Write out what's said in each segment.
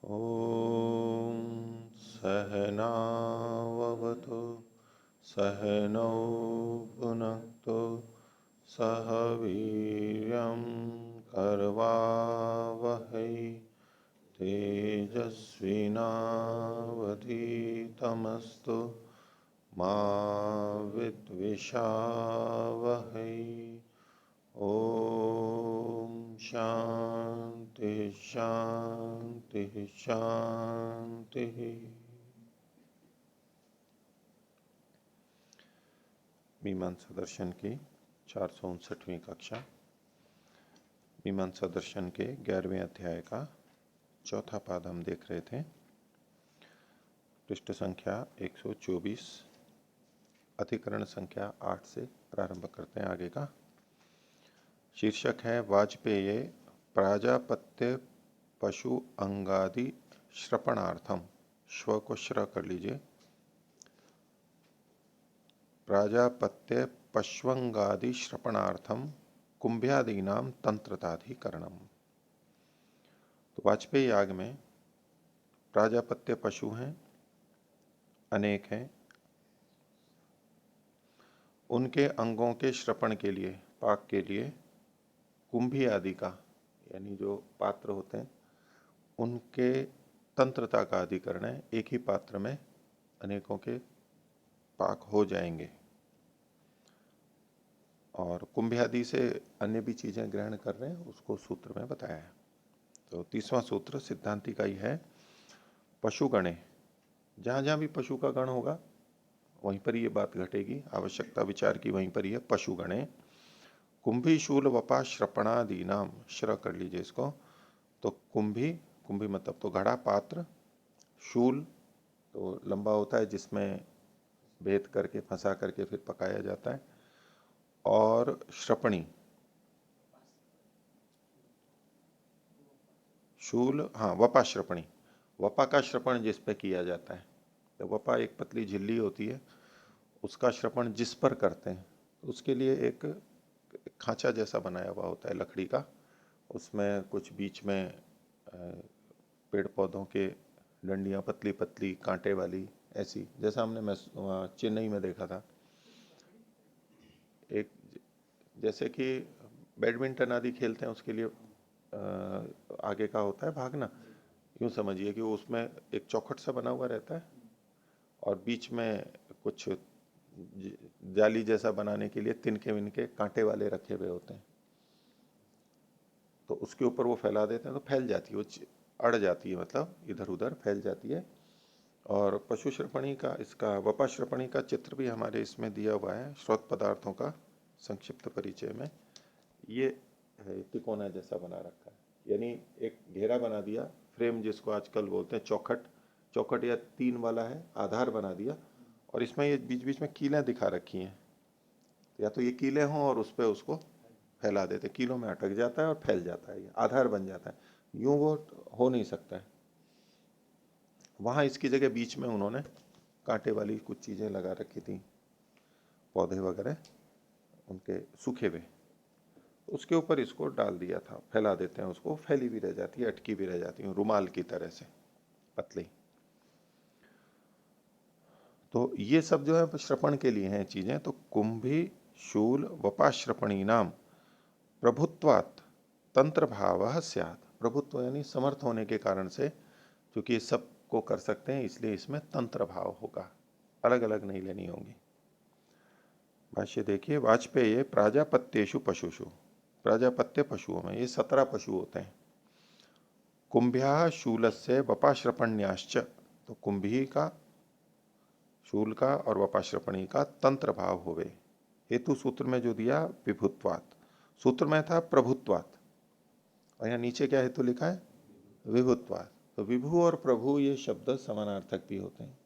ॐ सहनाववतु सहनौ भुनक्तु सह वीर्यं करवावहै तेजस्विनावधीतमस्तु मा विद्विषावहै। ओम शांति शांति शांति। मीमांसा दर्शन की 459वीं कक्षा मीमांसा दर्शन के 11वें अध्याय का चौथा पाद हम देख रहे थे। पृष्ठ संख्या 124, अधिकरण संख्या 8 से प्रारंभ करते हैं आगे का। शीर्षक है वाजपेय प्राजापत्य पशु अंगादि श्रपणार्थम। श्व को श्र कर लीजिए। प्राजापत्य पश्वंगादि श्रपणार्थम कुंभ्यादीनाम तंत्रताधिकरणम। तो वाजपेय याग में प्राजापत्य पशु हैं, अनेक हैं। उनके अंगों के श्रपण के लिए, पाक के लिए कुंभी आदि का यानी जो पात्र होते हैं उनके तंत्रता का अधिकरण है। एक ही पात्र में अनेकों के पाक हो जाएंगे। और कुंभी आदि से अन्य भी चीजें ग्रहण कर रहे हैं, उसको सूत्र में बताया है। तो 30वां सूत्र सिद्धांति का ही है। पशुगणे, जहां जहां भी पशु का गण होगा वहीं पर ये बात घटेगी। आवश्यकता विचार की वहीं पर ही है। पशुगणे कुंभी शूल वपा श्रपणादि नाम, श्र कर लीजिए इसको। तो कुंभी, कुंभी मतलब तो घड़ा, पात्र। शूल तो लंबा होता है जिसमें भेद करके फंसा करके फिर पकाया जाता है। और श्रपणी, शूल, हाँ वपा श्रपणी, वपा का श्रपण जिस पे किया जाता है। तो वपा एक पतली झिल्ली होती है, उसका श्रपण जिस पर करते हैं उसके लिए एक खांचा जैसा बनाया हुआ होता है लकड़ी का। उसमें कुछ बीच में पेड़ पौधों के डंडियां पतली पतली कांटे वाली, ऐसी जैसा हमने मैं चेन्नई में देखा था। एक जैसे कि बैडमिंटन आदि खेलते हैं उसके लिए आगे का होता है भागना। यूं समझिए कि उसमें एक चौखट सा बना हुआ रहता है और बीच में कुछ जाली जैसा बनाने के लिए तिनके विनके कांटे वाले रखे हुए होते हैं। तो उसके ऊपर वो फैला देते हैं तो फैल जाती है, वो अड़ जाती है, मतलब इधर उधर फैल जाती है। और पशु श्रपणी का, इसका वपा श्रपणी का चित्र भी हमारे इसमें दिया हुआ है स्रोत पदार्थों का संक्षिप्त परिचय में। ये तिकोना जैसा बना रखा है, यानी एक घेरा बना दिया, फ्रेम जिसको आजकल बोलते हैं चौखट, चौखट या तीन वाला है, आधार बना दिया। और इसमें ये बीच बीच में कीलें दिखा रखी हैं। या तो ये कीले हों और उस पर उसको फैला देते, कीलों में अटक जाता है और फैल जाता है, ये आधार बन जाता है। यूं वो हो नहीं सकता है। वहां इसकी जगह बीच में उन्होंने कांटे वाली कुछ चीजें लगा रखी थी, पौधे वगैरह उनके सूखे हुए, उसके ऊपर इसको डाल दिया था। फैला देते हैं उसको, फैली भी रह जाती है, अटकी भी रह जाती है, रुमाल की तरह से पतली। तो ये सब जो है श्रपण के लिए हैं चीजें। तो कुंभी शूल वपा श्रपणी नाम प्रभुत्वात् तंत्र भाव स्यात्। प्रभुत्व यानी समर्थ होने के कारण से, क्योंकि ये सब को कर सकते हैं इसलिए इसमें तंत्र भाव होगा, अलग अलग नहीं लेनी होंगी। भाष्य देखिए। वाजपेय प्राजापत्येषु पशुषु, प्राजापत्य पशुओं में ये 17 पशु होते हैं। कुंभ्या शूलस्य वपाश्रपण्याश्च, तो कुंभी का, शूल का और वपाश्रपणी का तंत्र भाव होवे। हेतु सूत्र में जो दिया विभुत्वात्, सूत्र में था प्रभुत्वात्, और यहाँ नीचे क्या हेतु लिखा है, विभुत्वात्। तो विभु और प्रभु ये शब्द समानार्थक भी होते हैं।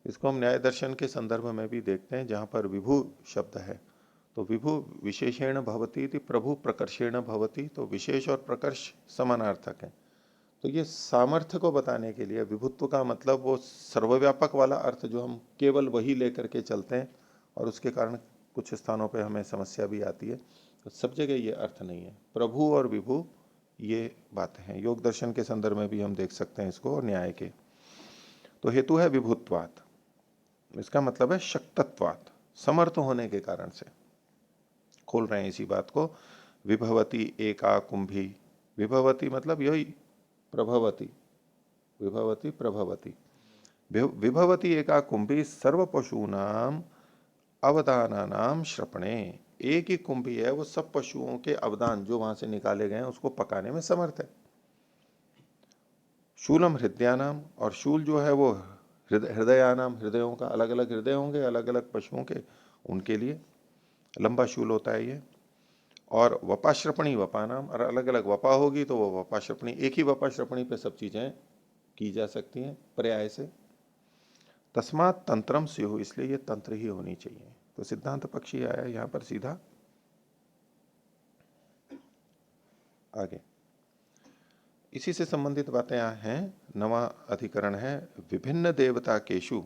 इसको हम न्याय दर्शन के संदर्भ में भी देखते हैं, जहां पर विभु शब्द है तो विभु विशेषेण भवती थी, प्रभु प्रकर्षेण भवती, तो विशेष और प्रकर्ष समानार्थक है। तो ये सामर्थ्य को बताने के लिए, विभुत्व का मतलब वो सर्वव्यापक वाला अर्थ जो हम केवल वही लेकर के चलते हैं और उसके कारण कुछ स्थानों पे हमें समस्या भी आती है। तो सब जगह ये अर्थ नहीं है। प्रभु और विभु ये बातें हैं। योग दर्शन के संदर्भ में भी हम देख सकते हैं इसको, और न्याय के। तो हेतु है विभुत्वात्, इसका मतलब है शक्तत्वात्, समर्थ होने के कारण से। खोल रहे हैं इसी बात को, विभवती एका कुंभी, विभवती मतलब यही प्रभवती, विभवती प्रभवती, विभवती एका कुंभी सर्व पशूनाम अवदानानाम श्रपणे, एक ही कुंभी है, वो सब पशुओं के अवदान जो वहां से निकाले गए हैं उसको पकाने में समर्थ है। शूलम हृदयानाम, और शूल जो है वो हृदयानाम, हृदयों का, अलग अलग हृदय होंगे अलग अलग पशुओं के, उनके लिए लंबा शूल होता है ये। और वपाश्रपणी वपानाम, और अलग अलग वपा होगी तो वो वपाश्रपणी, एक ही वपाश्रपणी पे सब चीजें की जा सकती हैं पर्याय से। तस्मात तंत्रम स्युः, इसलिए ये तंत्र ही होनी चाहिए। तो सिद्धांत पक्षी आया यहां पर सीधा आगे, इसी से संबंधित बातें यहाँ हैं। नवा अधिकरण है, विभिन्न देवता केशु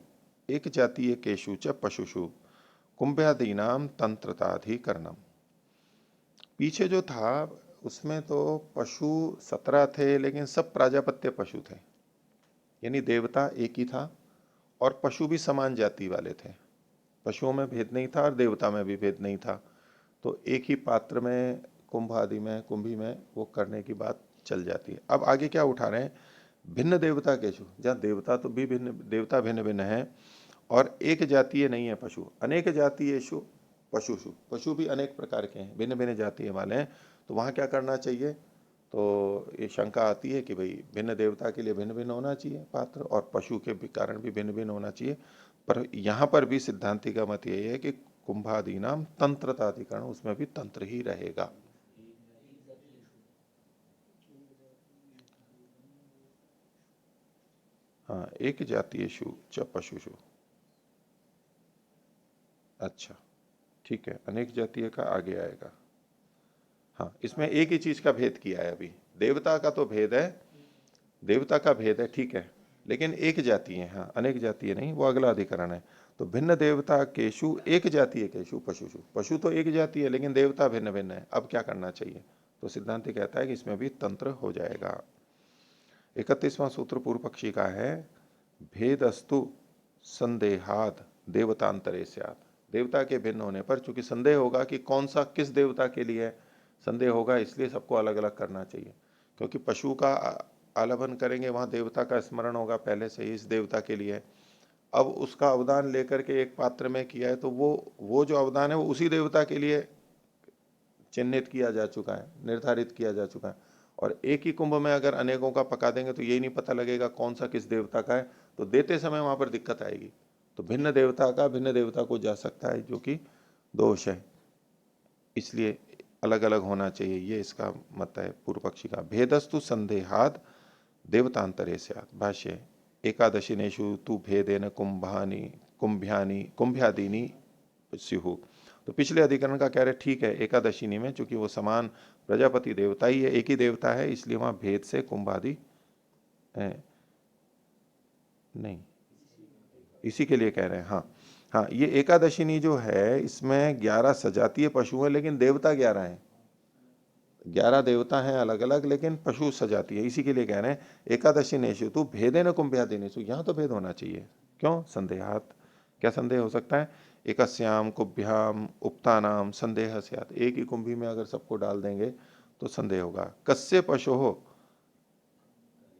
एक जातीय केशु च पशुषु कुंभ्यादीनाम तंत्रताधिकरणम। पीछे जो था उसमें तो पशु 17 थे, लेकिन सब प्राजापत्य पशु थे, यानी देवता एक ही था और पशु भी समान जाति वाले थे। पशुओं में भेद नहीं था और देवता में भी भेद नहीं था। तो एक ही पात्र में, कुंभ आदि में, कुंभी में वो करने की बात चल जाती है। अब आगे क्या उठा रहे हैं, भिन्न देवता केशु, जहाँ देवता तो भी भिन्न, देवता भिन्न भिन्न है, और एक जातीय नहीं है पशु, अनेक जातीयेषु पशुषु, पशु भी अनेक प्रकार के हैं, भिन्न भिन्न जातीय वाले हैं। तो वहां क्या करना चाहिए, तो ये शंका आती है कि भाई भिन्न देवता के लिए भिन्न भिन्न होना चाहिए पात्र, और पशु के कारण भी भिन्न भिन्न होना चाहिए। पर यहां पर भी सिद्धांति का मत यही है कि कुंभादि नाम तंत्रताधिकरण, उसमें भी तंत्र ही रहेगा। हाँ, एक जातीयेषु च पशुषु, अच्छा ठीक है, अनेक जातीय का आगे आएगा। हाँ, इसमें एक ही चीज का भेद किया है अभी, देवता का तो भेद है, देवता का भेद है ठीक है, लेकिन एक जातीय है, हाँ अनेक जातीय नहीं, वो अगला अधिकरण है। तो भिन्न देवता केशु एक जातीय केशु पशुषु, पशु तो एक जातीय है लेकिन देवता भिन्न भिन्न है, अब क्या करना चाहिए। तो सिद्धांत कहता है कि इसमें भी तंत्र हो जाएगा। 31वां सूत्र पूर्व पक्षी का है, भेदस्तु संदेहाद देवतांतरे स्यात्, देवता के भिन्न होने पर चूंकि संदेह होगा कि कौन सा किस देवता के लिए है, संदेह होगा, इसलिए सबको अलग अलग करना चाहिए। क्योंकि पशु का आलाभन करेंगे वहां देवता का स्मरण होगा पहले से ही, इस देवता के लिए। अब उसका अवदान लेकर के एक पात्र में किया है तो वो जो अवदान है वो उसी देवता के लिए चिन्हित किया जा चुका है, निर्धारित किया जा चुका है। और एक ही कुंभ में अगर अनेकों का पका देंगे तो यही नहीं पता लगेगा कौन सा किस देवता का है, तो देते समय वहां पर दिक्कत आएगी। तो भिन्न देवता का भिन्न देवता को जा सकता है, जो कि दोष है, इसलिए अलग अलग होना चाहिए, ये इसका मत है पूर्व पक्षी का। भेदस्तु संदेहाद देवतांतरे स्यात्, भाष्य, एकादशिनेषु तु भेदेन कुंभानि कुंभ्यानि कुंभ्यादीनि स्युः। तो पिछले अधिकरण का कह रहे ठीक है, एकादशिनी में चूंकि वो समान प्रजापति देवता ही है, एक ही देवता है, इसलिए वहां भेद से कुंभादि नहीं, इसी के लिए कह रहे हैं। हाँ हाँ, ये एकादशिनी जो है इसमें 11 सजातीय पशु है, लेकिन देवता 11 हैं, 11 देवता हैं अलग अलग, लेकिन पशु सजाती है, इसी के लिए कह रहे हैं एकादशी नेशु तो भेदे न कुंभ्यादि नेशु, यहां तो भेद होना चाहिए। क्यों, संदेहात, क्या संदेह हो सकता है, एकस्याम कुभ्याम उपतानाम संदेह स्यात्, एक ही कुंभी में अगर सबको डाल देंगे तो संदेह होगा। कस्य पशु हो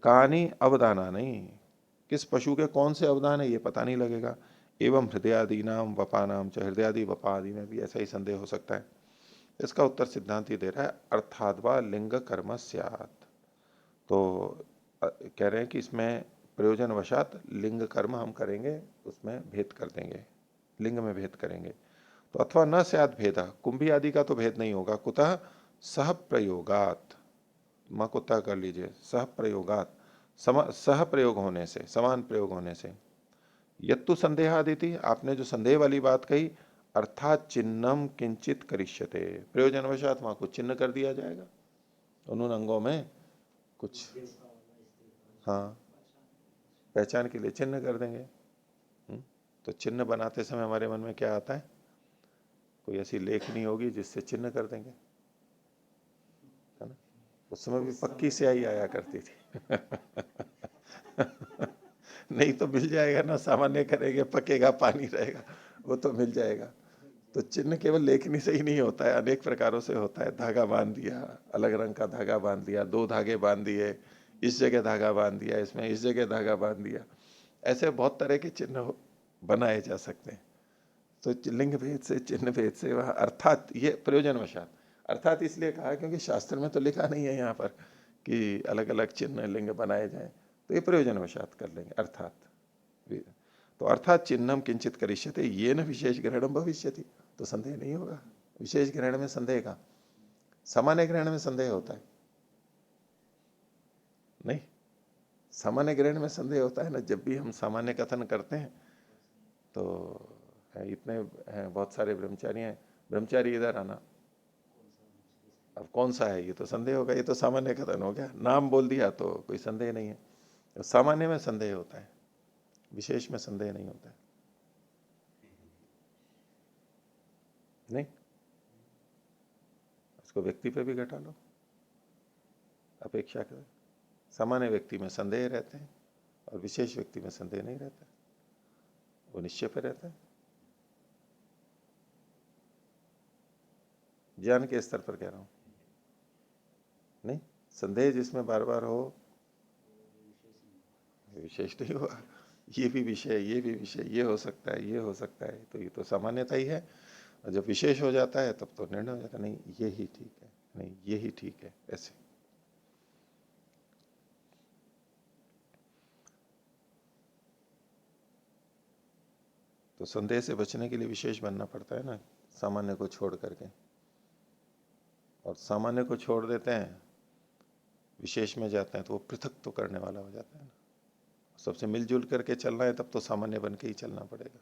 कानी अवदाना, नहीं किस पशु के कौन से अवदान है ये पता नहीं लगेगा। एवं हृदयादि नाम वपानाम च, हृदयादि वपा आदि में भी ऐसा ही संदेह हो सकता है। इसका उत्तर सिद्धांत ही दे रहा है, अर्थाद्वा लिंग कर्म स्यात्। तो कह रहे हैं कि इसमें प्रयोजन वशात लिंग कर्म हम करेंगे, उसमें भेद कर देंगे, लिंग में भेद करेंगे। तो अथवा न स्यात् भेद, कुंभी आदि का तो भेद नहीं होगा, कुतः सह प्रयोगात, मां कुत्ता कर लीजिए, सह प्रयोगात, सह प्रयोग होने से, समान प्रयोग होने से। यत्तु संदेहादिति, आपने जो संदेह वाली बात कही, अर्थात चिन्हम किंचित करिष्यते, प्रयोजनवशात वहां कुछ चिन्ह कर दिया जाएगा, उन अंगों में कुछ, हाँ पहचान के लिए चिन्ह कर देंगे। तो चिन्ह बनाते समय हमारे मन में क्या आता है, कोई ऐसी लेखनी होगी जिससे चिन्ह कर देंगे, है ना। उस समय भी पक्की स्याही आया करती थी। नहीं तो मिल जाएगा ना, सामान्य करेंगे, पकेगा, पानी रहेगा, वो तो मिल जाएगा। तो चिन्ह केवल लेखनी से ही नहीं होता है, अनेक प्रकारों से होता है। धागा बांध दिया, अलग रंग का धागा बांध दिया, दो धागे बांध दिए, इस जगह धागा बांध दिया, इसमें इस जगह धागा बांध दिया, ऐसे बहुत तरह के चिन्ह बनाए जा सकते हैं। तो लिंग भेद से, चिन्ह भेद से वह अर्थात, ये प्रयोजनवशात, अर्थात इसलिए कहा क्योंकि शास्त्र में तो लिखा नहीं है यहाँ पर कि अलग अलग चिन्ह लिंग बनाए जाएं, तो ये प्रयोजनवशात कर लेंगे अर्थात। तो अर्थात चिन्हम किंचित करिष्यते ये न विशेष ग्रहणम भविष्यति, तो संदेह नहीं होगा। विशेष ग्रहण में संदेह का, सामान्य ग्रहण में संदेह होता है नहीं, सामान्य ग्रहण में संदेह होता है ना। जब भी हम सामान्य कथन करते हैं तो इतने हैं, बहुत सारे ब्रह्मचारी हैं, ब्रह्मचारी इधर आना, अब कौन सा है, ये तो संदेह होगा, ये तो सामान्य कथन हो गया, नाम बोल दिया तो कोई संदेह नहीं है। तो सामान्य में संदेह होता है, विशेष में संदेह नहीं होता है। नहीं, इसको व्यक्ति पे भी घटा लो, अपेक्षा करें, सामान्य व्यक्ति में संदेह रहते हैं और विशेष व्यक्ति में संदेह नहीं रहता, वो निश्चय पे रहता है। ज्ञान के स्तर पर कह रहा हूं, नहीं, संदेह जिसमें बार बार हो विशेष नहीं हुआ। ये भी विषय, ये भी विषय, ये हो सकता है, ये हो सकता है, तो ये तो सामान्यता ही है। और जब विशेष हो जाता है तब तो निर्णय हो जाता है, नहीं ये ही ठीक है, नहीं ये ही ठीक है, ऐसे। तो संदेह से बचने के लिए विशेष बनना पड़ता है ना, सामान्य को छोड़ करके। और सामान्य को छोड़ देते हैं, विशेष में जाते हैं, तो वो पृथक तो करने वाला हो जाता है ना। सबसे मिलजुल करके चलना है तब तो सामान्य बन के ही चलना पड़ेगा,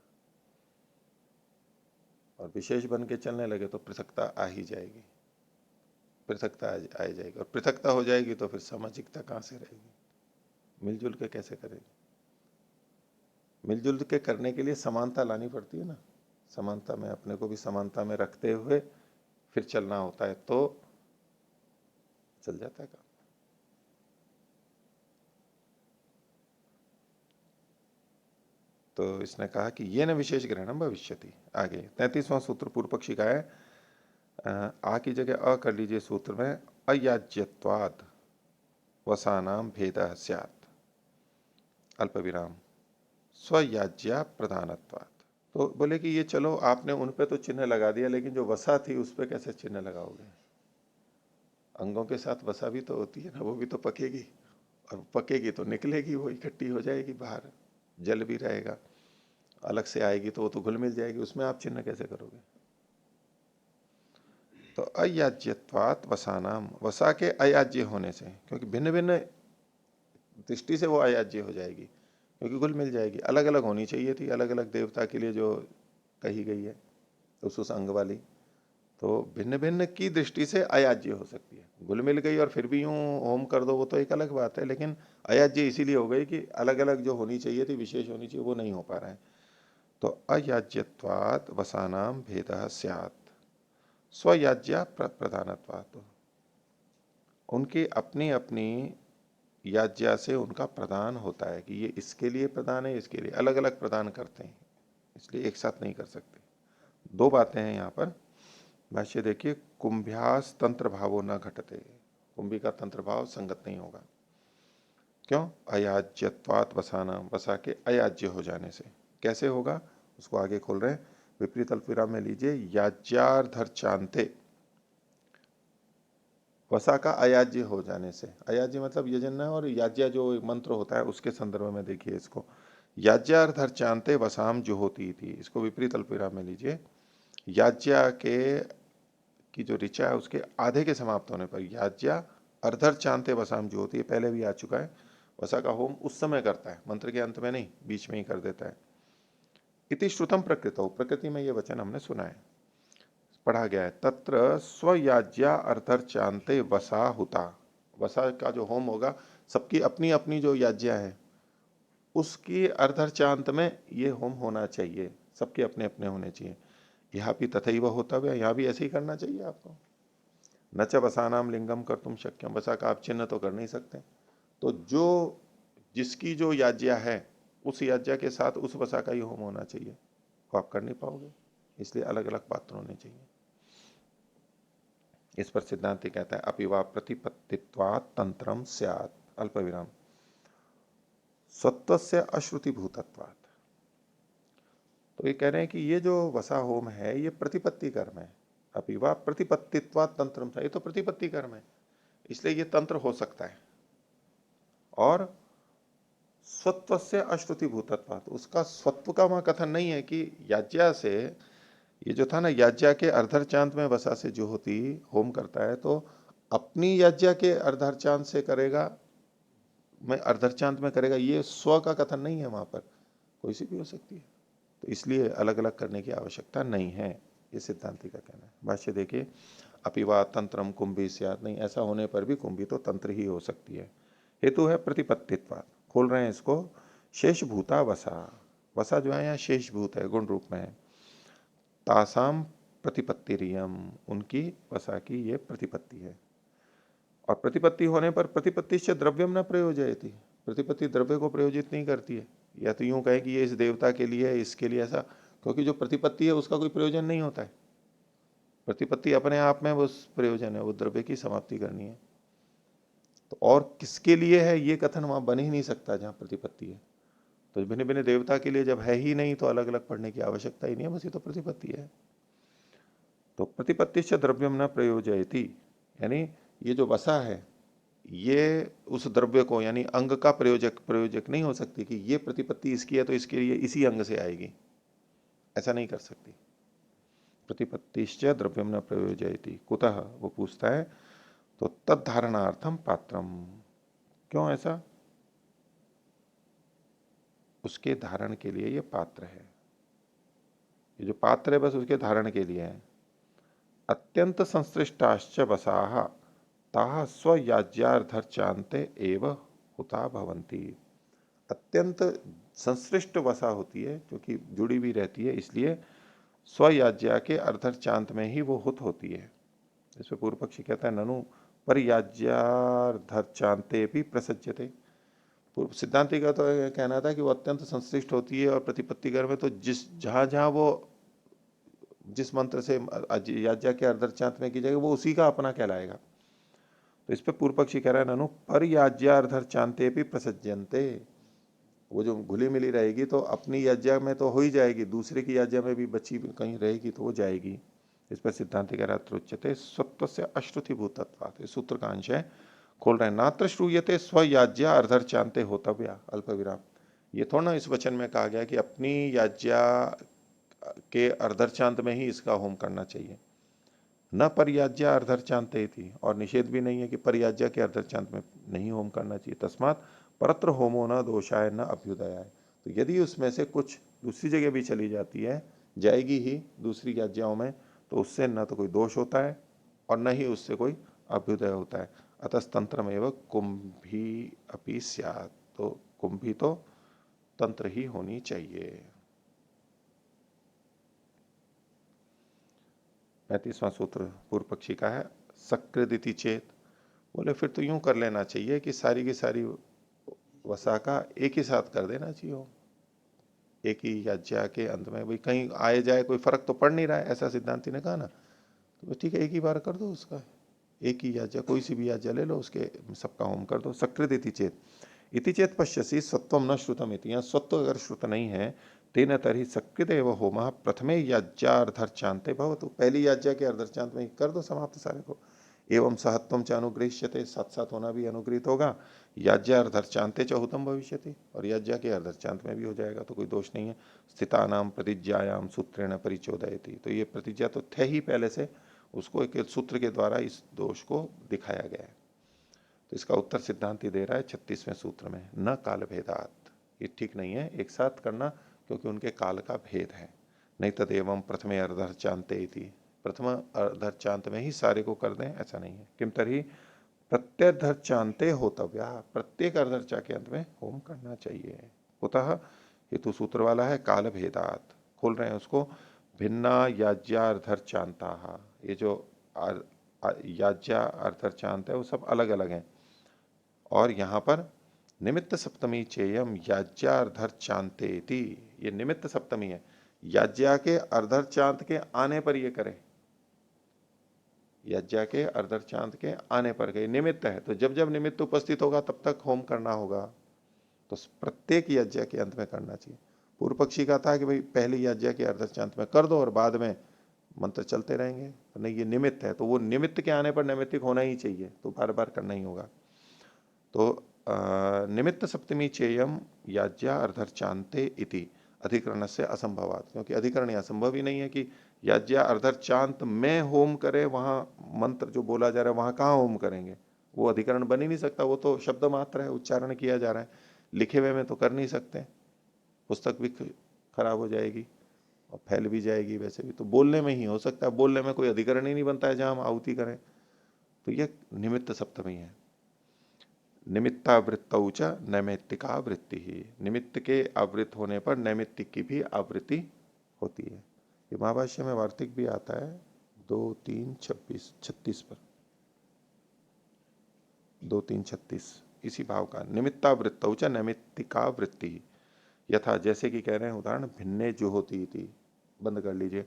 और विशेष बन के चलने लगे तो पृथकता आ ही जाएगी, पृथकता आ जाएगी, और पृथकता हो जाएगी तो फिर सामाजिकता कहाँ से रहेगी, मिलजुल के कैसे करेगी। मिलजुल के करने के लिए समानता लानी पड़ती है ना, समानता में, अपने को भी समानता में रखते हुए फिर चलना होता है, तो चल जाता है काम। तो इसने कहा कि ये न विशेष ग्रहणम भविष्यति। आगे 33वां सूत्र पूर्व पक्षी का है, आ की जगह अ कर लीजिए सूत्र में, अयाज्यत्वाद वसानाम भेद स्यात्, अल्प विराम, स्वयाज्या प्रधानत्वात्। तो बोले कि ये चलो आपने उन पे तो चिन्ह लगा दिया, लेकिन जो वसा थी उस पे कैसे चिन्ह लगाओगे। अंगों के साथ वसा भी तो होती है ना, वो भी तो पकेगी, और पकेगी तो निकलेगी, वो इकट्ठी हो जाएगी बाहर, जल भी रहेगा, अलग से आएगी तो वो तो घुल मिल जाएगी, उसमें आप चिन्ह कैसे करोगे। तो अयाज्यत्वात् वसानाम, वसा के अयाज्य होने से, क्योंकि भिन्न भिन्न दृष्टि से वो अयाज्य हो जाएगी, क्योंकि घुल मिल जाएगी। अलग अलग होनी चाहिए थी, अलग अलग देवता के लिए जो कही गई है उस अंग वाली, तो भिन्न भिन्न की दृष्टि से अयाज्य हो सकती है। घुल मिल गई और फिर भी यूं होम कर दो, वो तो एक अलग बात है, लेकिन अयाज्य इसीलिए हो गई कि अलग अलग जो होनी चाहिए थी, विशेष होनी चाहिए, वो नहीं हो पा रहा है। तो अयाज्यत्वात् वसानाम भेदः स्यात्, स्वयाज्या प्रधानत्वात्, उनकी अपनी अपनी याज्ञा से उनका प्रदान होता है, कि ये इसके लिए प्रदान है, इसके लिए, अलग अलग प्रदान करते हैं, इसलिए एक साथ नहीं कर सकते। दो बातें हैं यहाँ पर, भाष्य देखिए, कुंभ्यास तंत्र भावो न घटते, कुंभी का तंत्र भाव संगत नहीं होगा। क्यों? अयाज्यत्वात् वसाना, वसा के अयाज्य हो जाने से। कैसे होगा उसको आगे खोल रहे हैं, विपरीत अल्पविराम में लीजिए, याज्यार्धर चांते, वसा का अयाज्य हो जाने से, अयाज्य मतलब यजन, और याज्ञा जो मंत्र होता है उसके संदर्भ में देखिए इसको, याज्यार्धर चांते वसाम जो होती थी, इसको विपरीत अल्पविराम में लीजिए, याज्ञा के की जो ऋचा है उसके आधे के समाप्त होने पर, याज्ञा अर्धर चांते वसाम जो होती है, पहले भी आ चुका है, वसा का होम उस समय करता है, मंत्र के अंत में नहीं, बीच में ही कर देता है। इति श्रुतम प्रकृत, प्रकृति में यह वचन हमने सुना है, पढ़ा गया है, तत्र स्वयाज्ञा अर्थर चांते वसा हुता, वसा का जो होम होगा, सबकी अपनी अपनी जो याज्ञा है उसकी अर्धर चांत में ये होम होना चाहिए, सबके अपने अपने होने चाहिए। यहाँ भी तथैव होता हुआ, यहाँ भी ऐसे ही करना चाहिए आपको। न च वसानाम लिंगम कर्तुम शक्यम, वसा का आप चिन्ह तो कर नहीं सकते। तो जो जिसकी जो याज्ञा है उस याज्ञा के साथ उस वसा का ही होम होना चाहिए, वो आप कर नहीं पाओगे, इसलिए अलग अलग पात्र होने चाहिए। इस पर सिद्धांति कहता है अपिवा प्रतिपत्तित्वात् तंत्रम स्यात् अल्प विराम स्वत्वस्य अश्रुतिभूतत्वात्। तो ये कह रहे हैं कि ये जो वसा होम है ये प्रतिपत्ति कर्म है। अपिवा प्रतिपत्तित्वात् तंत्रम, ये तो प्रतिपत्ति कर्म है, इसलिए ये तंत्र हो सकता है। और स्वत्व से अश्रुति भूतत्वात्, उसका स्वत्व का वहां कथन नहीं है कि याज्ञा से, ये जो था ना याज्ञा के अर्धरचांत में वसा से जो होती होम करता है, तो अपनी याज्ञा के अर्धरचांत से करेगा, मैं अर्धरचांत में करेगा, ये स्व का कथन नहीं है वहां पर, कोई सी भी हो सकती है। तो इसलिए अलग अलग करने की आवश्यकता नहीं है, ये सिद्धांति का कहना है। भाष्य देखिए, अपिवा तंत्रम कुंभी स्यात्, नहीं ऐसा होने पर भी कुंभी तो तंत्र ही हो सकती है। हेतु है प्रतिपत्तित्व, खोल रहे हैं इसको, शेष भूता वसा, वसा जो है यहाँ शेष भूत है, गुण रूप में है। तासाम प्रतिपत्तिरियम, उनकी वसा की ये प्रतिपत्ति है। और प्रतिपत्ति होने पर प्रतिपत्ति से द्रव्यम न प्रयोजयति, प्रतिपत्ति द्रव्य को प्रयोजित नहीं करती है। या तो यूं कहे कि ये इस देवता के लिए है, इसके लिए ऐसा, क्योंकि जो प्रतिपत्ति है उसका कोई प्रयोजन नहीं होता है। प्रतिपत्ति अपने आप में वो प्रयोजन है, वो द्रव्य की समाप्ति करनी है। तो और किसके लिए है ये कथन वहां बन ही नहीं सकता जहां प्रतिपत्ति है। तो भिन्न भिन्न देवता के लिए जब है ही नहीं तो अलग अलग पढ़ने की आवश्यकता ही नहीं है, बस ये तो प्रतिपत्ति है। तो प्रतिपत्ति से द्रव्यम न प्रयोजयति, यानी ये जो वसा है ये उस द्रव्य को, यानी अंग का प्रयोजक नहीं हो सकती कि ये प्रतिपत्ति इसकी है तो इसके लिए इसी अंग से आएगी, ऐसा नहीं कर सकती। प्रतिपत्तिश्च द्रव्यम न प्रयोजयति कुतः, वो पूछता है, तो तद्धारणार्थम पात्रम, क्यों ऐसा, उसके धारण के लिए ये पात्र है, ये जो पात्र है बस उसके धारण के लिए है। अत्यंत संश्लिष्टाश्च वसाः ताः स्वयाज्यार्धर्चान्ते एव हुता भवन्ति। अत्यंत संश्लिष्ट वसा होती है जो कि जुड़ी भी रहती है, इसलिए स्वयाज्ञा के अर्धरचांत में ही वो हुत होती है। इस पर पूर्व पक्षी कहता है ननु परियाज्यार्धरचांते भी प्रसज्यते। पूर्व सिद्धांति का तो कहना था कि वो अत्यंत संश्लिष्ट होती है और प्रतिपत्तिकर में तो जिस जहां जहां वो जिस मंत्र से याज्ञा के अर्धरचांत में की जाएगी वो उसी का अपना कहलाएगा। तो इस पे पूर्व पक्षी कह रहा है ननु परियाज्यार्धरचांते भी प्रसज्यन्ते, वो जो घुली मिली रहेगी तो अपनी याज्ञा में तो हो ही जाएगी, दूसरे की याज्ञा में भी बची कहीं रहेगी तो वो जाएगी। इस पर सिद्धांत कह रहा त्रुच्यते स्वत्व से अश्रुति भूतत्वात्, सूत्र का अंश है, खोल रहे हैं, नात्र श्रूयते स्वयाज्ञा अर्धरचांते होतव्या अल्प विराम। ये थोड़ा ना इस वचन में कहा गया कि अपनी याज्ञा के अर्धरचांत में ही इसका होम करना चाहिए, न परियाज्या अर्धरचांते थी, और निषेध भी नहीं है कि परियाज्या के अर्धरचांत में नहीं होम करना चाहिए। तस्मात परत्र होमो न दोषाय न अभ्युदयाय, तो यदि उसमें से कुछ दूसरी जगह भी चली जाती है, जाएगी ही दूसरी याज्ञाओं में, तो उससे न तो कोई दोष होता है और न ही उससे कोई अभ्युदय होता है। अतस्तंत्र में कुंभी अपि स्यात्, तो कुंभी तो तंत्र ही होनी चाहिए। 35वां सूत्र पूर्व पक्षी का है, सकृदिति चेत, बोले फिर तो यूं कर लेना चाहिए कि सारी की सारी वसा का एक ही साथ कर देना चाहिए हो, एक ही याज्ञा के अंत में, भाई कहीं आए जाए कोई फर्क तो पड़ नहीं रहा है, ऐसा सिद्धांति ने कहा ना, तो ठीक है एक ही बार कर दो उसका, एक ही याज्ञा कोई सी भी याज्ञा ले लो उसके सबका होम कर दो। सकृत इति चेत पश्यसी सत्वम न श्रुतम इति, यहाँ सत्व अगर श्रुत नहीं है तेन तरही सकृत एवं होम प्रथमे याज्ञा अर्धरचांते भवतु, पहली याज्ञा के अर्धरचांत में कर दो समाप्त सारे को। एवं सहत्वम च अनुगृह्यते, साथ साथ होना भी अनुगृहित होगा। याज्ञा अर्धरचांते च हुतम भविष्यति, और याज्ञा के अर्धरचांत में भी हो जाएगा तो कोई दोष नहीं है। स्थितानाम प्रतिज्ञायाम सूत्रेण परिचोदयति, तो ये प्रतिज्ञा तो थे ही पहले से, उसको एक सूत्र के द्वारा इस दोष को दिखाया गया है। तो इसका उत्तर सिद्धांति दे रहा है 36वें सूत्र में, न काल भेदात, ये ठीक नहीं है एक साथ करना क्योंकि उनके काल का भेद है। नहीं तदेवं प्रथमे अर्धरचांते इति, प्रथम अर्धरचांत में ही सारे को कर दें ऐसा नहीं है। किम तरही प्रत्यर्धरचांते होतव्या, प्रत्येक अर्धरचा के अंत में होम करना चाहिए। कुतः, हेतु सूत्र वाला है काल भेदात, खोल रहे हैं उसको, भिन्ना याज्ञार्धरचांता, ये जो याज्ञा अर्थर्चांत है वो सब अलग अलग हैं। और यहाँ पर निमित्त सप्तमी चेयम याज्ञार्धर्चांते इति, ये निमित्त सप्तमी है, याज्ञा के अर्धर्चांत के आने पर ये करे, यज्ञा के अर्धचांद के आने पर गए निमित्त है, तो जब जब निमित्त उपस्थित होगा तब तक होम करना होगा, तो प्रत्येक यज्ञ के अंत में करना चाहिए। पूर्व पक्षी का था कि भाई पहले यज्ञ के अर्धचांत में कर दो और बाद में मंत्र चलते रहेंगे, तो नहीं, ये निमित्त है, तो वो निमित्त के आने पर नैमित्तिक होना ही चाहिए, तो बार बार करना ही होगा। तो निमित्त सप्तमी चेयम याज्ञा अर्धर्चांते इति अधिकरण से असंभवात, क्योंकि अधिकरण असंभव ही नहीं है कि याज्ञा अर्धर्चांत में होम करे, वहां मंत्र जो बोला जा रहा है वहां कहाँ होम करेंगे, वो अधिकरण बन ही नहीं सकता, वो तो शब्द मात्र है, उच्चारण किया जा रहा है, लिखे हुए में तो कर नहीं सकते, पुस्तक भी खराब हो जाएगी और फैल भी जाएगी, वैसे भी तो बोलने में ही हो सकता है, बोलने में कोई अधिकरण ही नहीं बनता है जहां हम आहुति करें, तो ये निमित्त सप्तमी है। निमित्तावृत्तौ च नैमित्तिका वृत्ति ही, निमित्त के आवृत होने पर नैमित्तिक की भी आवृत्ति होती है। ये महाभाष्य में वार्तिक भी आता है 2-3-26 पर, 2-3-36 इसी भाव का, निमित्तावृत्तौ च नैमित्तिका वृत्ति, यथा जैसे कि कह रहे हैं उदाहरण, भिन्ने जुहोति थी, बंद कर लीजिए,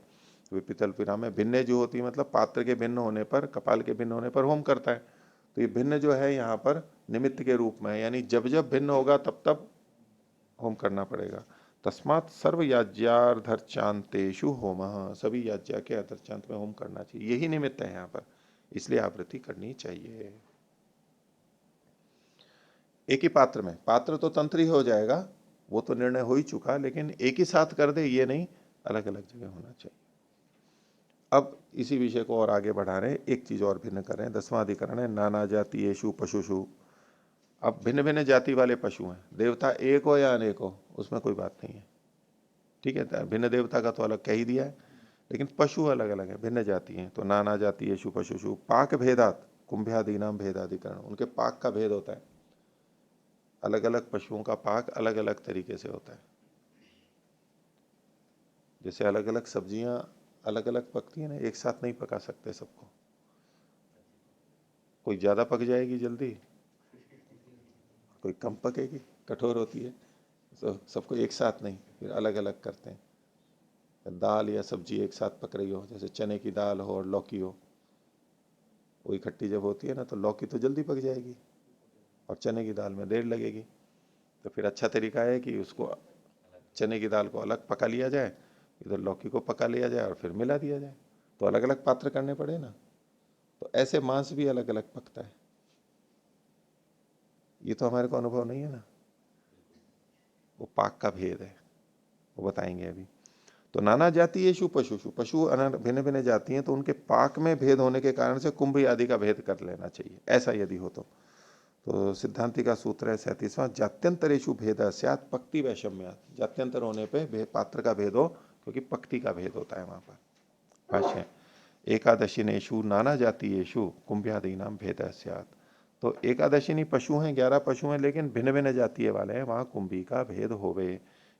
पितल विराम में भिन्ने जुहोति मतलब पात्र के भिन्न होने पर, कपाल के भिन्न होने पर होम करता है, तो ये भिन्न जो है यहाँ पर निमित्त के रूप में है, यानी जब जब भिन्न होगा तब तब होम करना पड़ेगा। तस्मात् सर्व याज्ञार्धर्चांतेषु होम, सभी याज्ञा के अर्धचांत में होम करना चाहिए, यही निमित्त है यहाँ पर, इसलिए आवृत्ति करनी चाहिए। एक ही पात्र में, पात्र तो तंत्र ही हो जाएगा, वो तो निर्णय हो ही चुका, लेकिन एक ही साथ कर दे ये नहीं, अलग अलग जगह होना चाहिए। अब इसी विषय को और आगे बढ़ा रहे हैं, एक चीज और भिन्न कर रहे हैं, 10वां अधिकरण है नाना जातीयेषु पशुषु। अब भिन्न भिन्न जाति वाले पशु हैं, देवता एक हो या अनेक हो उसमें कोई बात नहीं है, ठीक है, भिन्न देवता का तो अलग कह ही दिया है, लेकिन पशु अलग अलग है, भिन्न जाति हैं, तो नाना जातीयेषु पशुषु पाक भेदात कुंभ्यादि नाम भेदाधिकरण, उनके पाक का भेद होता है, अलग अलग पशुओं का पाक अलग अलग तरीके से होता है, जैसे अलग अलग सब्जियां अलग अलग पकती है ना, एक साथ नहीं पका सकते सबको, कोई ज्यादा पक जाएगी जल्दी, कोई कम पकेगी, कठोर होती है, तो सबको एक साथ नहीं, फिर अलग अलग करते हैं। दाल या सब्जी एक साथ पक रही हो, जैसे चने की दाल हो और लौकी हो, वो इकट्ठी जब होती है ना तो लौकी तो जल्दी पक जाएगी और चने की दाल में देर लगेगी, तो फिर अच्छा तरीका है कि उसको चने की दाल को अलग पका लिया जाए, इधर लौकी को पका लिया जाए और फिर मिला दिया जाए, तो अलग अलग पात्र करने पड़े ना, तो ऐसे मांस भी अलग अलग पकता है, ये तो हमारे को अनुभव नहीं है ना, वो पाक का भेद है, वो बताएंगे अभी। तो नाना जाति ये पशु पशु भिन्न भिन्न जाति हैं, तो उनके पाक में भेद होने के कारण से कुंभ आदि का भेद कर लेना चाहिए, ऐसा यदि हो तो सिद्धांति का सूत्र है 37वां, जात्यंतरेशु भेद स्यात् पक्ति वैषम्यात्, जात्यंतर होने पे पात्र का भेद हो, क्योंकि पक्ति का भेद होता है वहां पर। भाष्य एकादशिनेशु नाना जातीयेषु कुंभ्यादि नाम भेद स्यात्, तो एकादशिनी पशु हैं, 11 पशु हैं, लेकिन भिन्न भिन्न जातीय वाले हैं, वहां कुंभी का भेद होवे,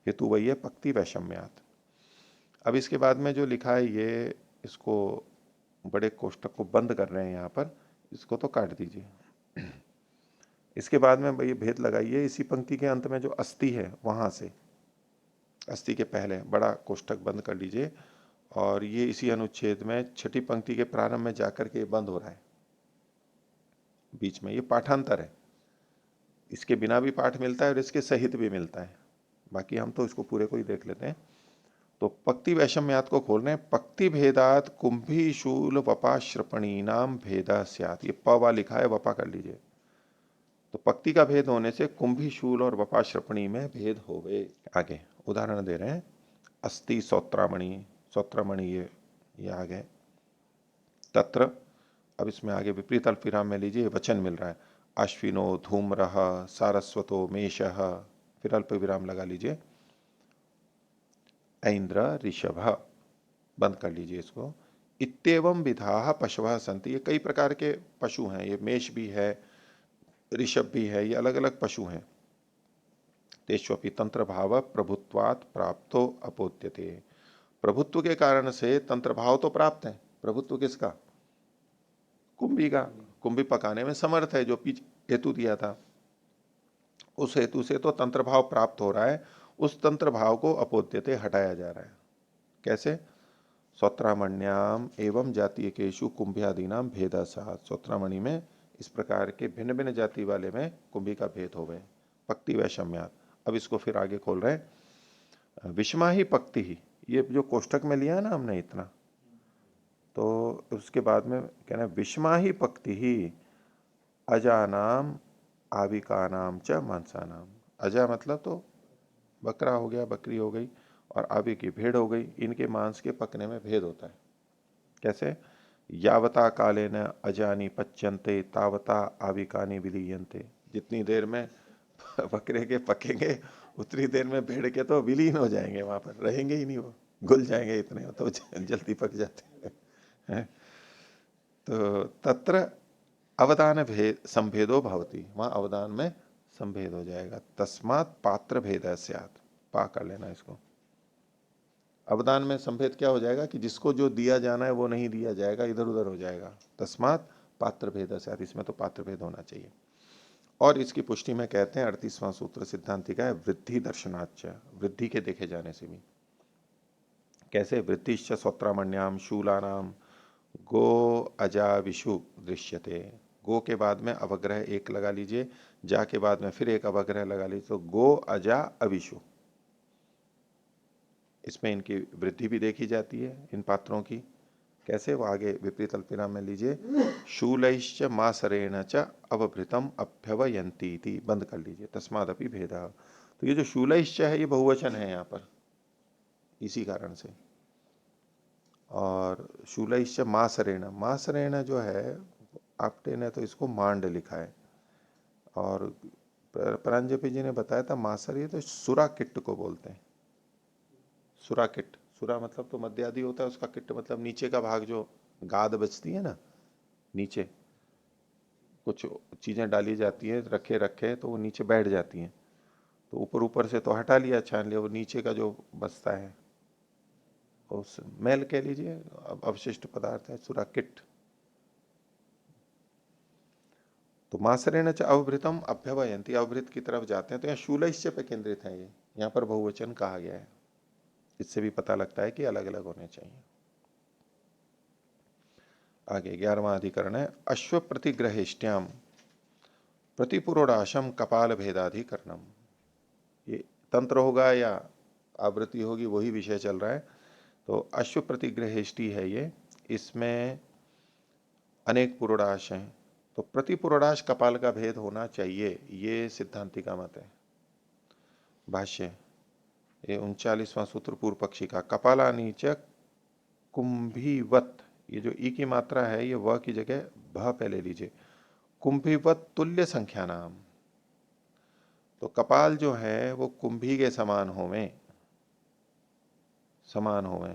हेतु वही है पक्ति वैषम्यात्। अब इसके बाद में जो लिखा है ये, इसको बड़े कोष्टक को बंद कर रहे हैं यहाँ पर, इसको तो काट दीजिए। इसके बाद में ये भेद लगाइए, इसी पंक्ति के अंत में जो अस्थि है वहां से, अस्थि के पहले बड़ा कोष्टक बंद कर लीजिए, और ये इसी अनुच्छेद में छठी पंक्ति के प्रारंभ में जाकर के बंद हो रहा है, बीच में ये पाठांतर है, इसके बिना भी पाठ मिलता है और इसके सहित भी मिलता है, बाकी हम तो इसको पूरे को ही देख लेते हैं। तो पक्ति वैषम्यात को खोल रहे हैं, पक्ति भेदात कुंभी शूल वपा श्रपणी नाम भेदा स्यात्, ये पवा लिखा है, वपा कर लीजिए, तो पक्ति का भेद होने से कुंभी शूल और वपा श्रपणी में भेद होवे। आगे उदाहरण दे रहे हैं, अस्ति सौत्रामणि, सौत्रामणि ये आ गए, तत्र, अब इसमें आगे विपरीत अल्पविराम में लीजिए, वचन मिल रहा है, अश्विनो धूम्रः सारस्वतो मेषः, फिर अल्प विराम लगा लीजिए, ऐन्द्र ऋषभ, बंद कर लीजिए इसको, इत्येवं विधा पशवः सन्ति, ये कई प्रकार के पशु हैं, ये मेष भी है, ऋषभ भी है, ये अलग अलग पशु हैं। तेष्वपि तंत्र भाव प्रभुत्वात् प्राप्तो अपोद्यते, प्रभुत्व के कारण से तंत्र भाव तो प्राप्त है, प्रभुत्व किसका, कुंभी का, कुंभी पकाने में समर्थ है, जो पीछे हेतु दिया था, उस हेतु से तो तंत्र भाव प्राप्त हो रहा है, उस तंत्र भाव को अपोद्यते हटाया जा रहा है। कैसे? स्वत्रामण्याम एवं जातीय केशु कुंभ्यादि नाम भेदासात। स्वत्रामणि में इस प्रकार के भिन्न भिन्न जाति वाले में कुंभी का भेद हो गए, पक्ति वैषम्यात। अब इसको फिर आगे खोल रहे हैं, विषमा ही पक्ति ही, ये जो कोष्टक में लिया है ना हमने इतना, तो उसके बाद में कहना विषमा ही पक्ति ही अजानाम आविका नाम च मांसा नाम। अजा मतलब तो बकरा हो गया, बकरी हो गई, और आवी की भेड़ हो गई, इनके मांस के पकने में भेद होता है। कैसे? यावता काले न अजानी पच्यंते तावता आविकानी विलीयंते। जितनी देर में बकरे के पकेंगे उतनी देर में भेड़ के तो विलीन हो जाएंगे, वहां पर रहेंगे ही नहीं, वो घुल जाएंगे, इतने तो जल्दी पक जाते हैं। तो तत्र अवदान भेद संभेदो भवति, वहां अवदान में संभेद हो जाएगा। तस्मात् पात्र भेद स्यात्, पा कर लेना इसको। अवदान में संभेद क्या हो जाएगा कि जिसको जो दिया जाना है वो नहीं दिया जाएगा, इधर उधर हो जाएगा। तस्मात् पात्र भेद स्यात्, इसमें तो पात्र भेद होना चाहिए। और इसकी पुष्टि में कहते हैं 38वां सूत्र सिद्धांति का है, वृद्धि दर्शनाच्च, वृद्धि के देखे जाने से भी। कैसे? वृद्धिश्च स्वत्रामण्याम शूलानाम गो अजा विषु दृश्यते। गो के बाद में अवग्रह एक लगा लीजिए, जा के बाद में फिर एक अवग्रह लगा लीजिए, तो गो अजा अविषु, इसमें इनकी वृद्धि भी देखी जाती है इन पात्रों की। कैसे? वो आगे विपरीत अल्पविराम में लीजिए, शूलैश्च मासरेण च अवभृतम अभ्यवयंती थी, बंद कर लीजिए, तस्मादपि भेदा। तो ये जो शूलैश्च है ये बहुवचन है यहाँ पर, इसी कारण से। और शूलैश्च मासरेण, मासरेण जो है आपटे ने तो इसको मांड लिखा है, और परांजपि जी ने बताया था मासर, ये तो सुरा किट्ट को बोलते हैं। सुरा किट्ट, सुरा मतलब तो मध्य आदि होता है, उसका किट्ट मतलब नीचे का भाग, जो गाद बचती है ना नीचे, कुछ चीजें डाली जाती है, रखे रखे तो वो नीचे बैठ जाती हैं, तो ऊपर ऊपर से तो हटा लिया, छान लिया, वो नीचे का जो बचता है उस मैल कह लीजिए, अवशिष्ट पदार्थ है, सुरा किट्ट। तो मासरेण च अवभृतम अभ्यवयंती, अवभृत की तरफ जाते हैं, तो यहाँ शूलैश्च पे केंद्रित है ये, यहाँ पर बहुवचन कहा गया है। इससे भी पता लगता है कि अलग अलग होने चाहिए। आगे 11वां अधिकरण है, अश्व प्रतिग्रहेष्ट्याम प्रतिपुरोडाशम कपाल भेदाधिकरणम। ये तंत्र होगा या आवृत्ति होगी वही विषय चल रहा है। तो अश्व प्रतिग्रहेष्टि है ये, इसमें अनेक पुरोडाश हैं, तो प्रतिपुरोडाश कपाल का भेद होना चाहिए, ये सिद्धांति का मत है। भाष्य, ये 39वां सूत्र पूर्व पक्षी का, कपालानी च कुंभीवत, ये जो ई की मात्रा है ये व की जगह भ पहले लीजिए, कुंभीवत तुल्य संख्या नाम। तो कपाल जो है वो कुंभी के समान होवे, समान होवे,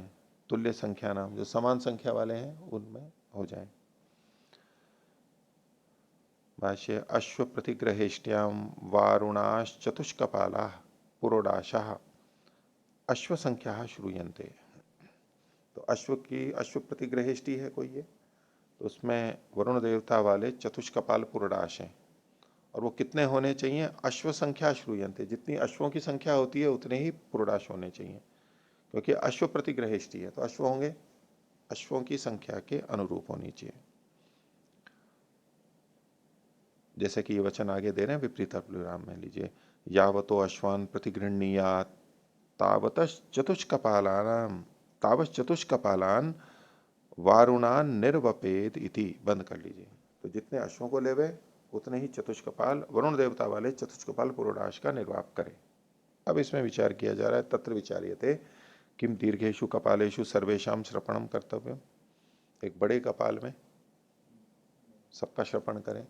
तुल्य संख्या नाम, जो समान संख्या वाले हैं उनमें हो जाए। भाष्य, अश्व प्रतिग्रहेष्ट्याम वारुणाश चतुष्कपाला पुरोडाशा अश्व संख्या श्रूयन्ते। तो अश्व की, अश्व प्रतिग्रहेष्टि है कोई ये, तो उसमें वरुण देवता वाले चतुष्कपाल पुरोडाश हैं, और वो कितने होने चाहिए? अश्व संख्या श्रूयन्ते, जितनी अश्वों की संख्या होती है उतने ही पुरोडाश होने चाहिए, क्योंकि अश्व प्रतिग्रहेष्टि है, तो अश्व होंगे, अश्वों की संख्या के अनुरूप होनी चाहिए। जैसे कि ये वचन आगे दे रहे हैं विपरीत अल्पविराम में लीजिए, यावतो अश्वान प्रतिगृह्णीयात् तावत चतुष्कपालान, तावत चतुष्कपालान वारुणान निर्वपेद इति, बंद कर लीजिए। तो जितने अश्वों को लेवे उतने ही चतुष्कपाल वरुण देवता वाले चतुष्कपाल पुरोडाश का निर्वाप करे। अब इसमें विचार किया जा रहा है, तत्र विचार्यते किम दीर्घेशु कपालेशु सर्वेशम श्रपणम कर्तव्य। एक बड़े कपाल में सबका श्रपण करें,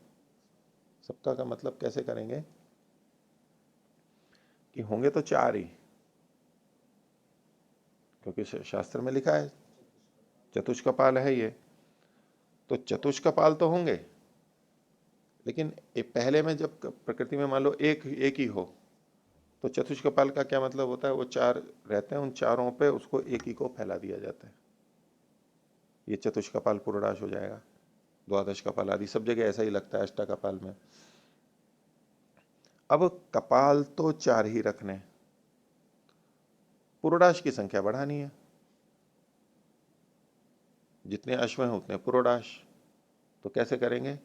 सबका का मतलब कैसे करेंगे कि होंगे तो चार ही, क्योंकि शास्त्र में लिखा है चतुष्कपाल है ये, तो चतुष्कपाल तो होंगे, लेकिन पहले में जब प्रकृति में मान लो एक एक ही हो, तो चतुष्कपाल का क्या मतलब होता है? वो चार रहते हैं, उन चारों पे उसको एक ही को फैला दिया जाता है, ये चतुष्कपाल पुरोडाश हो जाएगा। द्वादश कपाल आदि सब जगह ऐसा ही लगता है अष्टा कपाल में। अब कपाल तो 4 ही रखने, पुरोडाश की संख्या बढ़ानी है। जितने अश्व हैं उतने पुरोडाश। तो कैसे करेंगे?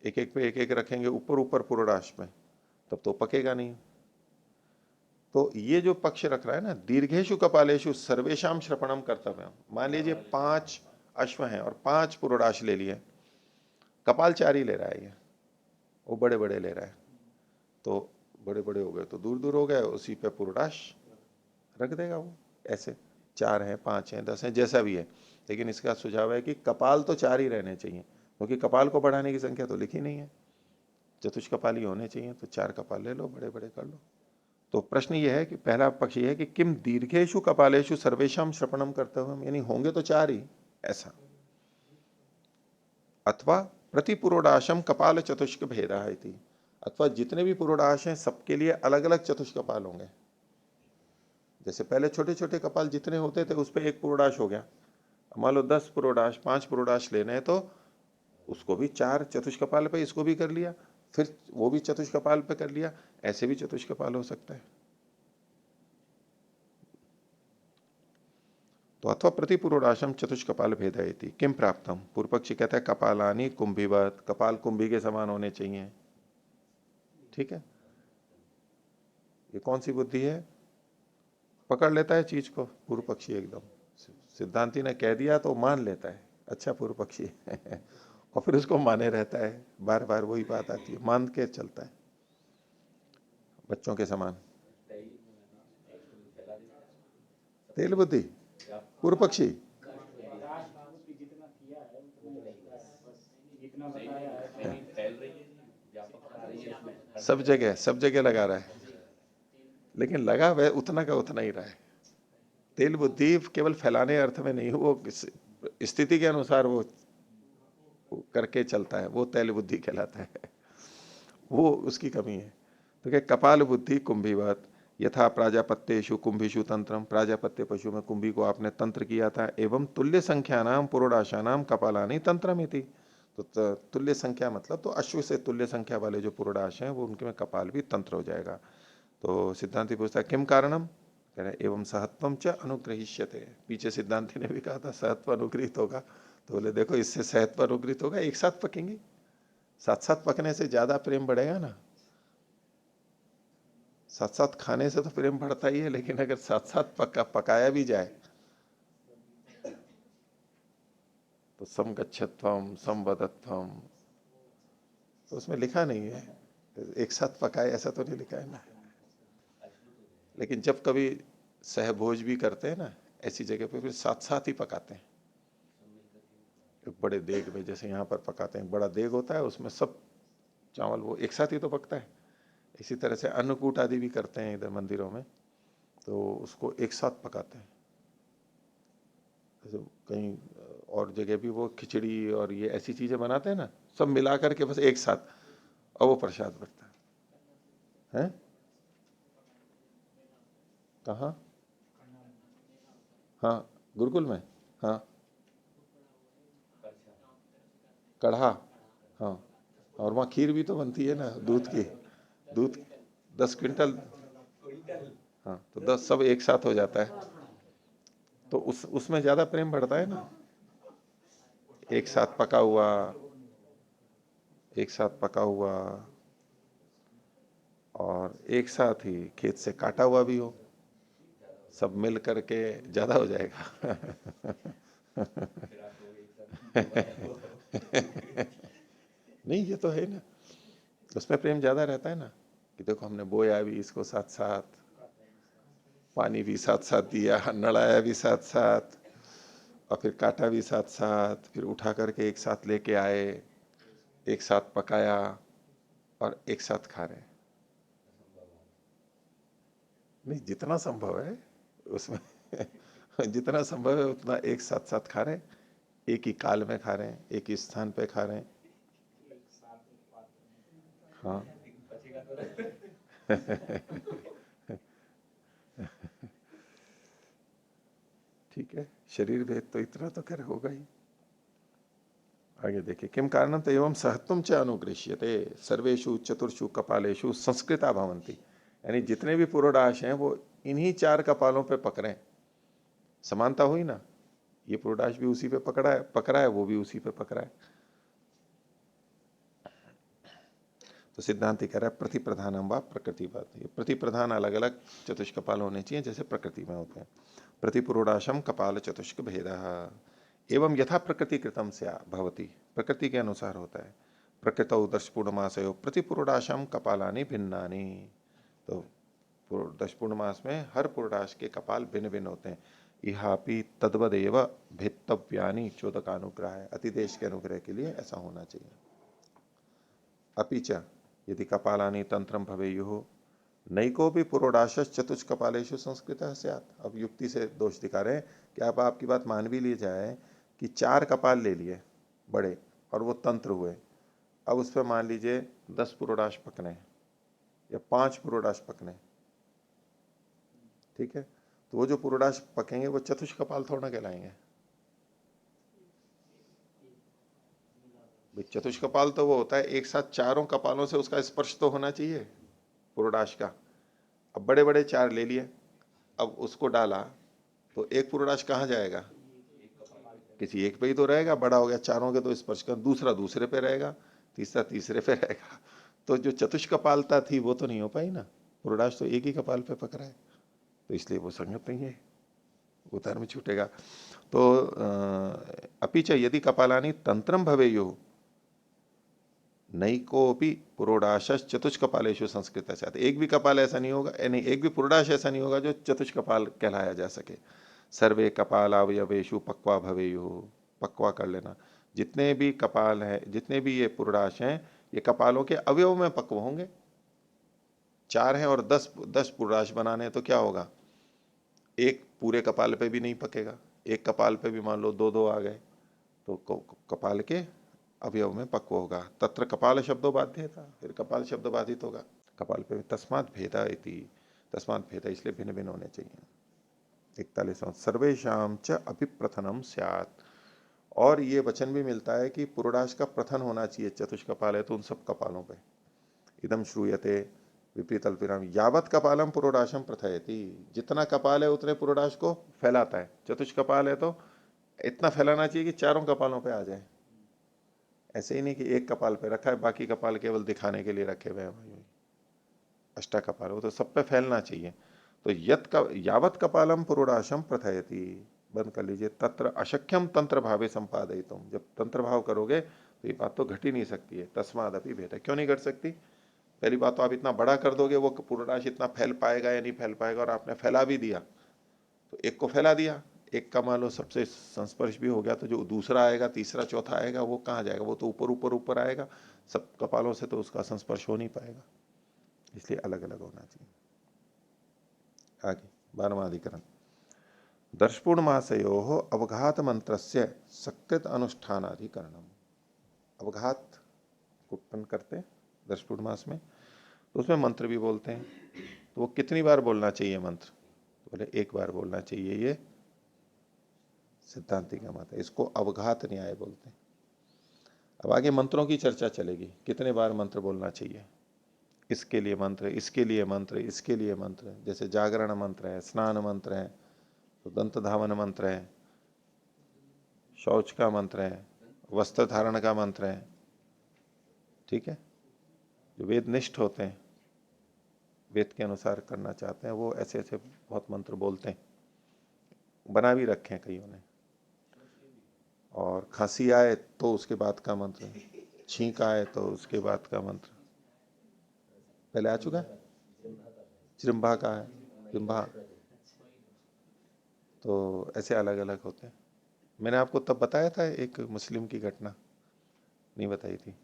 एक एक पे एक एक रखेंगे ऊपर ऊपर पुरोडाश में, तब तो पकेगा नहीं। तो ये जो पक्ष रख रहा है ना, दीर्घेशु कपालेशु सर्वेशम श्रपणम कर्तव्यम, मान लीजिए 5 अश्व हैं और 5 पुरोडाश ले लिए, कपाल 4 ही ले रहा है ये, वो बड़े बड़े ले रहा है, तो बड़े बड़े हो गए तो दूर दूर हो गए, उसी पे पुरोडाश रख देगा वो। ऐसे 4 हैं, 5 हैं, 10 हैं, जैसा भी है। लेकिन इसका सुझाव है कि कपाल तो 4 ही रहने चाहिए, क्योंकि कपाल को बढ़ाने की संख्या तो लिखी नहीं है, चतुष्कपाली होने चाहिए, तो 4 कपाल ले लो, बड़े बड़े कर लो। तो प्रश्न ये है कि पहला पक्ष ये है कि किम दीर्घेशु कपालेशु सर्वेशम श्रपणम करते हुए, यानी होंगे तो 4 ही ऐसा, अथवा प्रति पुरोडाशम कपाल चतुष्क भेदा है, अथवा जितने भी पुरोडाश हैं सबके लिए अलग अलग चतुष्कपाल होंगे। जैसे पहले छोटे छोटे कपाल जितने होते थे उस पर एक पुरोडाश हो गया, मान लो 10 पुरोडाश, 5 पुरोडाश लेने हैं तो उसको भी 4 चतुष्कपाल पे इसको भी कर लिया, फिर वो भी चतुष्कपाल पे कर लिया, ऐसे भी चतुष्कपाल हो सकता है। तो अथवा प्रति पुरोडाशम चतुष्कपाल भेदयति किम प्राप्तम, पूर्व पक्षी कहता है कपालानी कुंभीवत, कपाल कुंभी के समान होने चाहिए। ठीक है, ये कौन सी बुद्धि है? पकड़ लेता है चीज को पूर्व पक्षी एकदम, सिद्धांति ने कह दिया तो मान लेता है, अच्छा पूर्व पक्षी और फिर उसको माने रहता है, बार बार वही बात आती है, मान के चलता है बच्चों के समान। तेल बुद्धि पूर्व पक्षी सब जगह लगा रहा है, लेकिन लगा वह उतना का उतना ही रहा है। तेल बुद्धि केवल फैलाने अर्थ में नहीं, वो स्थिति के अनुसार वो करके चलता है, वो तेल बुद्धि कहलाता है, वो उसकी कमी है। तो क्या कपाल बुद्धि कुंभीवत, यथा प्राजापत्येषु कुंभीषु तंत्रम, प्राजापत्य पशु में कुंभी को आपने तंत्र किया था, एवं तुल्य संख्या नाम पुरोडाशानाम कपालानी तंत्रमिति। तो तुल्य संख्या मतलब तो अश्व से तुल्य संख्या वाले जो पुरोडाश हैं वो उनके में कपाल भी तंत्र हो जाएगा। तो सिद्धांति पूछता है किम कारणम, कह रहे एवं सहत्वम च अनुग्रहिष्यते, पीछे सिद्धांति ने भी कहा था सहत्व अनुग्रहित होगा, तो बोले देखो इससे सहत्व अनुग्रहित होगा, एक साथ पकेंगे, साथ साथ पकने से ज्यादा प्रेम बढ़ेगा ना। साथ साथ खाने से तो प्रेम बढ़ता ही है, लेकिन अगर साथ साथ पकाया भी जाए तो सम गच्छत्वम सम वदत्वम, तो उसमें लिखा नहीं है एक साथ पकाए, ऐसा तो नहीं लिखा है ना। लेकिन जब कभी सहभोज भी करते हैं ना ऐसी जगह पे, फिर साथ साथ ही पकाते हैं, एक बड़े देग में, जैसे यहाँ पर पकाते हैं, बड़ा देग होता है उसमें सब चावल वो एक साथ ही तो पकता है। इसी तरह से अन्नकूट आदि भी करते हैं इधर मंदिरों में, तो उसको एक साथ पकाते हैं। कहीं और जगह भी वो खिचड़ी और ये ऐसी चीजें बनाते हैं ना, सब मिला करके बस एक साथ, और वो प्रसाद बनता है। कहाँ? हाँ, गुरुकुल में। हाँ, कढ़ा। हाँ, और वहाँ खीर भी तो बनती है ना दूध की, दूध 10 क्विंटल। हाँ, तो 10 सब एक साथ हो जाता है, तो उसमें ज्यादा प्रेम बढ़ता है ना। एक साथ पका हुआ, एक साथ पका हुआ, और एक साथ ही खेत से काटा हुआ भी हो, सब मिल करके ज्यादा हो जाएगा नहीं, ये तो है ना, उसमें प्रेम ज्यादा रहता है ना, कि देखो हमने बोया भी इसको साथ साथ, पानी भी साथ साथ दिया, नड़ाया भी साथ साथ, और फिर काटा भी साथ साथ, फिर उठा करके एक साथ लेके आए, एक साथ पकाया, और एक साथ खा रहे हैं। नहीं, जितना संभव है उसमें जितना संभव है उतना एक साथ साथ खा रहे हैं, एक ही काल में खा रहे हैं, एक ही स्थान पे खा रहे हैं। हाँ ठीक है, शरीर भेद तो इतना तो खैर होगा ही। आगे देखिए, किम कारणम तो एवं सहत्वम च अनुगृह्यते सर्वेषु चतुर्षु कपालेषु संस्कृता भवन्ति। यानी जितने भी पुरोडाश हैं वो इन्हीं 4 कपालों पे पकड़े, समानता हुई ना, ये पुरोडाश भी उसी पे पकड़ा है, वो भी उसी पे पकड़ा है। तो सिद्धांत कह रहा है प्रति प्रधानम व प्रकृति बात, ये प्रति प्रधान अलग अलग चतुष्कपाल होने चाहिए जैसे प्रकृति में होते हैं। प्रति पुरोडाशम कपाल चतुष्क भेद एवं यथा प्रकृति कृतम से भवती, प्रकृति के अनुसार होता है। प्रकृतौ दश पूर्णमासयो प्रति पुरोडाशम कपालानि भिन्नानि। तो दश पूर्णमास में हर पुरोडाश के कपाल भिन्न भिन्न होते हैं। इहापि तद्वदेव भेत्तव्यानि चोदकानुग्रह है, अतिदेश के अनुग्रह के लिए ऐसा होना चाहिए। अपिच यदि कपालानि तंत्रम भवेयुः नैको भी पुरोडाश चतुष कपालेशु संस्कृत स्यात्। अब युक्ति से दोष दिखा रहे हैं कि अब आपकी बात मान भी ली जाए कि 4 कपाल ले लिए बड़े और वो तंत्र हुए, अब उस पर मान लीजिए 10 पुरोडाश पकने या 5 पुरोडाश पकने, ठीक है, तो वो जो पुरोडाश पकेंगे वो चतुष कपाल थोड़ा कहलाएंगे। चतुष कपाल तो वो होता है एक साथ चारों कपालों से उसका स्पर्श तो होना चाहिए पुरोडाश का। अब बड़े बड़े 4 ले लिए, अब उसको डाला तो एक पुरोडाश कहाँ जाएगा, किसी एक पे ही तो रहेगा, बड़ा हो गया, चारों के तो स्पर्श कर, दूसरा दूसरे पे रहेगा, तीसरा तीसरे पे रहेगा। तो जो चतुष्कपालता थी वो तो नहीं हो पाई ना, पुरोडाश तो एक ही कपाल पे पकड़ा है, तो इसलिए वो संगत नहीं है, वो धर्म छूटेगा। तो अपिच यदि कपालानी तंत्रम भवेयुः नैकोपि पुरोडाश चतुष्कपालेषु संस्कृत है। एक भी कपाल ऐसा नहीं होगा, नहीं एक भी पुरोडाश ऐसा नहीं होगा जो चतुष्कपाल कहलाया जा सके। सर्वे कपाल अवयवेशु पक्वा भवेयु, पक्वा कर लेना, जितने भी कपाल हैं, जितने भी ये पुरोडाश हैं, ये कपालों के अवयव में पक्व होंगे। 4 हैं और 10 पुरोडाश बनाने तो क्या होगा, एक पूरे कपाल पे भी नहीं पकेगा, एक कपाल पे भी मान लो 2-2 आ गए, तो कपाल के अवयव में पक्व होगा। तत्र कपाल शब्दों बाध्य था, फिर कपाल शब्द बाधित होगा कपाल पे। तस्मात् भेदा इति, तस्मात् भेदा इसलिए भिन्न भिन्न होने चाहिए। 41वां सर्वेशाम च अभिप्रथनम स्यात्, और ये वचन भी मिलता है कि पुरोडाश का प्रथन होना चाहिए, चतुष्कपाल है तो उन सब कपालों पे। इदम श्रूयते विपरीत अल्पिराम यावत कपालम पुरोडाशम प्रथयति, जितना कपाल है उतने पुरोडाश को फैलाता है। चतुष्कपाल है तो इतना फैलाना चाहिए कि चारों कपालों पे आ जाए, ऐसे ही नहीं कि एक कपाल पे रखा है बाकी कपाल केवल दिखाने के लिए रखे हुए हैं। अष्टा कपाल वो तो सब पे फैलना चाहिए। तो यावत कपालम पुरोडाशम प्रथयति, बंद कर लीजिए। तत्र अशक्यम तंत्र भावे संपादयितुम, जब तंत्र भाव करोगे तो ये बात तो घट ही नहीं सकती है। तस्मादपि भेद, क्यों नहीं घट सकती, पहली बात तो आप इतना बड़ा कर दोगे वो पुरोडाश इतना फैल पाएगा या नहीं फैल पाएगा, और आपने फैला भी दिया तो एक को फैला दिया, एक का मान लो सबसे संस्पर्श भी हो गया, तो जो दूसरा आएगा तीसरा चौथा आएगा वो कहाँ जाएगा, वो तो ऊपर ऊपर ऊपर आएगा, सब कपालों से तो उसका संस्पर्श हो नहीं पाएगा, इसलिए अलग अलग होना चाहिए। आगे 12वां अधिकरण दर्शपूर्णमासयो अवघात मंत्रस्य सकृत अनुष्ठानाधिकरणम। अवघात उत्पन्न करते हैं दर्शपूर्णमास में, तो उसमें मंत्र भी बोलते हैं। तो वो कितनी बार बोलना चाहिए मंत्र, तो बोले एक बार बोलना चाहिए, ये सिद्धांति का मत है, इसको अवघात न्याय बोलते हैं। अब आगे मंत्रों की चर्चा चलेगी, कितने बार मंत्र बोलना चाहिए, इसके लिए मंत्र, इसके लिए मंत्र, इसके लिए मंत्र, जैसे जागरण मंत्र है, स्नान मंत्र है, तो दंत धावन मंत्र है, शौच का मंत्र है, वस्त्र धारण का मंत्र है, ठीक है। जो वेद निष्ठ होते हैं, वेद के अनुसार करना चाहते हैं, वो ऐसे ऐसे बहुत मंत्र बोलते हैं, बना भी रखे हैं कईयों ने। और खांसी आए तो उसके बाद का मंत्र, छींक आए तो उसके बाद का मंत्र, पहले आ चुका है, जिह्वा का है, जिह्वा, तो ऐसे अलग अलग होते हैं। मैंने आपको तब बताया था एक मुस्लिम की घटना, नहीं बताई थी।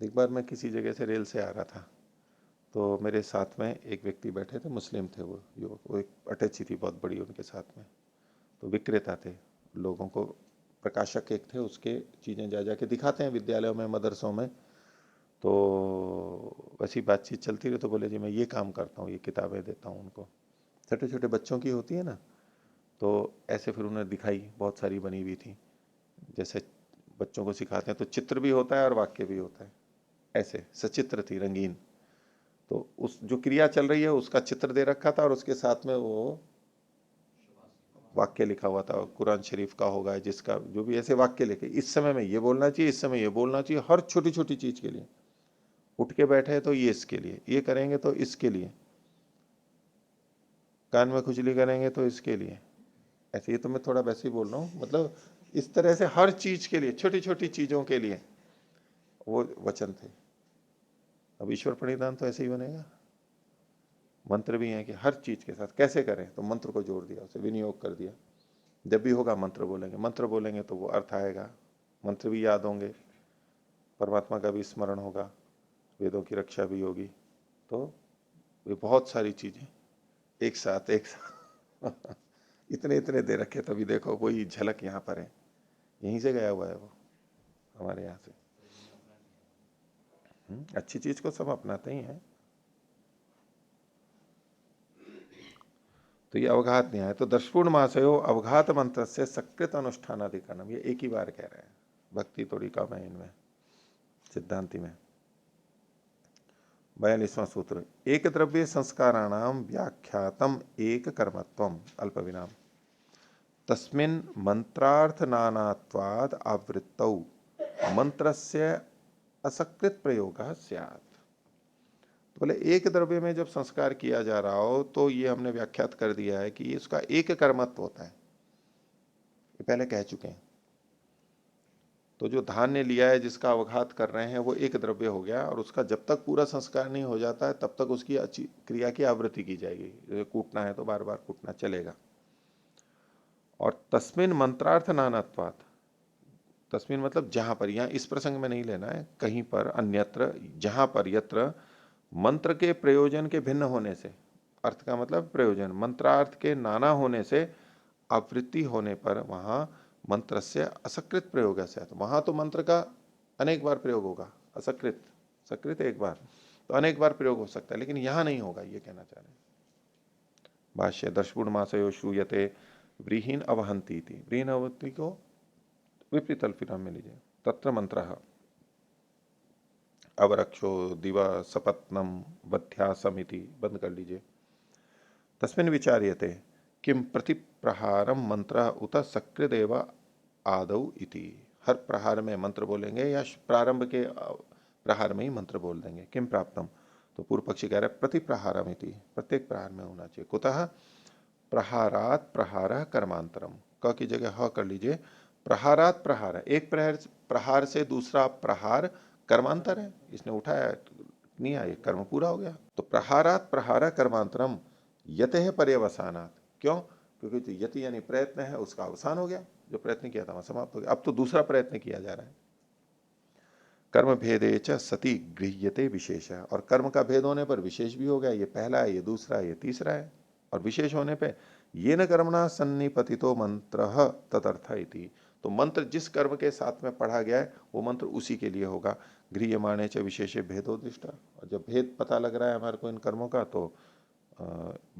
एक बार मैं किसी जगह से रेल से आ रहा था, तो मेरे साथ में एक व्यक्ति बैठे थे, मुस्लिम थे वो युवक, वो एक अटैची थी बहुत बड़ी उनके साथ में, तो विक्रेता थे, लोगों को प्रकाशक एक थे, उसके चीज़ें जा जा के दिखाते हैं विद्यालयों में मदरसों में। तो वैसी बातचीत चलती रही, तो बोले जी मैं ये काम करता हूँ, ये किताबें देता हूँ उनको, छोटे छोटे बच्चों की होती है ना, तो ऐसे फिर उन्हें दिखाई, बहुत सारी बनी हुई थी, जैसे बच्चों को सिखाते हैं तो चित्र भी होता है और वाक्य भी होता है। ऐसे सचित्र थी, रंगीन। तो उस जो क्रिया चल रही है उसका चित्र दे रखा था और उसके साथ में वो वाक्य लिखा हुआ था, कुरान शरीफ का होगा, जिसका जो भी, ऐसे वाक्य लिखे, इस समय में ये बोलना चाहिए, इस समय ये बोलना चाहिए, हर छोटी छोटी चीज के लिए। उठ के बैठे तो ये इसके लिए, ये करेंगे तो इसके लिए, कान में खुजली करेंगे तो इसके लिए। ऐसे, ये तो मैं थोड़ा वैसे ही बोल रहा हूँ, मतलब इस तरह से हर चीज के लिए, छोटी छोटी चीजों के लिए वो वचन थे। अब ईश्वर प्रणिधान तो ऐसे ही बनेगा। मंत्र भी है कि हर चीज के साथ कैसे करें, तो मंत्र को जोड़ दिया, उसे विनियोग कर दिया। जब भी होगा मंत्र बोलेंगे, मंत्र बोलेंगे तो वो अर्थ आएगा, मंत्र भी याद होंगे, परमात्मा का भी स्मरण होगा, वेदों की रक्षा भी होगी। तो ये बहुत सारी चीजें एक साथ एक साथ इतने इतने दे रखे, तभी देखो कोई झलक यहाँ पर है, यहीं से गया हुआ है वो, हमारे यहाँ से। अच्छी चीज को सब अपनाते ही हैं। तो ये अवघात न्याय, तो दर्शपूर्ण महाशयो अवघात मंत्र से सकृत अनुष्ठानाधिकरणम, ये एक ही बार कह रहे हैं, भक्ति थोड़ी कम है इनमें, सिद्धांति में। 42वां सूत्र, एक द्रव्य संस्काराणाम व्याख्यातम एक कर्मत्वम अल्प विराम तस्मिन् मंत्रार्थ नानात्वाद आवृत्तौ मंत्रस्य असकृत प्रयोगः स्यात्। तो बोले एक द्रव्य में जब संस्कार किया जा रहा हो तो ये हमने व्याख्यात कर दिया है कि इसका एक कर्मत्व होता है, ये पहले कह चुके हैं। तो जो धान्य लिया है जिसका अवघात कर रहे हैं वो एक द्रव्य हो गया, और उसका जब तक पूरा संस्कार नहीं हो जाता है तब तक उसकी अच्छी क्रिया की आवृत्ति की जाएगी। जैसे कूटना है तो बार बार कूटना चलेगा। और तस्मिन मंत्रार्थ नानात्वात्, तस्मिन मतलब जहां पर, यहां इस प्रसंग में नहीं लेना है, कहीं पर अन्यत्र, जहां पर, यत्र मंत्र के प्रयोजन के भिन्न होने से, अर्थ का मतलब प्रयोजन, मंत्रार्थ के नाना होने से आवृत्ति होने पर वहां मंत्र से असकृत प्रयोग है। तो वहां तो मंत्र का अनेक बार प्रयोग होगा, असकृत, सकृत एक बार, तो अनेक बार प्रयोग हो सकता है, लेकिन यहां नहीं होगा, ये कहना चाह रहे हैं। भाष्य, दर्शपूर्ण मासयो श्रूयते व्रीहीन अवहंती थी, व्रीहीन अवहंती को विपरीत अल्पविराम में लीजिए, तत्र मंत्र अवरक्षो दिवा सपत्नम बध्यासमिति, बंद कर लीजिए। तस्मिन् विचार्यते किम प्रतिप्रहारम मंत्र उत सकृदेव आदौ इति, हर प्रहार में मंत्र बोलेंगे या प्रारंभ के प्रहार में ही मंत्र बोल देंगे। किम प्राप्तम, तो पूर्व पक्षी कह रहा है प्रतिप्रहारम इति, प्रत्येक प्रहार में होना चाहिए। कुतः प्रहारात प्रहार कर्मांतरम, क की जगह ह कर लीजिए। प्रहारात प्रहार, एक प्रहार, प्रहार से दूसरा प्रहार कर्मांतर है, इसने उठाया नहीं आया, कर्म पूरा हो गया। तो प्रहारात प्रहार कर्मांतरम यत है पर्यवसानात, क्यों, क्योंकि जो यति यानी प्रयत्न है उसका अवसान हो गया, जो प्रयत्न किया था वहां समाप्त हो गया, अब तो दूसरा प्रयत्न किया जा रहा है। कर्म भेदे च सती गृह्यते विशेष, और कर्म का भेद होने पर विशेष भी हो गया, ये पहला है, ये दूसरा है, ये तीसरा है। और विशेष होने पे ये न कर्मणा सन्निपतितो मंत्र तदर्थ इति, तो मंत्र जिस कर्म के साथ में पढ़ा गया है वो मंत्र उसी के लिए होगा। गृह्यमाणे च विशेषे भेदो दृष्टा, और जब भेद पता लग रहा है हमारे को इन कर्मों का, तो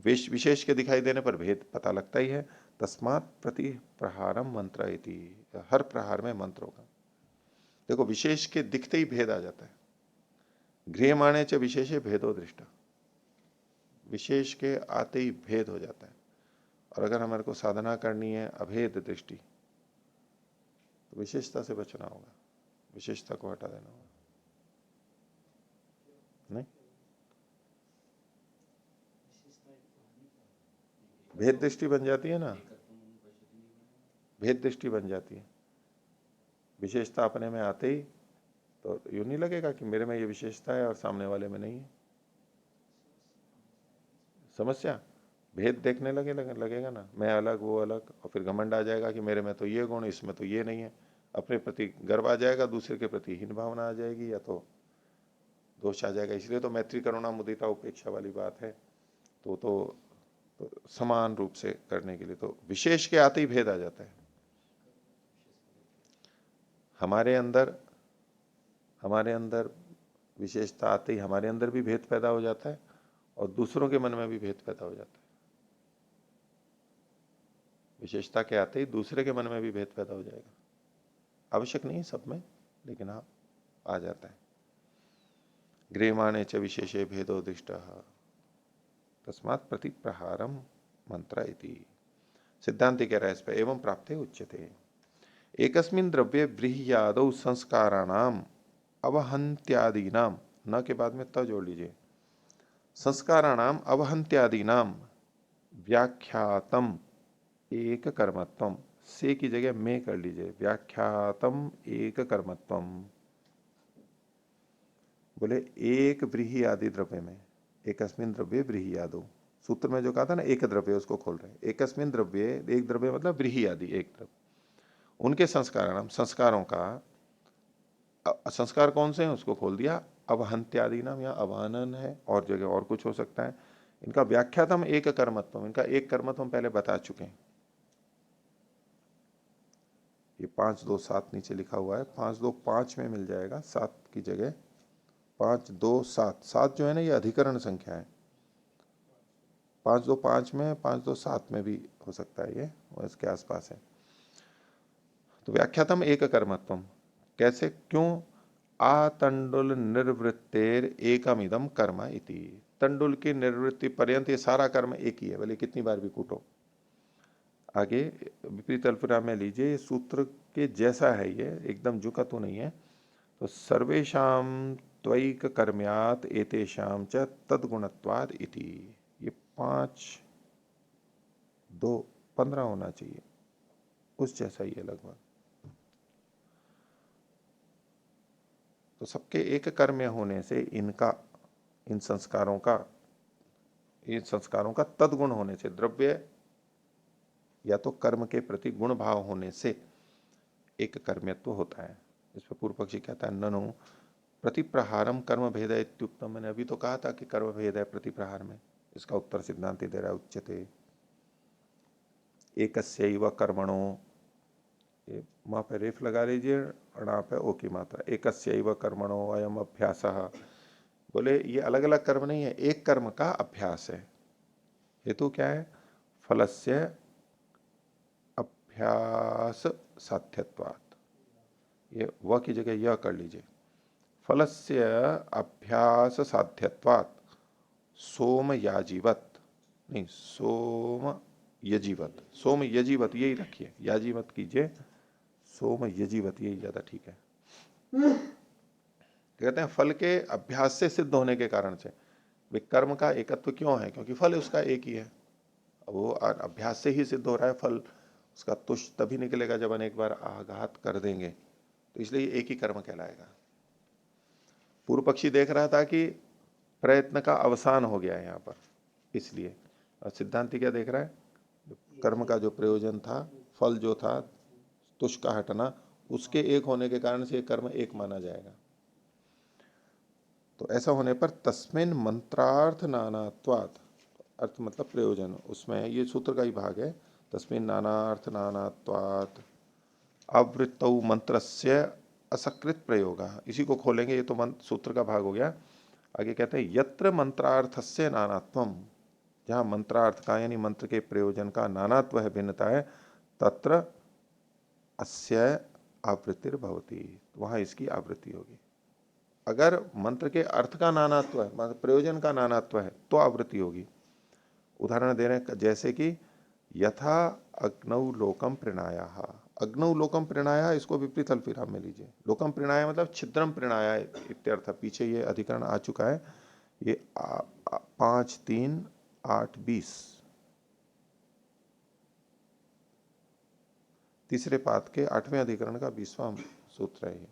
विशेष के दिखाई देने पर भेद पता लगता ही है। तस्मात् प्रति प्रहारम मंत्र इति, हर प्रहार में मंत्र होगा। देखो विशेष के दिखते ही भेद आ जाता है। गृह्यमाणे च विशेषे भेदो दृष्टा, विशेष के आते ही भेद हो जाता है। और अगर हमारे को साधना करनी है अभेद दृष्टि, तो विशेषता से बचना होगा, विशेषता को हटा देना होगा। नहीं, भेद दृष्टि बन जाती है ना, भेद दृष्टि बन जाती है। विशेषता अपने में आते ही तो यूं नहीं लगेगा कि मेरे में ये विशेषता है और सामने वाले में नहीं है। समस्या, भेद देखने लगेगा ना, मैं अलग वो अलग, और फिर घमंड आ जाएगा कि मेरे में तो ये गुण, इसमें तो ये नहीं है। अपने प्रति गर्व आ जाएगा, दूसरे के प्रति हीन भावना आ जाएगी, या तो दोष आ जाएगा। इसलिए तो मैत्री करुणा मुदिता उपेक्षा वाली बात है। तो समान रूप से करने के लिए तो विशेष के आते ही भेद आ जाता है। हमारे अंदर विशेषता आते ही हमारे अंदर भी भेद पैदा हो जाता है, और दूसरों के मन में भी भेद पैदा हो जाता है। विशेषता के आते ही दूसरे के मन में भी भेद पैदा हो जाएगा। आवश्यक नहीं सब में, लेकिन हाँ आ जाता है। गृह्यमाणे च विशेषे भेदोदिष्ट तस्मात् प्रतिप्रहारम मंत्र इति। सिद्धांत कह रहा है इस पर, एवं प्राप्ते उच्यते एकस्मिन् द्रव्ये व्रीह्यादौ संस्काराणाम अवहंत्यादीनाम, न के बाद में त जोड़ लीजिए, संस्काराणाम अवहंत्यादीनाम व्याख्यातम एक कर्मत्वम, से की जगह में कर लीजिए, व्याख्यातम एक कर्मत्वम। बोले एक व्रीहि आदि द्रव्य में, एकस्मिन द्रव्य व्रीहि आदो, सूत्र में जो कहा था ना एक द्रव्य, उसको खोल रहे हैं। एकस्मिन द्रव्य, एक द्रव्य मतलब व्रीहि आदि एक द्रव्य, उनके संस्काराणाम, संस्कारों का, संस्कार कौन से हैं उसको खोल दिया, अवहंत्यादि नाम, या अवहनन है और जगह और कुछ हो सकता है। इनका व्याख्यातम एक कर्मत्व, इनका एक कर्मत्व हम पहले बता चुके हैं। ये 5 2 7 नीचे लिखा हुआ है, 5 2 5 में मिल जाएगा, 7 की जगह 5 2 7, 7 जो है ना ये अधिकरण संख्या है, 5 2 5 में, 5 2 7 में भी हो सकता है, ये और इसके आसपास है। तो व्याख्यातम एक कर्मत्वम, कैसे, क्यों, आतंडुल निर्वृत्तेर एकमिदम कर्म इति, तंडुल की निर्वृत्ति पर्यंत ये सारा कर्म एक ही है, भले कितनी बार भी कूटो। आगे विपरीत अल्पविराम में लीजिए, ये सूत्र के जैसा है, ये एकदम झुका तो नहीं है। तो सर्वेशाम त्वैक कर्म्यात एतेषाम च तद्गुणत्वाद इति, ये 5 2 15 होना चाहिए, उस जैसा ही है लगभग। तो सबके एक कर्म होने से इनका, इन संस्कारों का तदगुण होने से, द्रव्य या तो कर्म के प्रति गुण भाव होने से एक कर्मत्व होता है। इस पर पूर्व पक्षी कहता है ननु प्रतिप्रहारम कर्म भेद इत्युक्तम, मैंने अभी तो कहा था कि कर्म भेद है प्रतिप्रहार में। इसका उत्तर सिद्धांत दे रहा है, उच्यते एकस्यैव कर्मणो, ये वहां पे रेफ लगा लीजिए, अणा पे ओ की मात्रा, एकस्यैव कर्मणो अयम अभ्यासः, बोले ये अलग अलग कर्म नहीं है, एक कर्म का अभ्यास है। हेतु क्या है, फलस्य अभ्यास साध्यत्वात्, ये व की जगह यह कर लीजिए, फलस्य अभ्यास साध्यत्वात् सोम याजीवत, नहीं सोम यजीवत, सोम यजीवत यही रखिए, याजीवत कीजिए, सोम यजीवत यही ज्यादा ठीक है। कहते हैं फल के अभ्यास से सिद्ध होने के कारण से, कर्म का एकत्व क्यों है, क्योंकि फल उसका एक ही है, वो अभ्यास से ही सिद्ध हो रहा है। फल उसका तुष्ट तभी निकलेगा जब अनेक बार आघात कर देंगे, तो इसलिए एक ही कर्म कहलाएगा। पूर्व पक्षी देख रहा था कि प्रयत्न का अवसान हो गया है यहाँ पर, इसलिए। और सिद्धांति क्या देख रहा है, कर्म का जो प्रयोजन था, फल जो था तुष्ट का हटना, उसके एक होने के कारण से कर्म एक माना जाएगा। तो ऐसा होने पर तस्मिन मंत्रार्थ नानात्वात्, अर्थ मतलब प्रयोजन, उसमें ये सूत्र का ही भाग है, तस्मिन नानार्थ नानात्वात् आवृत्तौ मंत्रस्य असकृत प्रयोग, इसी को खोलेंगे, ये तो सूत्र का भाग हो गया। आगे कहते हैं यत्र मंत्रार्थस्य नानात्वम, जहां मंत्रार्थ का यानी मंत्र के प्रयोजन का नानात्व है, भिन्नता है, तत्र अस्य आवृत्तिर भवति, वहां इसकी आवृत्ति होगी। अगर मंत्र के अर्थ का नानात्व है, प्रयोजन का नानात्व है, तो आवृत्ति होगी। उदाहरण दे रहे हैं, जैसे कि यथा अग्नौ लोकम प्रणया, अग्नौ लोकम प्रणया, इसको विपरीत अल्पविराम में लीजिए, लोकम प्रणया मतलब छिद्रम प्रणया इत्यर्थ, पीछे ये अधिकरण आ चुका है, ये 5 3 8 20 तीसरे पाद के 8वें अधिकरण का 20वां सूत्र है ये।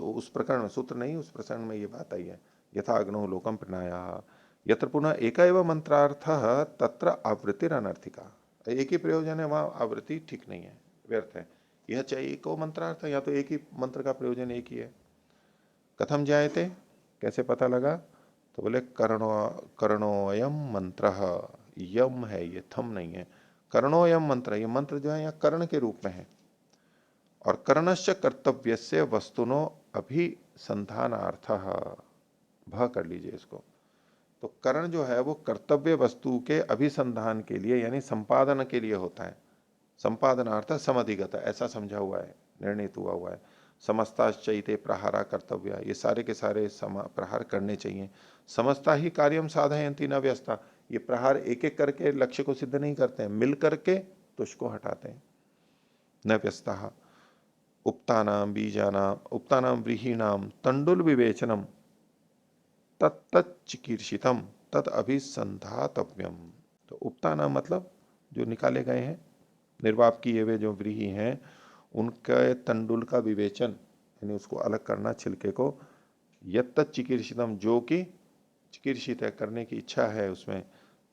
उस प्रकरण में, सूत्र नहीं, उस प्रकरण में ये बात आई है, यथा अग्नौ लोकम प्रणया यत्र पुनः एक एव मंत्रार्थ तत्र आवृत्तिर अनर्थिका, एक ही प्रयोजन है, वहां आवृत्ति ठीक नहीं है, व्यर्थ है। यह चाहिए एक मंत्रार्थ है, या तो एक ही मंत्र का प्रयोजन एक ही है। कथम जायते, कैसे पता लगा, तो बोले कर्णोयम मंत्र, यम है ये, थम नहीं है, कर्णोयम मंत्र, ये मंत्र जो है यहाँ कर्ण के रूप में है, और कर्णश्च कर्तव्यस्य वस्तुनो अभिसंधानार्थ, भ कर लीजिए इसको। तो कर्ण जो है वो कर्तव्य वस्तु के अभिसंधान के लिए यानी संपादन के लिए होता है, संपादनार्थ समधिगत, ऐसा समझा हुआ है निर्णीत हुआ है। समस्ताश्चैते प्रहारा कर्तव्य, ये सारे के सारे प्रहार करने चाहिए। समस्ता ही कार्यम साधयन्ति न व्यस्ता, ये प्रहार एक एक करके लक्ष्य को सिद्ध नहीं करते हैं, मिल करके तुष को हटाते हैं। न व्यस्ता उक्तानाम बीजानाम उक्तानाम व्रीहीणाम तंडुल विवेचनम तत्चिकीर्षितम तद अभिसंधातव्यम। तो उपतानाम मतलब जो निकाले गए हैं, निर्वाप किए हुए जो व्रीही हैं, उनके तंडुल का विवेचन यानी उसको अलग करना, छिलके को, यत्त चिकीर्षितम जो कि चिकीर्षित है, करने की इच्छा है उसमें,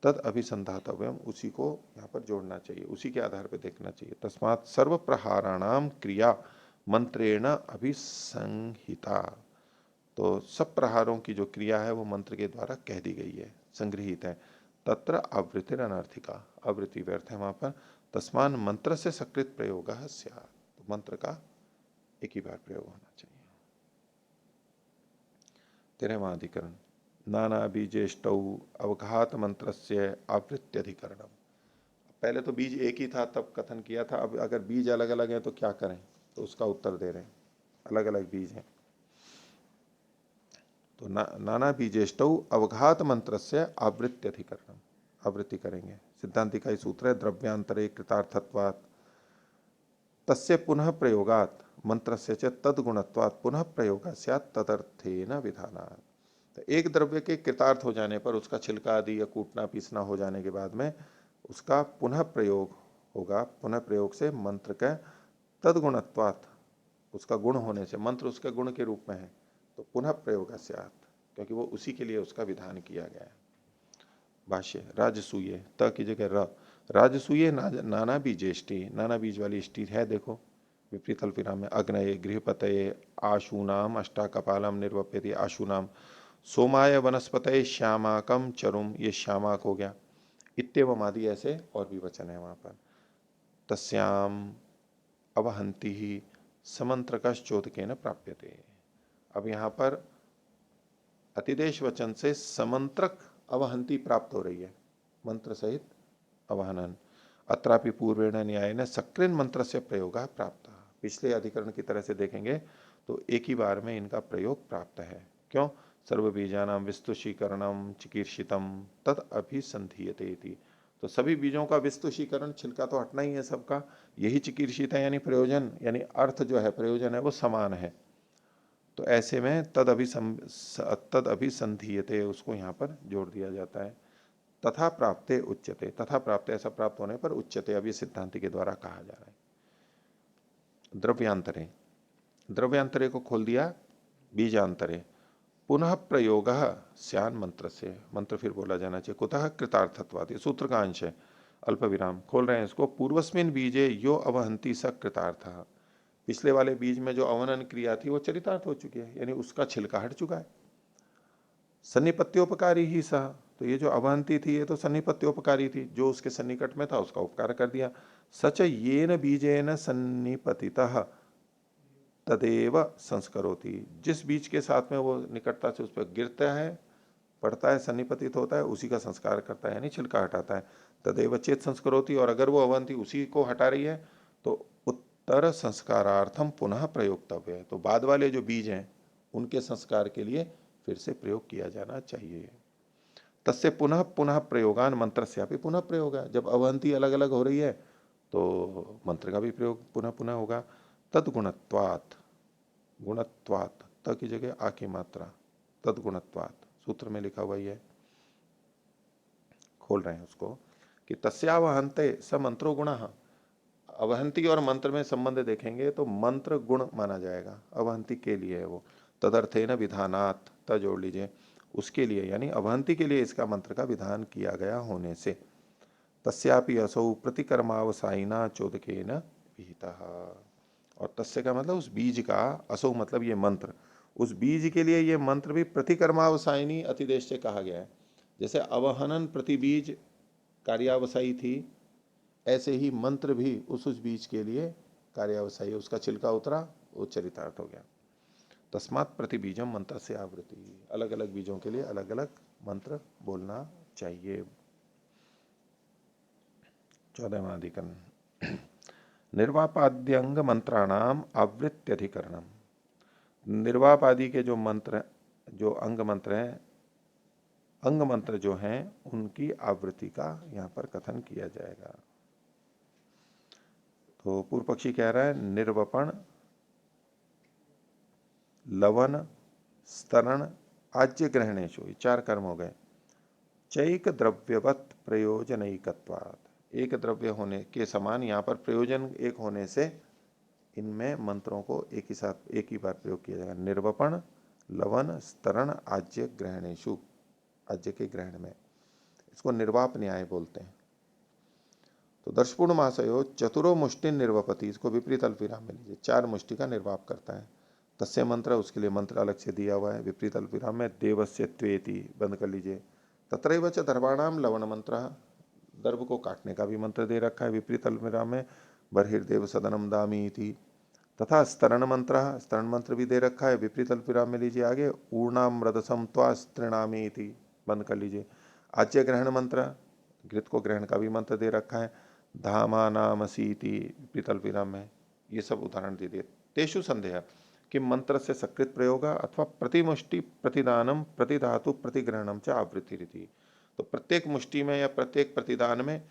तद अभिसंधातव्यम उसी को यहाँ पर जोड़ना चाहिए, उसी के आधार पर देखना चाहिए। तस्मात् सर्व प्रहाराणाम क्रिया मंत्रेण अभिसंहिता, तो सब प्रहारों की जो क्रिया है वो मंत्र के द्वारा कह दी गई है, संग्रहित है। तत्र आवृत्तिर अनर्थिका, आवृत्ति व्यर्थ है वहां पर। तस्मान मंत्र से सकृत प्रयोग स्यात्, तो मंत्र का एक ही बार प्रयोग होना चाहिए। 13वां अधिकरण नाना बीजेष्टौ अवघात मंत्र से आवृत्त्यधिकरणम। पहले तो बीज एक ही था तब कथन किया था, अब अगर बीज अलग अलग है तो क्या करें, तो उसका उत्तर दे रहे हैं, अलग अलग बीज हैं। तो नाना बीजेष्टौ अवघात मंत्र से आवृत्त्यधिकरणम, आवृत्ति करेंगे। सिद्धांति का ही सूत्र है, द्रव्यांतरे कृतार्थत्वात् तस्य पुनः प्रयोगात् मंत्र से तद गुणत्वात् पुनः प्रयोग स्यात् तदर्थेन विधानात्। तो एक द्रव्य के कृतार्थ हो जाने पर, उसका छिलका आदि या कूटना पीसना हो जाने के बाद में उसका पुनः प्रयोग होगा, पुनः प्रयोग से मंत्र का तदगुणत्वात्, उसका गुण होने से, मंत्र उसके गुण के रूप में है तो पुनः प्रयोग स्यात्, क्योंकि वो उसी के लिए उसका विधान किया गया है। भाष्य राजसूये, त की जगह र, राजसूये नाना बीजेष्टि, नाना बीज वाली इष्टि है, देखो विपरीत अल्पविराम में, अग्नये गृहपतये आशूनाम अष्टाकपालम निर्वप्यति, आशूनाम सोमाय वनस्पतये श्यामाकम चरुम, ये श्यामाक हो गया, इत्येवम आदि ऐसे और भी वचन है वहां पर। तस्याम अवहंति ही समंत्र का चोदके न प्राप्यते। अब यहां पर अतिदेश वचन से समंत्रक अवहंति प्राप्त हो रही है, मंत्र सहित अवहनन। अत्रापि पूर्वेण न्याय ने सक्रिन मंत्र से प्रयोग प्राप्त, पिछले अधिकरण की तरह से देखेंगे तो एक ही बार में इनका प्रयोग प्राप्त है। क्यों? सर्व बीजानाम विस्तुषीकरणम चिकीर्षितम तद अभिसंधीयते, तो सभी बीजों का विस्तुषीकरण, छिलका तो हटना ही है सबका, यही चिकीर्षित है, यानी प्रयोजन, यानी अर्थ जो है, प्रयोजन है वो समान है। तो ऐसे में तद अभिसंधीयते, उसको यहाँ पर जोड़ दिया जाता है। तथा प्राप्ते उच्यते, तथा प्राप्त ऐसा प्राप्त होने पर उच्यते, अब ये सिद्धांति के द्वारा कहा जा रहा है। द्रव्यांतरे, द्रव्यांतरे को खोल दिया, बीजांतरे पुनः प्रयोग स्यान मंत्र से, मंत्र फिर बोला जाना चाहिए। कुतः कृतार्थत्वाद, ये सूत्र का अंश है, अल्प विराम खोल रहे हैं इसको। पूर्वस्मिन बीजे यो अवहंति स कृतार्थ, पिछले वाले बीज में जो अवनन क्रिया थी वो चरितार्थ हो चुकी है, यानी उसका छिलका हट चुका है। सन्निपत्योपकारी ही सह, तो ये जो अवहंती थी ये तो सन्निपत्योपकारी थी, जो उसके सन्निकट में था उसका उपकार कर दिया। सच येन बीजेन सन्निपतितः तदेव संस्करोति, जिस बीज के साथ में वो निकटता से उस पर गिरता है, पड़ता है, सन्निपतित होता है, उसी का संस्कार करता है, यानी छिलका हटाता है। तदेव चेत संस्करोति, और अगर वो अवंती उसी को हटा रही है तो उत्तर संस्कारार्थम पुनः प्रयोक्तव्य है, तो बाद वाले जो बीज हैं उनके संस्कार के लिए फिर से प्रयोग किया जाना चाहिए। तस्य पुनः पुनः प्रयोगान मंत्र से अभी पुनः प्रयोग है, जब अवंती अलग अलग हो रही है तो मंत्र का भी प्रयोग पुनः पुनः होगा। तदगुणत्वात्, गुणत्वात्, त की जगह आ की मात्रा, तदगुणत्वात् सूत्र में लिखा हुआ है, खोल रहे हैं उसको कि तस्यावहंते स मंत्रो गुण, अवहंती और मंत्र में संबंध देखेंगे तो मंत्र गुण माना जाएगा, अवहंती के लिए है वो। तदर्थे न विधानात्, त जोड़ लीजिए, उसके लिए, यानी अवहंती के लिए इसका मंत्र का विधान किया गया होने से। तस्यापि असौ प्रतिकर्मावसायिना चोदके न विहितः, और तस्य का मतलब उस बीज का, असौ मतलब ये मंत्र, उस बीज के लिए ये मंत्र भी प्रतिकर्मावसायिनी अतिदेश से कहा गया है। जैसे अवहनन प्रतिबीज कार्यावसायी थी, ऐसे ही मंत्र भी उस बीज के लिए कार्यावसायी, उसका छिलका उतरा, वो चरितार्थ हो गया। तस्मात् प्रतिबीजम मंत्र से आवृत्ति, अलग अलग बीजों के लिए अलग अलग मंत्र बोलना चाहिए। 14वां अधिकरण निर्वापाद्यंग मंत्राणाम आवृत्त्यधिकरणम। निर्वाप आदि के जो मंत्र, जो अंग मंत्र हैं, अंग मंत्र जो हैं, उनकी आवृत्ति का यहां पर कथन किया जाएगा। तो पूर्व पक्षी कह रहा है निर्वपण, लवन, स्तरण, आज्य ग्रहणेशु, ये 4 कर्म हो गए। चैक द्रव्यवत प्रयोजनैकत्वात्, एक द्रव्य होने के समान यहां पर प्रयोजन एक होने से इनमें मंत्रों को एक ही साथ एक ही बार प्रयोग किया जाएगा। निर्वपण, लवन, स्तरण, आज्य ग्रहणेशु, आज्य के ग्रहण में, इसको निर्वाप न्याय बोलते हैं। तो दर्शपूर्ण महाशयो चतुरो मुष्टि निर्वपति, इसको विपरीत अल्पविराम में लीजिए, 4 मुष्टि का निर्वाप करता है। तस्य मंत्र, उसके लिए मंत्र अलग से दिया हुआ है विपरीत अल्पविराम में। देवस्य त्वेति बंद कर लीजिए। तत्रैव च दर्भाणाम लवण मंत्र, दर्भ को काटने का भी मंत्र दे रखा है विपरीत अल्पविराम में। बर्हिर्देव सदनम दामी थी। तथा स्तरण मंत्र, स्तरण मंत्र भी दे रखा है विपरीत अल्पविराम में लीजिए आगे। ऊर्णाम मृदसम त्वा स्त्रीणामी थी, बंद कर लीजिए। आज्य ग्रहण मंत्र, घृत को ग्रहण का भी मंत्र दे रखा है। धामा नाम सीति विपरीत अल्पविराम में। ये सब उदाहरण दे दिए। तेषु संदेह कि मंत्र से सकृत प्रयोग अथवा प्रतिमुष्टि प्रतिदानम प्रतिधातु प्रतिग्रहणम च आवृत्ति रीति। तो प्रत्येक मुष्टि में या प्रत्येक प्रतिदान में,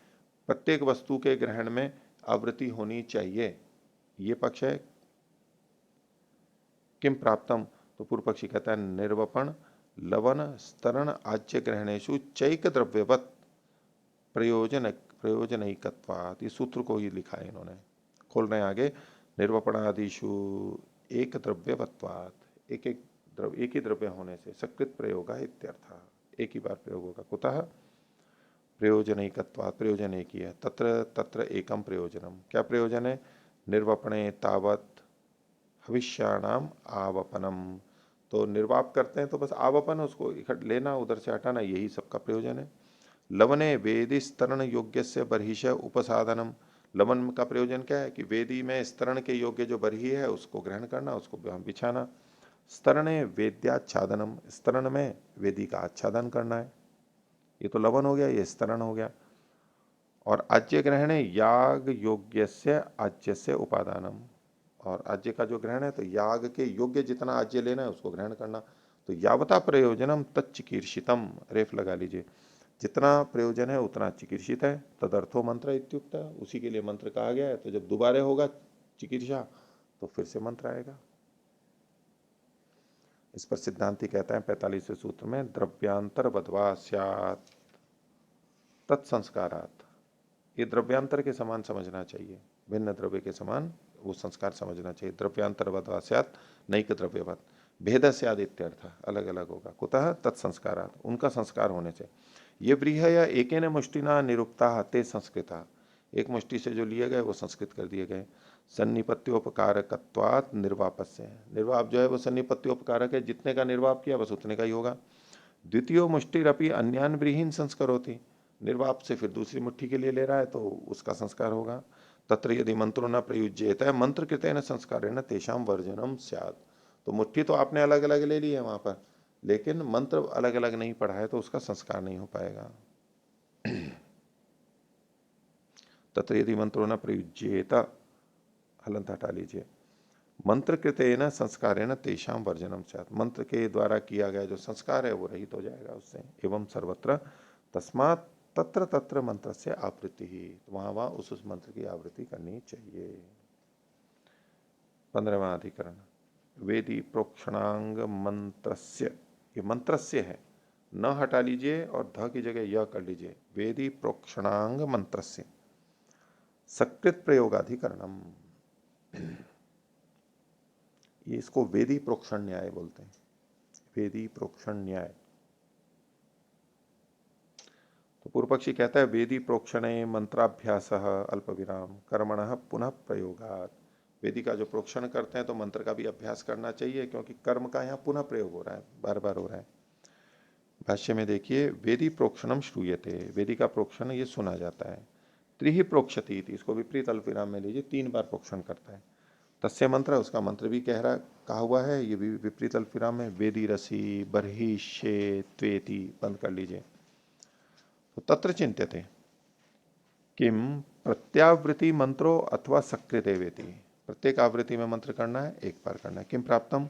प्रत्येक वस्तु के ग्रहण में आवृत्ति होनी चाहिए, ये पक्ष है। किम प्राप्तम, तो पूर्व पक्षी कहता है निर्वपण, लवन, स्तरण, आज्य ग्रहणेशु चैक द्रव्यवत प्रयोजनैकत्वात्, ये सूत्र को ही लिखा है इन्होंने। खोल रहे हैं आगे। निर्वपणादिशु एक द्रव्यवत्वात्, एक ही द्रव्य होने से सकृत प्रयोग इत्यर्थ, एक ही बार प्रयोग होगा। कुतः प्रयोजनैकत्वात्, प्रयोजन एक ही है। तत्र तत्र एकम प्रयोजनम, क्या प्रयोजन है? निर्वपणे तावत हविष्याणाम आवपनम, तो निर्वाप करते हैं तो बस आवपन, उसको इकट्ठ लेना, उधर से हटाना, यही सबका प्रयोजन है। लवने वेदी स्तरण योग्य से बर्हिश उपसाधनम, लवन का प्रयोजन क्या है कि वेदी में स्तरण के योग्य जो बरही है उसको ग्रहण करना, उसको बिछाना। स्तरणे वेद्याच्छादनम, स्तरण में वेदी का आच्छादन करना है, ये तो लवन हो गया, ये स्तरण हो गया। और आज्य ग्रहण याग योग्य से आज्य से उपादानम, और आज्य का जो ग्रहण है तो याग के योग्य जितना आज्य लेना है उसको ग्रहण करना। तो यावता प्रयोजनम तच्चिकीर्षितम, रेफ लगा लीजिए, जितना प्रयोजन है उतना चिकीर्षित है। तदर्थो मंत्र इत्युक्त, उसी के लिए मंत्र कहा गया है। तो जब दोबारा होगा चिकीर्षा तो फिर से मंत्र आएगा। इस पर सिद्धांति कहता है 45वें सूत्र में, द्रव्यांतर बधवा स्यात् तत्संस्कारात्, ये द्रव्यांतर के समान समझना चाहिए, भिन्न द्रव्य के समान वो संस्कार समझना चाहिए। द्रव्यांतर बधवा स्यात् नैक द्रव्यवत, भेद स्याद इत्यर्थ, अलग अलग होगा। कुतः तत्संस्कारात्, उनका संस्कार होने से। ये व्रीह या एकेन मुष्टिना निरुक्ता ते संस्कृता, एक मुष्टि से जो लिए गए वो संस्कृत कर दिए गए। सन्निपत्योपकारकत्वात् निर्वापस्य, निर्वाप जो है वो सन्निपत्योपकारक है, जितने का निर्वाप किया बस उतने का ही होगा। द्वितीय मुष्टिरपि अन्यान व्रीहीन संस्कार होती, निर्वाप से फिर दूसरी मुट्ठी के लिए ले रहा है तो उसका संस्कार होगा। तत्र यदि मंत्रो न प्रयुज्येत है मंत्र कृतेन संस्कारेण तेषाम वर्जनम स्यात्, तो मुट्ठी तो आपने अलग अलग ले ली है वहां पर, लेकिन मंत्र अलग अलग नहीं पढ़ा है तो उसका संस्कार नहीं हो पाएगा। तत्र यदि मंत्रो न प्रयुज्येत, हलंत हटा लीजिए, मंत्र कृतेन संस्कारेण तेषाम वर्जनम स्यात्, मंत्र के द्वारा किया गया जो संस्कार है वो रहित हो जाएगा उससे। एवं सर्वत्र तस्मात् तत्र तत्र मंत्र से आवृत्ति ही, वहां वहां उस मंत्र की आवृत्ति करनी चाहिए। 15वां अधिकरण, वेदी प्रोक्षणांग मंत्रस्य, ये मंत्रस्य है, न हटा लीजिए और ध की जगह यह कर लीजिए। वेदी प्रोक्षणांग मंत्रस्य सकृत प्रयोगाधिकरणम, ये इसको वेदी प्रोक्षण न्याय बोलते हैं, वेदी प्रोक्षण न्याय। तो पूर्व पक्षी कहता है वेदी प्रोक्षणे मंत्राभ्यास अल्प विराम कर्मण पुनः प्रयोगात, वेदी का जो प्रोक्षण करते हैं तो मंत्र का भी अभ्यास करना चाहिए, क्योंकि कर्म का यहाँ पुनः प्रयोग हो रहा है, बार बार हो रहा है। भाष्य में देखिए, वेदी प्रोक्षणम श्रूयते, वेदी का प्रोक्षण ये सुना जाता है। त्रिहि प्रोक्षति, इसको विपरीत अल्प विराम में लीजिए, 3 बार प्रोक्षण करता है। तस्य मंत्र, उसका मंत्र भी कहा हुआ है, ये भी विपरीत अल्प विराम में। वेदी रसी बर्हिष्ये त्वेति, बंद कर लीजिए। तो तत्र चिंत्यते किम प्रत्यावृत्ति मंत्रो अथवा सकृदेवेति, प्रत्येक आवृत्ति में मंत्र करना है, एक बार करना है। किम प्राप्तम,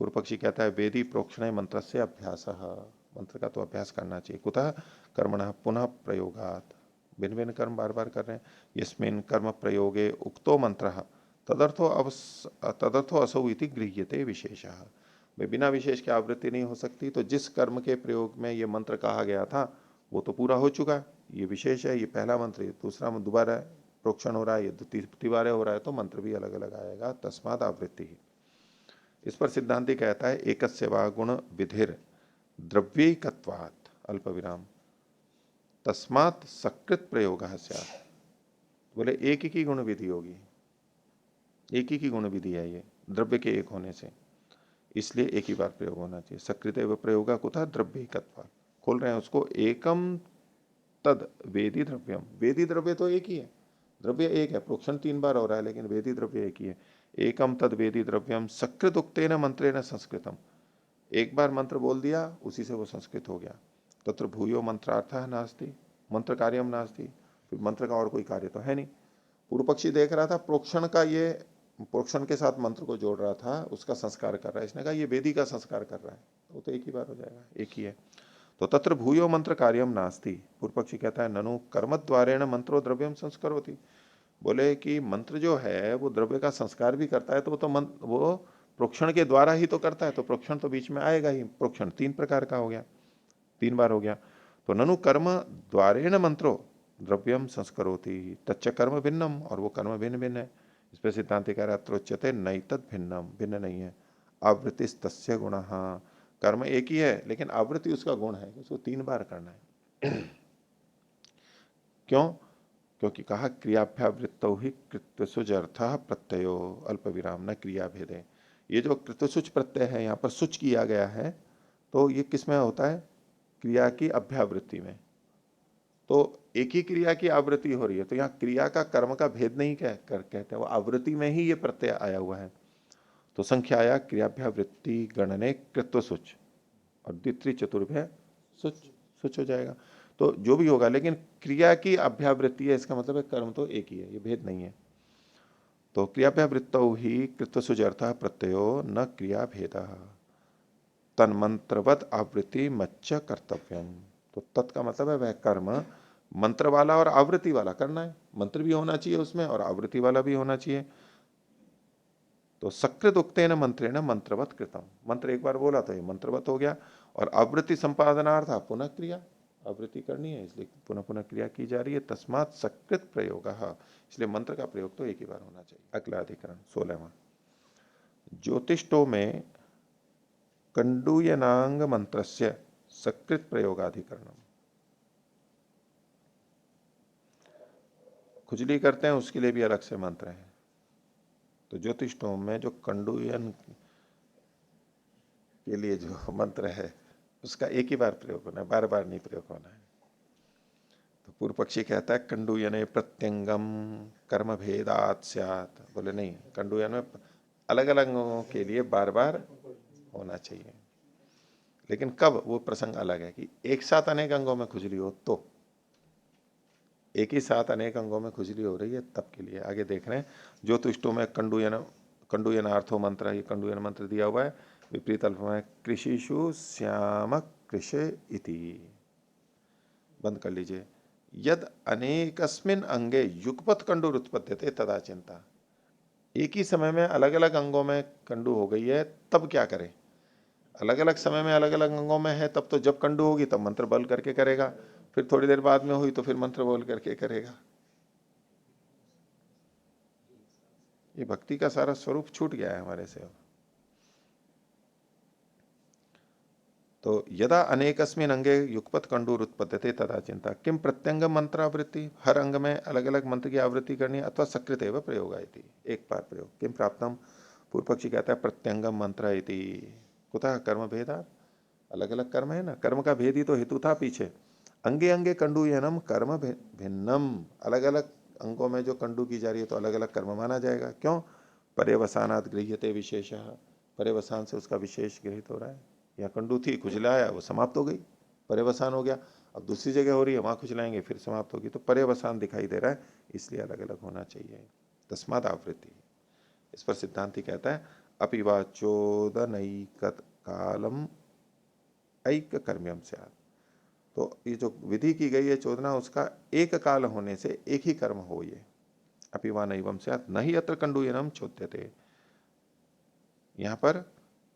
पूर्व पक्षी कहता है वेदी प्रोक्षण मंत्र से अभ्यास, मंत्र का तो अभ्यास करना चाहिए। कुतः कर्मणः पुनः प्रयोगात, भिन्न भिन्न कर्म बार बार कर रहे हैं। यस्मिन् कर्म प्रयोगे उक्तो मंत्र तदर्थो असौ इति गृह्यते विशेषः, बिना विशेष के आवृत्ति नहीं हो सकती। तो जिस कर्म के प्रयोग में ये मंत्र कहा गया था वो तो पूरा हो चुका है, ये विशेष है, ये पहला मंत्र, ये दूसरा दोबारा प्रोक्षण हो रहा है, ये तिबारे हो रहा है, तो मंत्र भी अलग अलग आएगा। तस्मात् आवृत्ति ही। इस पर सिद्धांति कहता है एकस्य वा गुण विधिर द्रव्यैकत्वात् अल्प विराम तस्मात् सकृत प्रयोग स्यात्, बोले एक ही की गुण विधि होगी, एक ही की गुण विधि है ये, द्रव्य के एक होने से, इसलिए एक ही बार प्रयोग होना चाहिए। सकृत एवं प्रयोग कुतः द्रव्यैकत्वात्, खोल रहे हैं उसको, एकम तद वेदी द्रव्यम, वेदी द्रव्य तो एक ही है, द्रव्य एक है, प्रोक्षण 3 बार हो रहा है लेकिन वेदी द्रव्य एक ही है। एकम तद वेदी द्रव्यम सकृत उक्तेन मंत्रेण संस्कृतम, एक बार मंत्र बोल दिया उसी से वो संस्कृत हो गया। तत्र भूयो मंत्रार्थः नास्ति, मंत्र कार्यम नास्ति, फिर मंत्र का और कोई कार्य तो है नहीं। पूर्व पक्षी देख रहा था प्रोक्षण का, ये प्रोक्षण के साथ मंत्र को जोड़ रहा था, उसका संस्कार कर रहा है, इसने कहा ये वेदी का संस्कार कर रहा है, वो तो एक ही बार हो जाएगा, एक ही है। तो तत्र भूयो मंत्र कार्यम नास्ति, पूर्व पक्षी कहता है ननु कर्मद्वारेण मंत्रो द्रव्यम संस्करोति, बोले कि मंत्र जो है वो द्रव्य का संस्कार भी करता है, तो वो प्रोक्षण के द्वारा ही तो करता है, तो प्रोक्षण तो बीच में आएगा ही, प्रोक्षण 3 प्रकार का हो गया, 3 बार हो गया। तो ननु कर्म द्वारेण मंत्रो द्रव्यम संस्करोति तच्च कर्म भिन्नम, और वो कर्म भिन्न भिन्न है। इस पर सिद्धांत कह रहा है त्रोच्यते नैतद भिन्नम, भिन्न नहीं है। आवृत्तिस तस्य गुणः, कर्म एक ही है लेकिन आवृत्ति उसका गुण है, उसको 3 बार करना है। क्यों? क्योंकि कहा क्रियाभ्यावृत्तौ ही कृत्वसुच अर्थः प्रत्ययो अल्प विराम न क्रिया भेदे, ये जो कृत्वसुच प्रत्यय है यहाँ पर सुच किया गया है, तो ये किस में होता है? क्रिया की अभ्यावृत्ति में। तो एक ही क्रिया की आवृत्ति हो रही है, तो यहाँ क्रिया का कर्म का भेद नहीं कहते हैं, वो आवृत्ति में ही ये प्रत्यय आया हुआ है। तो संख्या आया क्रियाभ्यावृत्ति गणने कृत्व सुच, और द्वितीय चतुर्भ्य सुच, सुच हो जाएगा। तो जो भी होगा, लेकिन क्रिया की अभ्यावृत्ति है, इसका मतलब है कर्म तो एक ही है, ये भेद नहीं है। तो क्रियाभ्यावृत्तौ ही कृत्व सुच अर्थः प्रत्ययो न क्रिया भेद तन्मंत्रवत आवृत्ति मच्च कर्तव्यम, तो तत् का मतलब है वह कर्म मंत्र वाला और आवृत्ति वाला करना है, मंत्र भी होना चाहिए उसमें और आवृत्ति वाला भी होना चाहिए। तो सकृत उक्तेन मंत्रेण मंत्रवत कृतम, मंत्र एक बार बोला तो ये मंत्रवत हो गया, और आवृत्ति संपादनार्थ पुनः क्रिया, आवृत्ति करनी है इसलिए पुनः पुनः क्रिया की जा रही है। तस्मात् सकृत प्रयोग, इसलिए मंत्र का प्रयोग तो एक ही बार होना चाहिए। अगला अधिकरण 16वां, ज्योतिष्टो में कंडूयनांग मंत्रस्य सकृत प्रयोगाधिकरणम, खुजली करते हैं उसके लिए भी अलग से मंत्र है। तो ज्योतिषोम में जो कंडूयन के लिए जो मंत्र है उसका एक ही बार प्रयोग होना है, बार बार नहीं प्रयोग होना है। तो पूर्व पक्षी कहता है कंडूयने प्रत्यंगम कर्म भेदात स्यात्, बोले नहीं, कंडूयन में अलग अलग अंगों के लिए बार बार होना चाहिए, लेकिन कब, वो प्रसंग अलग है कि एक साथ अनेक अंगों में खुजली हो, तो एक ही साथ अनेक अंगों में खुजली हो रही है तब के लिए। आगे देख रहे हैं ज्योतिष्टो में कंडूयनार्थो मंत्र, ये कंडूयन मंत्र दिया हुआ है, विपरीत अल्प में कृषिषु श्याम कृषि इति, बंद कर लीजिए। यद अनेकस्मिन अंगे युगपत कंडूर उत्पद्यते तदा चिंता, एक ही समय में अलग अलग अंगों में कंडू हो गई है तब क्या करें? अलग अलग समय में अलग अलग अंगों में है तब तो जब कंडू होगी तब मंत्र बल करके करेगा, फिर थोड़ी देर बाद में हुई तो फिर मंत्र बोल करके करेगा। ये भक्ति का सारा स्वरूप छूट गया है हमारे से। तो यदा अनेकस्मिन अंगे युगपत कंडूर उत्पद्यते तदा चिंता किम प्रत्यंग मंत्रावृत्ति, हर अंग में अलग अलग मंत्र की आवृत्ति करनी अथवा सकृत एवं प्रयोग आयति, एक बार प्रयोग। किम प्राप्तम, पूर्व पक्षी कहता है प्रत्यंगम मंत्र इति, कुतः कर्म भेदा, अलग अलग कर्म है ना, कर्म का भेद ही तो हेतु था पीछे। अंगे अंगे कंडूयनम कर्म भिन्नम, अलग अलग अंगों में जो कंडू की जा रही है तो अलग अलग कर्म माना जाएगा। क्यों? पर्यवसानात गृह्यते विशेष, पर्यवसान से उसका विशेष गृहित हो रहा है। या कंडू थी, खुजलाया, वो समाप्त हो गई, पर्यवसान हो गया। अब दूसरी जगह हो रही है, वहां खुजलाएंगे फिर समाप्त होगी, तो पर्यवसान दिखाई दे रहा है, इसलिए अलग अलग होना चाहिए। तस्माद आवृत्ति। इस पर सिद्धांति कहता है अपिवा चोदनैक कालम ऐक कर्म्यम स्यात्। तो ये जो विधि की गई है चोदना, उसका एक काल होने से एक ही कर्म हो, ये अपिवा नैवम स्यात् न ही अत्र कंडूयनम चोद्यते। यहां पर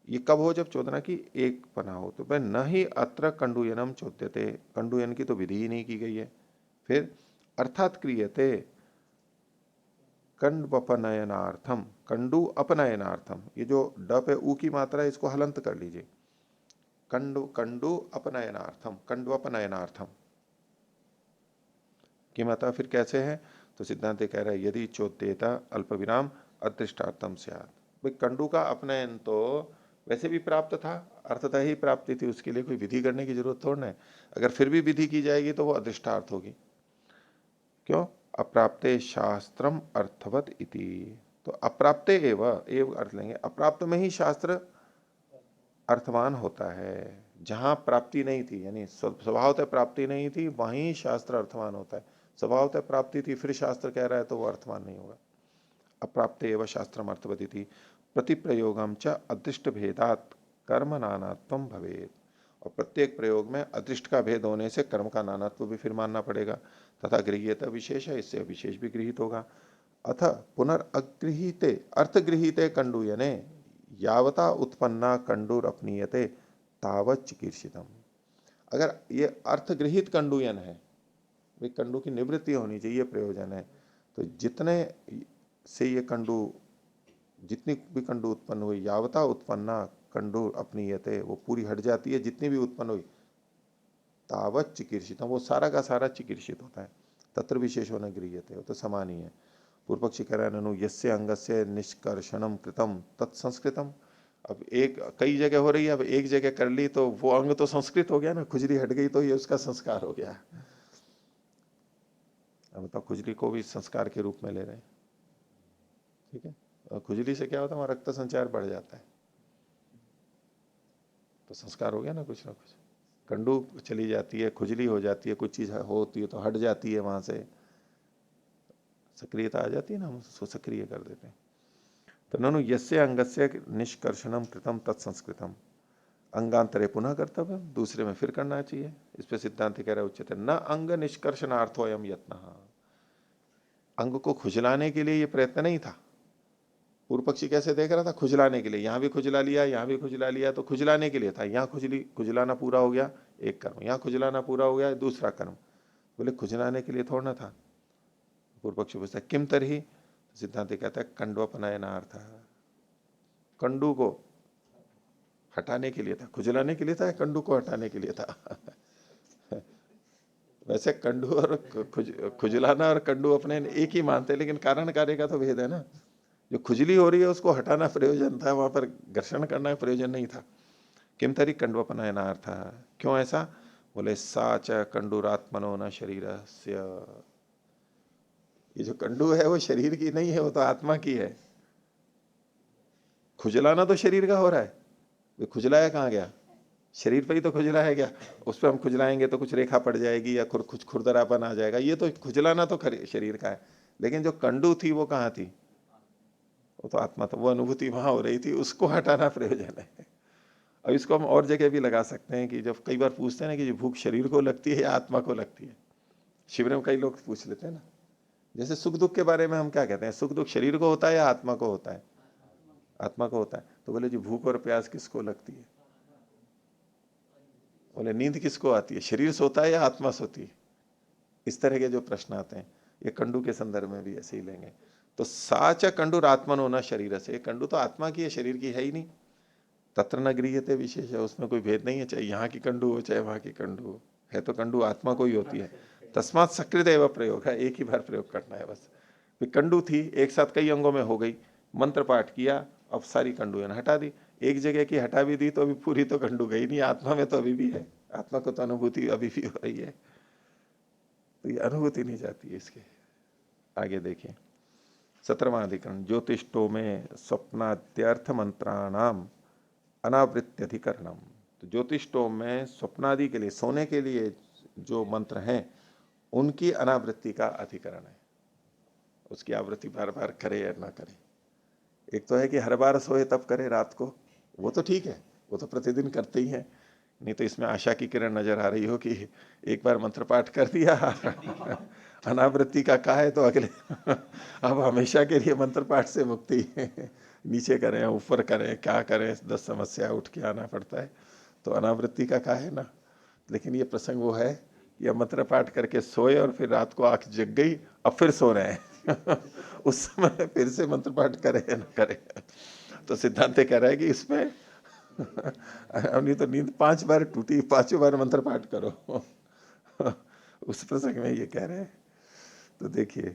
ये कब हो, जब चोदना की एक पना हो। तो भाई न ही अत्र कंडूयनम चोद्यते, कंडूयन की तो विधि ही नहीं की गई है। फिर अर्थात क्रियते कंडवपनयनार्थम, कंडु अपनयनार्थम, ये जो ड पे ऊ की मात्रा है इसको हलंत कर लीजिए, कंडु कंडु अपनयनार्थम, कंडवपनयनार्थम की मात्रा फिर कैसे है, तो सिद्धांत कह रहा है यदि चोद्येता अल्प विराम अदृष्टार्थम स्यात्। भाई कंडु का अपनयन तो वैसे भी प्राप्त था, अर्थतः ही प्राप्ति थी, उसके लिए कोई विधि करने की जरूरत थोड़ा है। अगर फिर भी विधि की जाएगी तो वो अदृष्टार्थ होगी। क्यों, अप्राप्ते शास्त्रम अर्थवत इति। तो अप्राप्ते एव अर्थ लेंगे, अप्राप्त में ही शास्त्र अर्थवान होता है। जहां प्राप्ति नहीं थी, यानी स्वभावतः प्राप्ति नहीं थी, वहीं शास्त्र अर्थवान होता है। स्वभावतः प्राप्ति थी फिर शास्त्र कह रहा है तो वो अर्थवान नहीं होगा। अप्राप्ते एवं शास्त्रम अर्थवत इति प्रतिप्रयोगम च अदृष्ट भेदात कर्म नानात्वम भवेत। और प्रत्येक प्रयोग में अदृष्ट का भेद होने से कर्म का नानात्व भी फिर मानना पड़ेगा। तथा गृह्यता विशेष है, इससे विशेष भी गृहित होगा। अथ पुनर्अगृहीते अर्थगृहीते कंडूयने यावता उत्पन्ना कंडूर अपनीयते तावत चिकीर्षितम। अगर ये अर्थगृहित कंडूयन है, वे कंडू की निवृत्ति होनी चाहिए, प्रयोजन है, तो जितने से ये कंडू, जितनी भी कंडू उत्पन्न हुई, यावता उत्पन्ना कंडू अपनीयते, वो पूरी हट जाती है, जितनी भी उत्पन्न हुई, तावत चिकीर्षितम, वो सारा का सारा चिकीर्षित होता है। तत्र विशेष होना गृह्यते, वो तो समान ही है। पूर्व पक्षी कह रहा है ननु यस्य अंगस्य निष्कर्षणम कृतम तत्संस्कृतम। अब एक कई जगह हो रही है, अब एक जगह कर ली तो वो अंग तो संस्कृत हो गया ना, खुजली हट गई तो ये उसका संस्कार हो गया। अब तो खुजली को भी संस्कार के रूप में ले रहे हैं, ठीक है। और खुजली से क्या होता है, हमारा रक्त संचार बढ़ जाता है, तो संस्कार हो गया ना कुछ ना कुछ। कंडू चली जाती है, खुजली हो जाती है, कुछ चीज होती है तो हट जाती है, वहां से सक्रियता आ जाती है ना, हम उसको सक्रिय कर देते हैं। तो ननु यस्य अंगस्य निष्कर्षणम कृतम तत्संस्कृतम अंगांतरे पुनः कर्तव्य, दूसरे में फिर करना चाहिए। इस पे सिद्धांत कह रहा है उच्चते न अंग निष्कर्षणार्थो अयम यत्न। अंग को खुजलाने के लिए ये प्रयत्न नहीं था। पूर्व पक्षी कैसे देख रहा था, खुजलाने के लिए, यहां भी खुजला लिया, यहां भी खुजला लिया, तो खुजलाने के लिए था। यहां खुजलाना पूरा हो गया एक कर्म, यहां खुजलाना पूरा हो गया दूसरा कर्म। बोले खुजलाने के लिए थोड़ा ना था। पूर्व पक्षी पूछता है किम तरही, सिद्धांत कहता है कंडवपनयनार्थ, कंडू को हटाने के लिए था, खुजलाने के लिए था, कंडू को हटाने के लिए था। वैसे कंडू और खुजलाना और कंडू अपने एक ही मानते, लेकिन कारण कार्य का तो भेद है ना। जो खुजली हो रही है उसको हटाना प्रयोजन था, वहां पर घर्षण करना प्रयोजन नहीं था। किम तरी कंडवपनयनार्थ, क्यों ऐसा, बोले साच कंडूरात्मनो न शरीर, ये जो कंडू है वो शरीर की नहीं है, वो तो आत्मा की है। खुजलाना तो शरीर का हो रहा है, वे खुजलाया कहाँ गया, शरीर पर ही तो खुजलाया गया। उस पर हम खुजलाएंगे तो कुछ रेखा पड़ जाएगी या कुछ खुरदरापन आ जाएगा, ये तो खुजलाना तो शरीर का है। लेकिन जो कंडू थी वो कहाँ थी, वो तो आत्मा था, वो अनुभूति वहां हो रही थी, उसको हटाना प्रयोजन है। अब इसको हम और जगह भी लगा सकते हैं कि जब कई बार पूछते हैं ना कि ये भूख शरीर को लगती है या आत्मा को लगती है, शिविर में कई लोग पूछ लेते हैं ना। जैसे सुख दुख के बारे में हम क्या कहते हैं, सुख दुख शरीर को होता है या आत्मा को होता है, आत्मा को होता है। तो बोले जी भूख और प्यास किसको लगती है, बोले नींद किसको आती है, शरीर सोता है या आत्मा सोती है। इस तरह के जो प्रश्न आते हैं, ये कंडू के संदर्भ में भी ऐसे ही लेंगे। तो साच कंडूर आत्मन होना शरीर से, कंडू तो आत्मा की है, शरीर की है ही नहीं। तत्र न गृह्यते विशेष है, उसमें कोई भेद नहीं है, चाहे यहाँ की कंडू हो चाहे वहां की कंडू हो, है तो कंडू आत्मा को ही होती है। तस्मात सकृत एवं प्रयोग है, एक ही बार प्रयोग करना है बस। कंडू थी एक साथ कई अंगों में हो गई, मंत्र पाठ किया, अब सारी कंडू हटा दी। एक जगह की हटा भी दी तो अभी पूरी तो कंडू गई नहीं, आत्मा में तो अभी भी है, आत्मा को तो अनुभूति अभी भी हो रही है, तो ये अनुभूति नहीं जाती है इसके। आगे देखिए 17वां अधिकरण ज्योतिषो में स्वप्नाद्यर्थ मंत्राणाम अनावृत्त्यधिकरणम। तो ज्योतिषोम में स्वप्नादि के लिए, सोने के लिए जो मंत्र हैं उनकी अनावृत्ति का अधिकरण है। उसकी आवृत्ति बार बार करे या ना करे। एक तो है कि हर बार सोए तब करे रात को, वो तो ठीक है, वो तो प्रतिदिन करते ही हैं। नहीं तो इसमें आशा की किरण नजर आ रही हो कि एक बार मंत्र पाठ कर दिया अनावृत्ति का है तो अगले अब हमेशा के लिए मंत्र पाठ से मुक्ति नीचे करें ऊपर करें क्या करें, 10 समस्या उठ के आना पड़ता है। तो अनावृत्ति का है ना। लेकिन ये प्रसंग वो है कि अब मंत्र पाठ करके सोए और फिर रात को आंख जग गई, अब फिर सो रहे हैं उस समय फिर से मंत्र पाठ करे या ना करे। तो सिद्धांत कह रहा है कि इसमें नहीं तो नींद 5 बार टूटी, 5 बार मंत्र पाठ करो उस प्रसंग में ये कह रहे हैं। तो देखिए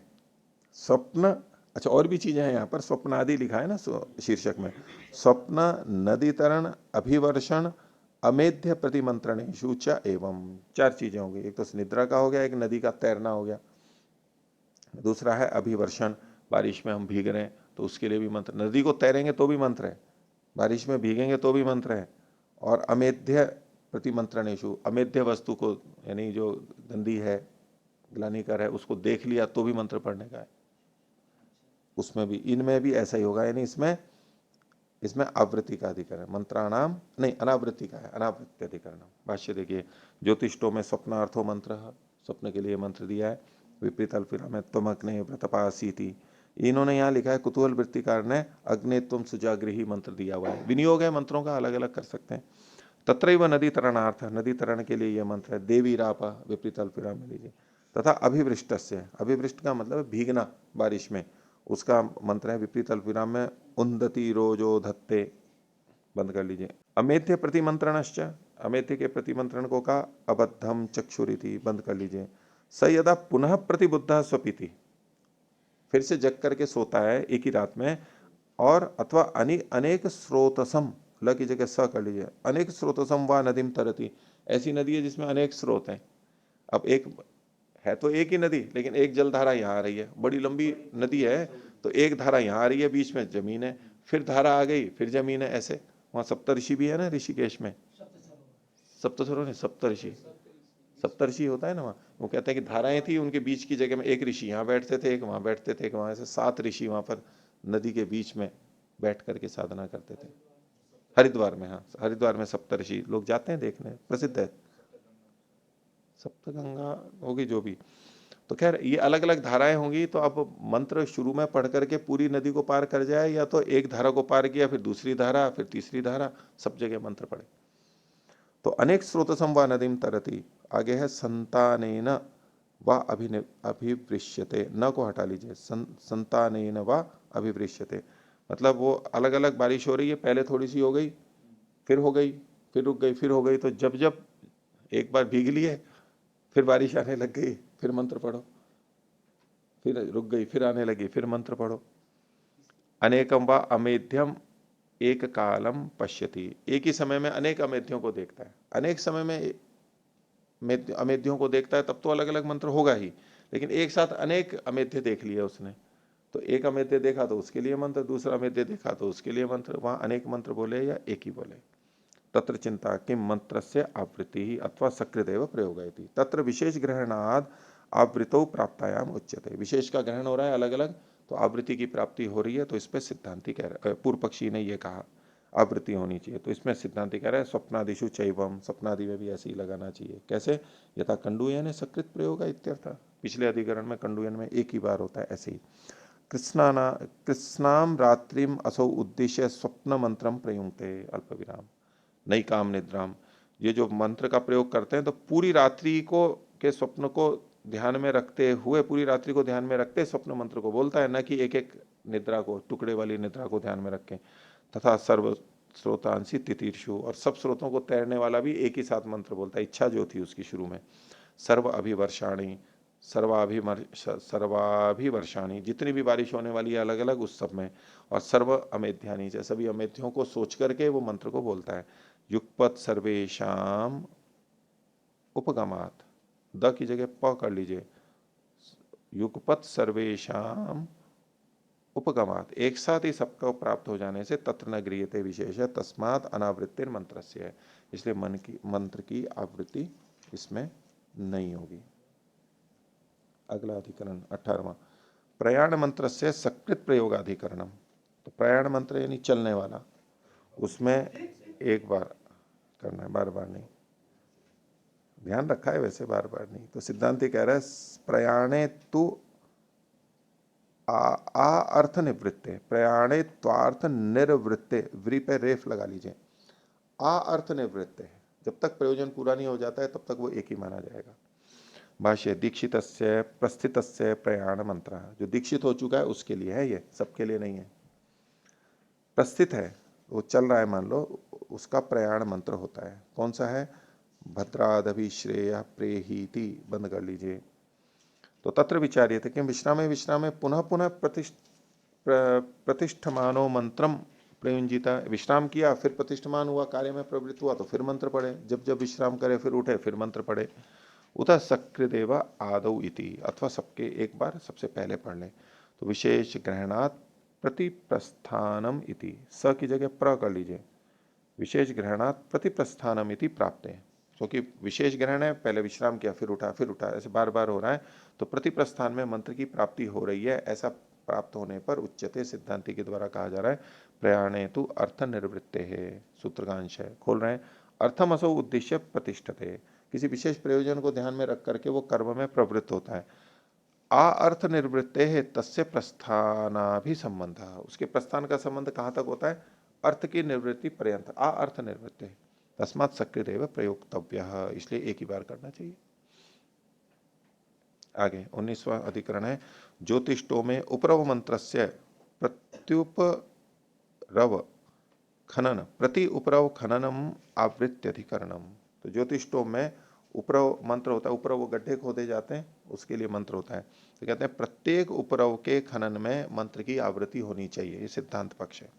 स्वप्न, अच्छा और भी चीजें हैं यहाँ पर, स्वप्न आदि लिखा है ना शीर्षक में। स्वप्न नदी तरण अभिवर्षण अमेध्य प्रतिमंत्रणेषु च एवं, 4 चीजें होंगी। एक तो निद्रा का हो गया, एक नदी का तैरना हो गया, दूसरा है अभिवर्षण, बारिश में हम भीग रहे हैं तो उसके लिए भी मंत्र, नदी को तैरेंगे तो भी मंत्र है, बारिश में भीगेंगे तो भी मंत्र है। और अमेध्य प्रतिमंत्रणेषु, अमेध्य वस्तु को यानी जो गंदी है ग्लानिकर है उसको देख लिया तो भी मंत्र पढ़ने का है। उसमें भी, इनमें भी ऐसा ही होगा, यानी इसमें आवृत्ति का अधिकरण है, मंत्राणाम नहीं अनावृत्ति का है, अनावृत्ति अधिकरण। भाष्य देखिए, ज्योतिषों में स्वप्नार्थो मंत्र, स्वप्न के लिए मंत्र दिया है। विपरीत अल्पिरा में त्वमग्ने व्रतपासीति, इन्होंने यहाँ लिखा है कुतूहल वृत्तिकार ने अग्नि तुम सुजागृही मंत्र दिया हुआ है। विनियोग है मंत्रों का, अलग अलग कर सकते हैं। तत्रैव नदी तरणार्थ, नदी तरण के लिए यह मंत्र है। देवी रापा विपरीत अल्पिरा में लीजिए। तथा अभिवृष्ट से, अभिवृष्ट का मतलब भीगना बारिश में, उसका मंत्र है विपरीत अल्पविराम में उन्नति रोजो धत्ते, बंद कर लीजिए। अमेध्य प्रतिमंत्रणश्च, अमेध्य के प्रतिमंत्रण को कहा अबद्धम चक्षुरिति, बंद कर लीजिए। स यदा पुनः प्रतिबुद्ध स्वपिति, फिर से जग करके सोता है एक ही रात में, और अथवा अनेक स्रोतसम, ल की जगह स कर लीजिए, अनेक स्रोतसम व नदीम तरती, ऐसी नदी है जिसमें अनेक स्रोत हैं। अब एक है तो एक ही नदी, लेकिन एक जलधारा यहाँ आ रही है, बड़ी लंबी नदी है तो एक धारा यहाँ आ रही है, बीच में जमीन है, फिर धारा आ गई फिर जमीन है, ऐसे। वहां सप्तऋषि भी है ना ऋषिकेश में, सप्तसरोवर नहीं सप्तऋषि, सप्तऋषि होता है ना वहाँ। वो कहते हैं कि धाराएं थी, उनके बीच की जगह में एक ऋषि यहाँ बैठते थे, एक वहां बैठते थे, एक वहां, ऐसे 7 ऋषि वहां पर नदी के बीच में बैठ करके साधना करते थे। हरिद्वार में, हाँ हरिद्वार में सप्तऋषि लोग जाते हैं देखने, प्रसिद्ध है। सप्तगंगा होगी जो भी। तो खैर ये अलग अलग धाराएं होंगी। तो अब मंत्र शुरू में पढ़ करके पूरी नदी को पार कर जाए, या तो एक धारा को पार किया फिर दूसरी धारा फिर तीसरी धारा, सब जगह मंत्र पढ़े। तो अनेक स्रोत संवा नदीम तरती, आगे है संतानेन व अभिवृश्यते, न को हटा लीजिए, संतानेन व अभिवृश्यते, मतलब वो अलग अलग बारिश हो रही है, पहले थोड़ी सी हो गई फिर हो गई फिर रुक गई फिर हो गई, तो जब जब एक बार भीग लिए फिर बारिश आने लग गई फिर मंत्र पढ़ो, फिर रुक गई फिर आने लगी फिर मंत्र पढ़ो। अनेकम व अमेध्यम एक कालम पश्यति, एक ही समय में अनेक अमेध्यों को देखता है, अनेक समय में अमेध्यों को देखता है, तब तो अलग अलग मंत्र होगा ही, लेकिन एक साथ अनेक अमेध्य देख लिया उसने, तो एक अमेध्य देखा तो उसके लिए मंत्र, दूसरा अमेध्य देखा तो उसके लिए मंत्र, वहां अनेक मंत्र बोले या एक ही बोले। तत्र चिंता किम मंत्र से आवृत्ति ही अथवा सकृदेव प्रयोग है, तत्र विशेष ग्रहणाद आवृतो प्राप्तायाम उच्यते, विशेष का ग्रहण हो रहा है अलग अलग, तो आवृत्ति की प्राप्ति हो रही है, तो इस पर सिद्धांति कह रहा है, पूर्व पक्षी ने ये कहा आवृत्ति होनी चाहिए, तो इसमें सिद्धांति कह रहा है स्वप्नादिशु चैवम, स्वप्नादि में भी ऐसे ही लगाना चाहिए। कैसे? यथा कंडुयन सकृत प्रयोग इत्यर्थ, पिछले अधिकरण में कंडुयन में एक ही बार होता है, ऐसे ही। कृष्णाम रात्रिम असौ उद्देश्य स्वप्न मंत्रम प्रयुंक्ते अल्प विराम नई काम निद्राम, ये जो मंत्र का प्रयोग करते हैं तो पूरी रात्रि को के स्वप्न को ध्यान में रखते हुए, पूरी रात्रि को ध्यान में रखते स्वप्न मंत्र को बोलता है, न कि एक एक निद्रा को, टुकड़े वाली निद्रा को ध्यान में रखें। तथा सर्व स्रोतांशी तितीर्षु, और सब स्रोतों को तैरने वाला भी एक ही साथ मंत्र बोलता है, इच्छा जो थी उसकी शुरू में। सर्व अभिवर्षाणी, सर्वाभिवर्षाणी, जितनी भी बारिश होने वाली है अलग अलग उस सब में, और सर्व अमेध्यानी, सभी अमेध्यों को सोच करके वो मंत्र को बोलता है। युगपत सर्वेशाम उपगमात, द की जगह प कर लीजिए, युगपत सर्वेशाम उपगमात, एक साथ ही सबको प्राप्त हो जाने से तत्र न गृह्यते विशेष है, तस्मात अनावृत्तिर मंत्र से है, इसलिए मन की मंत्र की आवृत्ति इसमें नहीं होगी। अगला अधिकरण 18वां, प्रयाण मंत्र से सकृत प्रयोगाधिकरणम। तो प्रयाण मंत्र यानी चलने वाला, उसमें एक बार करना है, बार बार नहीं। ध्यान रखा है वैसे, बार बार नहीं। तो सिद्धांति कह रहा है प्रयाणे तु आ अर्थ निवृत्ते, प्रयाणे त्वार्थ निर्वृत्ते, व्री पे रेफ लगा लीजिए, आ अर्थ निवृत्ते, जब तक प्रयोजन पूरा नहीं हो जाता है तब तक वो एक ही माना जाएगा। भाष्य, दीक्षित प्रस्थित प्रयाण मंत्र, जो दीक्षित हो चुका है उसके लिए है, ये सबके लिए नहीं है। प्रस्थित है, वो चल रहा है मान लो, उसका प्रयाण मंत्र होता है। कौन सा है? भद्रादभिश्रेय प्रेहीति, बंद कर लीजिए। तो तत्र विचार्य थे कि विश्राम में पुनः पुनः प्रतिष्ठमानो मंत्रम प्रयुंजिता, विश्राम किया फिर प्रतिष्ठमान हुआ, कार्य में प्रवृत्त हुआ तो फिर मंत्र पढ़े, जब जब विश्राम करे फिर उठे फिर मंत्र पढ़े। उत सकृदेव आदौ इति, अथवा सबके एक बार सबसे पहले पढ़ ले। तो विशेष ग्रहणात प्रतिप्रस्थानम इति, स की जगह प्र कर लीजिए, विशेष ग्रहणात प्रतिप्रस्थानम इति प्राप्त है। क्योंकि विशेष ग्रहण है, पहले विश्राम किया फिर उठा, ऐसे बार बार हो रहा है, तो प्रतिप्रस्थान में मंत्र की प्राप्ति हो रही है। ऐसा प्राप्त होने पर उच्चते, सिद्धांति के द्वारा कहा जा रहा है प्रयाणे तु अर्थ निर्वृत्ते है। सूत्रकांश है, खोल रहे हैं, अर्थम असो उद्देश्य प्रतिष्ठते, किसी विशेष प्रयोजन को ध्यान में रख करके वो कर्म में प्रवृत्त होता है। आ अर्थ निर्वृत्ते है तस्य प्रस्थाना भी संबंध, उसके प्रस्थान का संबंध कहां तक होता है? अर्थ की निवृत्ति पर्यंत। आ अर्थ निवृत्ति, तस्मात् सकृदेव प्रयोक्तव्य, इसलिए एक ही बार करना चाहिए। आगे 19वां अधिकरण है, ज्योतिष्टो में उपरव मंत्र से प्रत्युपरव खनन, प्रति उपरव खननम आवृत्ति अधिकरणम। तो ज्योतिष्टो में उपरव मंत्र होता है, उपरव वो गड्ढे खोदे जाते हैं उसके लिए मंत्र होता है। तो कहते हैं प्रत्येक उपरव के खनन में मंत्र की आवृत्ति होनी चाहिए, ये सिद्धांत पक्ष है।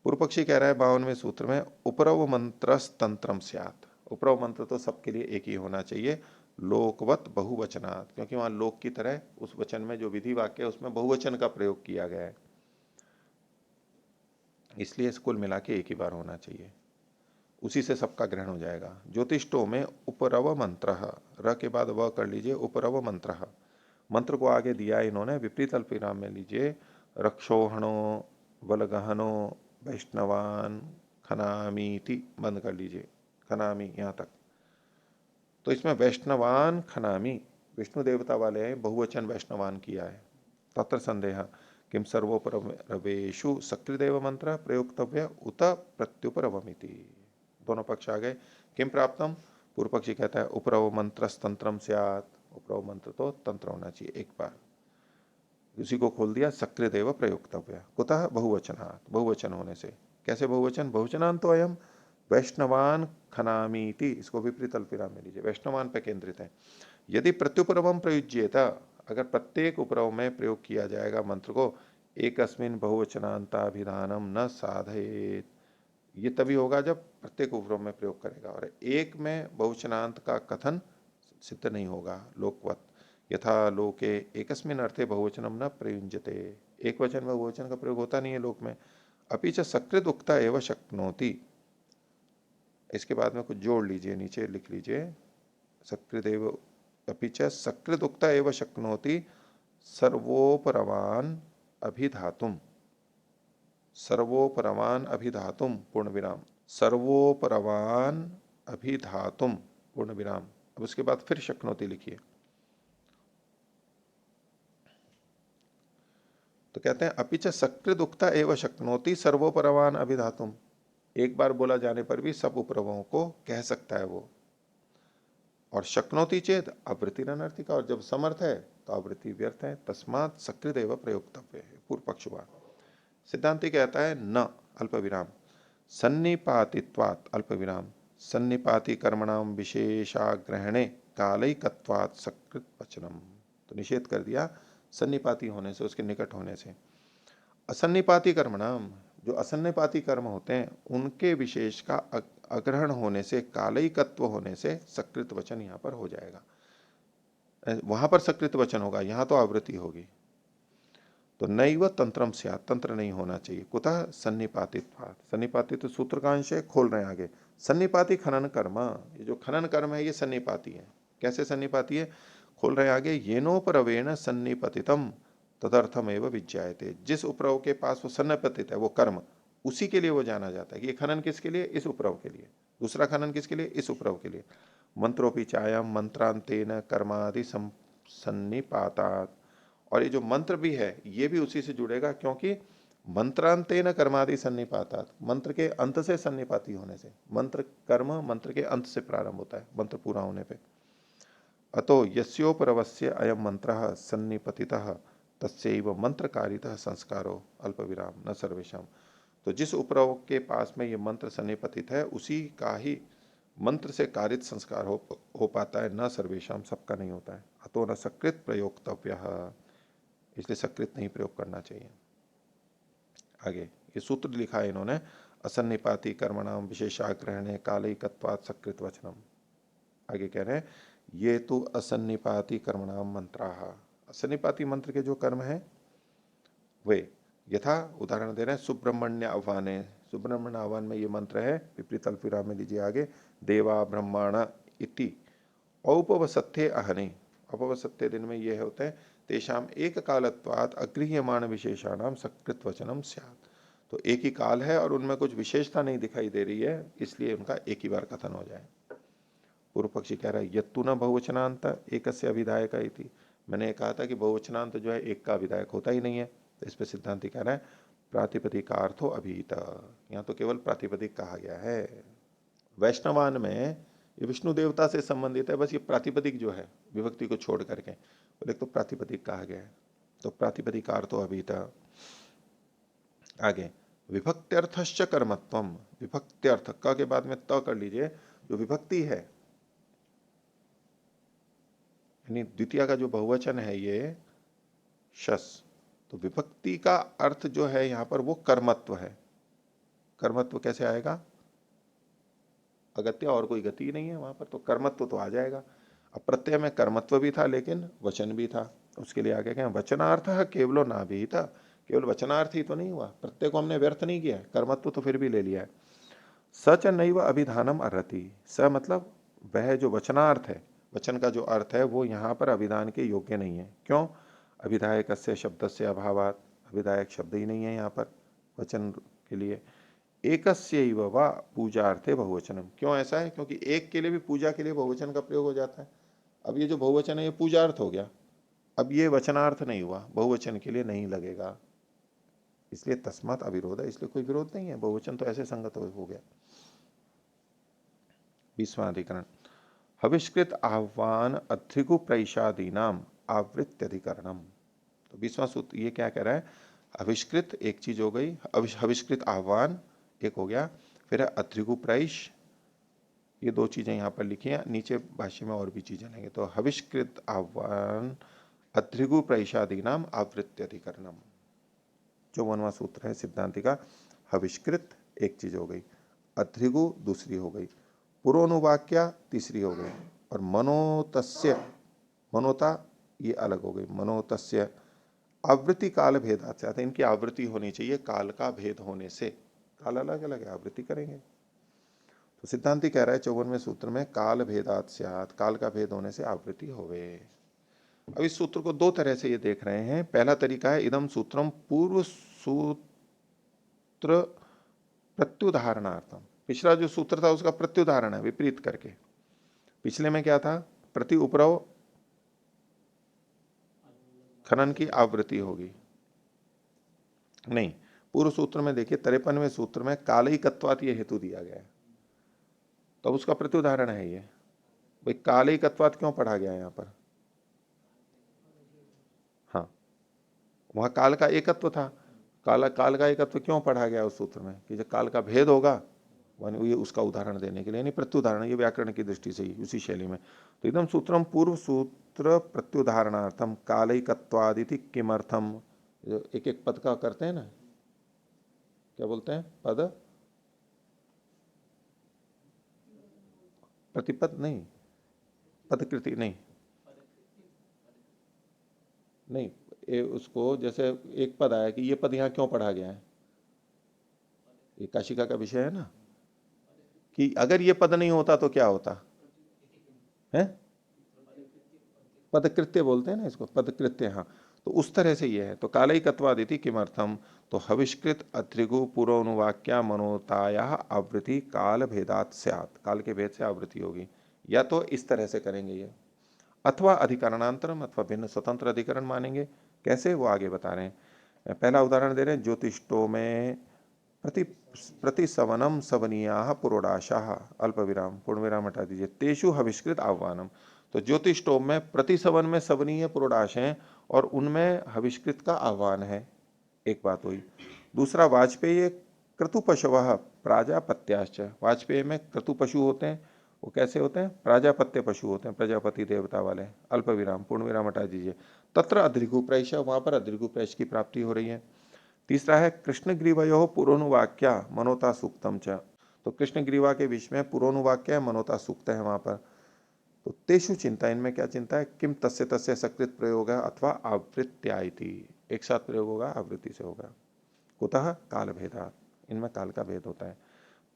पूर्व पक्षी कह रहा है 52वें सूत्र में, उपरव मंत्र तंत्रम स्यात्, उपरव मंत्र तो सबके लिए एक ही होना चाहिए, लोकवत बहुवचनात्, क्योंकि वहां लोक की तरह उस वचन में जो विधि वाक्य है उसमें बहुवचन का प्रयोग किया गया है, इसलिए कुल मिला के एक ही बार होना चाहिए, उसी से सबका ग्रहण हो जाएगा। ज्योतिष्टो में उपरव मंत्र, र के बाद व कर लीजिए, उपरव मंत्र, मंत्र को आगे दिया इन्होंने विपरीत अल्पविराम में लीजिए, रक्षोहणो बलगहनो वैष्णवान खनामीति, बंद कर लीजिए, खनामी यहां तक। तो इसमें वैष्णवान खनामी, विष्णु देवता वाले हैं, बहुवचन वैष्णवान किया है। तत्र संदेह किम सर्वोपरवेशु सकृदेव मंत्र प्रयोक्तव्य उत प्रत्युपरवमिति, दोनों पक्ष आ गए। किम प्राप्तम, पूर्व पक्षी कहता है उपरव मंत्र तंत्रम स्यात्, उपरव मंत्र तो तंत्र होना चाहिए एक बार, उसी को खोल दिया सकृदेव प्रयोक्तव्य, कुतः बहुवचनात्, बहुवचन होने से। कैसे बहुवचन? बहुवचनान तो अयम वैष्णवान खनामीति, इसको विपरीत अल्पविराम में लीजिए, वैष्णवान पे केंद्रित है। यदि प्रत्युपरवम प्रयुज्येत, अगर प्रत्येक उपरव में प्रयोग किया जाएगा मंत्र को, एकस्मिन बहुवचनांताभिधानम न साधयेत, ये तभी होगा जब प्रत्येक उपरव में प्रयोग करेगा, और एक में बहुवचनांत का कथन सिद्ध नहीं होगा। लोकवत यथा लोके एकस्मिन अर्थे बहुवचनम न प्रयुंजते, एक वचन में बहुवचन का प्रयोग होता नहीं है लोक में। अपि च सकृत उक्ता एवं शक्नोति, इसके बाद में कुछ जोड़ लीजिए, नीचे लिख लीजिए, सकृदेव अपि च सकृत उक्ता एवं शक्नोति सर्वोपरवान अभिधातुम, सर्वोपरवान अभिधातुम पूर्ण विराम, सर्वोपरवान अभिधातुम पूर्ण विराम। अब उसके बाद फिर शक्नोति लिखिए। तो कहते हैं अपिच सकृत उक्ता एवं शक्नोति सर्वोपरवान अभिधातुम, एक बार बोला जाने पर भी सब उपरवों को कह सकता है वो। और शक्नोति चेत आवृत्ति अनर्थिका, और जब समर्थ है तो आवृत्ति व्यर्थ है, तस्मात सकृत एवं प्रयोक्तव्य है। पूर्व पक्ष हुआ। सिद्धांति कहता है न अल्प विराम सन्निपातित्वात्, अल्प विराम सन्निपाति कर्मणाम विशेषाग्रहणे कालैकत्वात् सकृत वचनम, तो निषेध कर दिया सन्निपाति होने से, उसके निकट होने से। असन्निपाति कर्मणाम, जो असन्निपाति कर्म होते हैं उनके विशेष का अग्रहण होने से, कालैकत्व होने से सकृत वचन यहां पर हो जाएगा। वहां पर सकृत वचन होगा, यहां तो आवृत्ति होगी। तो नैव तंत्रम स्यात्, तंत्र नहीं होना चाहिए, कुतः सन्निपातित्वात्, सन्निपातित्व सूत्र का अंश है, खोल रहे हैं आगे। सन्निपाति खनन कर्म, ये जो खनन कर्म है ये सन्निपाति है, कैसे सन्निपाती है? खोल रहे आगे, येनोपरवेण सन्निपतितम तदर्थम एवं विज्ञायते। जिस उपरव के पास वो सन्निपतित है, वो कर्म, उसी के लिए वो जाना जाता है कि ये खनन किसके लिए? इस उपरव के लिए। दूसरा खनन किसके लिए? इस उपरव के लिए। मंत्रोपि चायम मंत्रांतेन कर्मादि सन्निपातात। और ये जो मंत्र भी है ये भी उसी से जुड़ेगा, क्योंकि मंत्रांतेन कर्मादि सन्निपातात, मंत्र के अंत से सन्निपाती होने से। मंत्र कर्म मंत्र के अंत से प्रारंभ होता है, मंत्र पूरा होने पे। अतो यस्योपरवस्य अयम मंत्र सन्निपतितः तस्यैव मंत्रकारितः संस्कारो अल्प विराम न सर्वेशम। तो जिस उपरव के पास में ये मंत्र सन्निपतित है, उसी का ही मंत्र से कारित संस्कार हो पाता है, न सर्वेशम, सबका नहीं होता है। अतो न सकृत प्रयोक्तव्य, इसलिए सकृत नहीं प्रयोग करना चाहिए। आगे ये सूत्र लिखा है इन्होंने, असन्निपाति कर्मणाम विशेषाग्रहणे कालिकत्वात् सकृत वचनम। आगे कह रहे हैं ये तो असन्निपाति कर्मणाम मंत्राः, असन्निपाति मंत्र के जो कर्म है वे, यथा उदाहरण दे रहे हैं सुब्रह्मण्य आह्वाने, सुब्रह्मण्य आह्वान में ये मंत्र है, विपरीत अल्पविराम में लीजिए आगे, देवा ब्रह्माण इति औपवसत्थे अहने, औपवसत्थे दिन में ये होते हैं, तेषाम एक कालत्वात् अगृह्यमाण विशेषाणाम सकृत वचनम स्यात्। तो एक ही काल है और उनमें कुछ विशेषता नहीं दिखाई दे रही है, इसलिए उनका एक ही बार कथन हो जाए। पूर्व पक्षी कह रहा है यत्तु न बहुवचनांत एकस्य अभिधायक इति। मैंने कहा था कि बहुवचनांत जो है एक का विधायक होता ही नहीं है, तो इस पर सिद्धांति कह रहा है प्रातिपदिक का अर्थो अभिहित, यहाँ तो केवल प्रातिपदिक कहा गया है। वैष्णवान में ये विष्णु देवता से संबंधित है, बस ये प्रातिपदिक जो है विभक्ति को छोड़ करके, बोले तो प्रातिपदिक कहा गया है, तो प्रातिपदिक का अर्थो अभिहित। आगे विभक्त्यर्थश्च कर्मत्वम, विभक्त्यर्थ क के बाद में त कर लीजिए, जो विभक्ति है यानी द्वितीय का जो बहुवचन है ये शस, तो विभक्ति का अर्थ जो है यहां पर वो कर्मत्व है। कर्मत्व कैसे आएगा? अगत्य और कोई गति नहीं है वहां पर, तो कर्मत्व तो आ जाएगा। अब प्रत्यय में कर्मत्व भी था लेकिन वचन भी था, उसके लिए आगे क्या, वचनार्थ केवलो ना भी था, केवल वचनार्थ ही तो नहीं हुआ, प्रत्यय को हमने व्यर्थ नहीं किया, कर्मत्व तो फिर भी ले लिया है। सच नैव अभिधानम अर्हति, स मतलब वह जो वचनार्थ है, वचन का जो अर्थ है वो यहाँ पर अभिधान के योग्य नहीं है। क्यों? अभिधायक से शब्द से अभावात, अभिधायक शब्द ही नहीं है यहाँ पर वचन के लिए। एकस्यैव वा पूजार्थे बहुवचनम, क्यों ऐसा है? क्योंकि एक के लिए भी पूजा के लिए बहुवचन का प्रयोग हो जाता है। अब ये जो बहुवचन है ये पूजार्थ हो गया, अब ये वचनार्थ नहीं हुआ, बहुवचन के लिए नहीं लगेगा, इसलिए तस्मात् अविरोध है, इसलिए कोई विरोध नहीं है, बहुवचन तो ऐसे संगत हो गया। 20वां अधिकरण हविष्कृत आह्वान अधिगु प्रैषादीनाम आवृत्त्यधिकरणम। तो 20वां सूत्र ये क्या कह रहा है? हविष्कृत एक चीज हो गई, हविष्कृत आह्वान एक हो गया, फिर अधिगु प्रैष, ये दो चीजें यहां पर लिखी हैं, नीचे भाष्य में और भी चीजें लेंगे। तो हविष्कृत आह्वान अधिगु प्रैषादीनाम आवृत्त्यधिकरणम, 54वां सूत्र है सिद्धांति का। हविष्कृत एक चीज हो गई, अधिगु दूसरी हो गई, पुरोनुवाक्या तीसरी हो गई, और मनोतस्य, मनोता ये अलग हो गई, मनोतस्य आवृत्ति काल भेदात से, इनकी आवृत्ति होनी चाहिए काल का भेद होने से, काल अलग अलग है, आवृत्ति करेंगे। तो सिद्धांति कह रहा है 54वें सूत्र में काल भेदात स्यात्, काल का भेद होने से आवृत्ति होवे। अब इस सूत्र को दो तरह से ये देख रहे हैं। पहला तरीका है इदम सूत्रम पूर्व सूत्र प्रत्युदाहरणार्थम, पिछला जो सूत्र था उसका प्रत्युदाहरण है, विपरीत करके। पिछले में क्या था? प्रति उपरव खनन की आवृत्ति होगी, नहीं, पूर्व सूत्र में देखिए 53वें सूत्र में कालिकत्वात् ये हेतु दिया गया है, तो उसका प्रत्युदाहरण है ये। भाई कालिकत्वात् क्यों पढ़ा गया है यहां पर? हाँ, वहां काल का एकत्व था, काल का एकत्व क्यों पढ़ा गया उस सूत्र में? कि जब काल का भेद होगा, ये उसका उदाहरण देने के लिए, नहीं प्रत्युदाहरण, ये व्याकरण की दृष्टि से ही उसी शैली में। तो एकदम सूत्रम पूर्व सूत्र प्रत्युदाहरणार्थम कालिकत्वादिति किमर्थम, जो एक एक पद का करते हैं ना, क्या बोलते हैं? पद प्रतिपद नहीं, पदकृति नहीं, नहीं ये उसको, जैसे एक पद आया कि ये पद यहाँ क्यों पढ़ा गया है, ये काशिका का विषय है ना, कि अगर ये पद नहीं होता तो क्या होता है? पदकृत्य बोलते हैं ना इसको, पदकृत्य, हाँ। तो उस तरह से ये है। तो कालैकत्वादिति किमर्थम, तो हविष्कृत अत्रिगु पूर्वनुवाक्या मनोताया आवृत्ति काल भेदात स्यात्, काल के भेद से आवृत्ति होगी। या तो इस तरह से करेंगे ये, अथवा अधिकरणांतरम, अथवा भिन्न स्वतंत्र अधिकरण मानेंगे। कैसे, वो आगे बता रहे हैं। पहला उदाहरण दे रहे हैं, ज्योतिष्टो में प्रति प्रतिसवनम सवनीया पुरोडाशा, अल्प विराम, पूर्ण विराम हटा दीजिए, तेषु हविष्कृत आह्वानम। तो ज्योतिष्टोम में प्रतिसवन में सवनीय पुरोडाश हैं और उनमें हविष्कृत का आह्वान है, एक बात हुई। दूसरा, वाजपेयी क्रतुपशव प्राजापत्याश्च, वाजपेयी में क्रतु पशु होते हैं, वो कैसे होते हैं, प्राजापत्य पशु होते हैं, प्रजापति देवता वाले, अल्प विराम, पूर्ण विराम हटा दीजिए, तत्र अद्रिगु प्रैश, वहां पर अद्रिगु प्रैश की प्राप्ति हो रही है। तीसरा है कृष्ण ग्रीवयो पुरोनुवाक्या मनोता सूक्तम च, तो कृष्ण ग्रीवा के विषय में पुरोनुवाक्य मनोता सूक्त है वहां पर। तो तेषु चिंता, इनमें क्या चिंता है, किम तस्य तस्य सकृत प्रयोग है अथवा आवृत्त्याइति, एक साथ प्रयोग होगा, आवृत्ति से होगा। कुतः काल भेदा, इनमें काल का भेद होता है।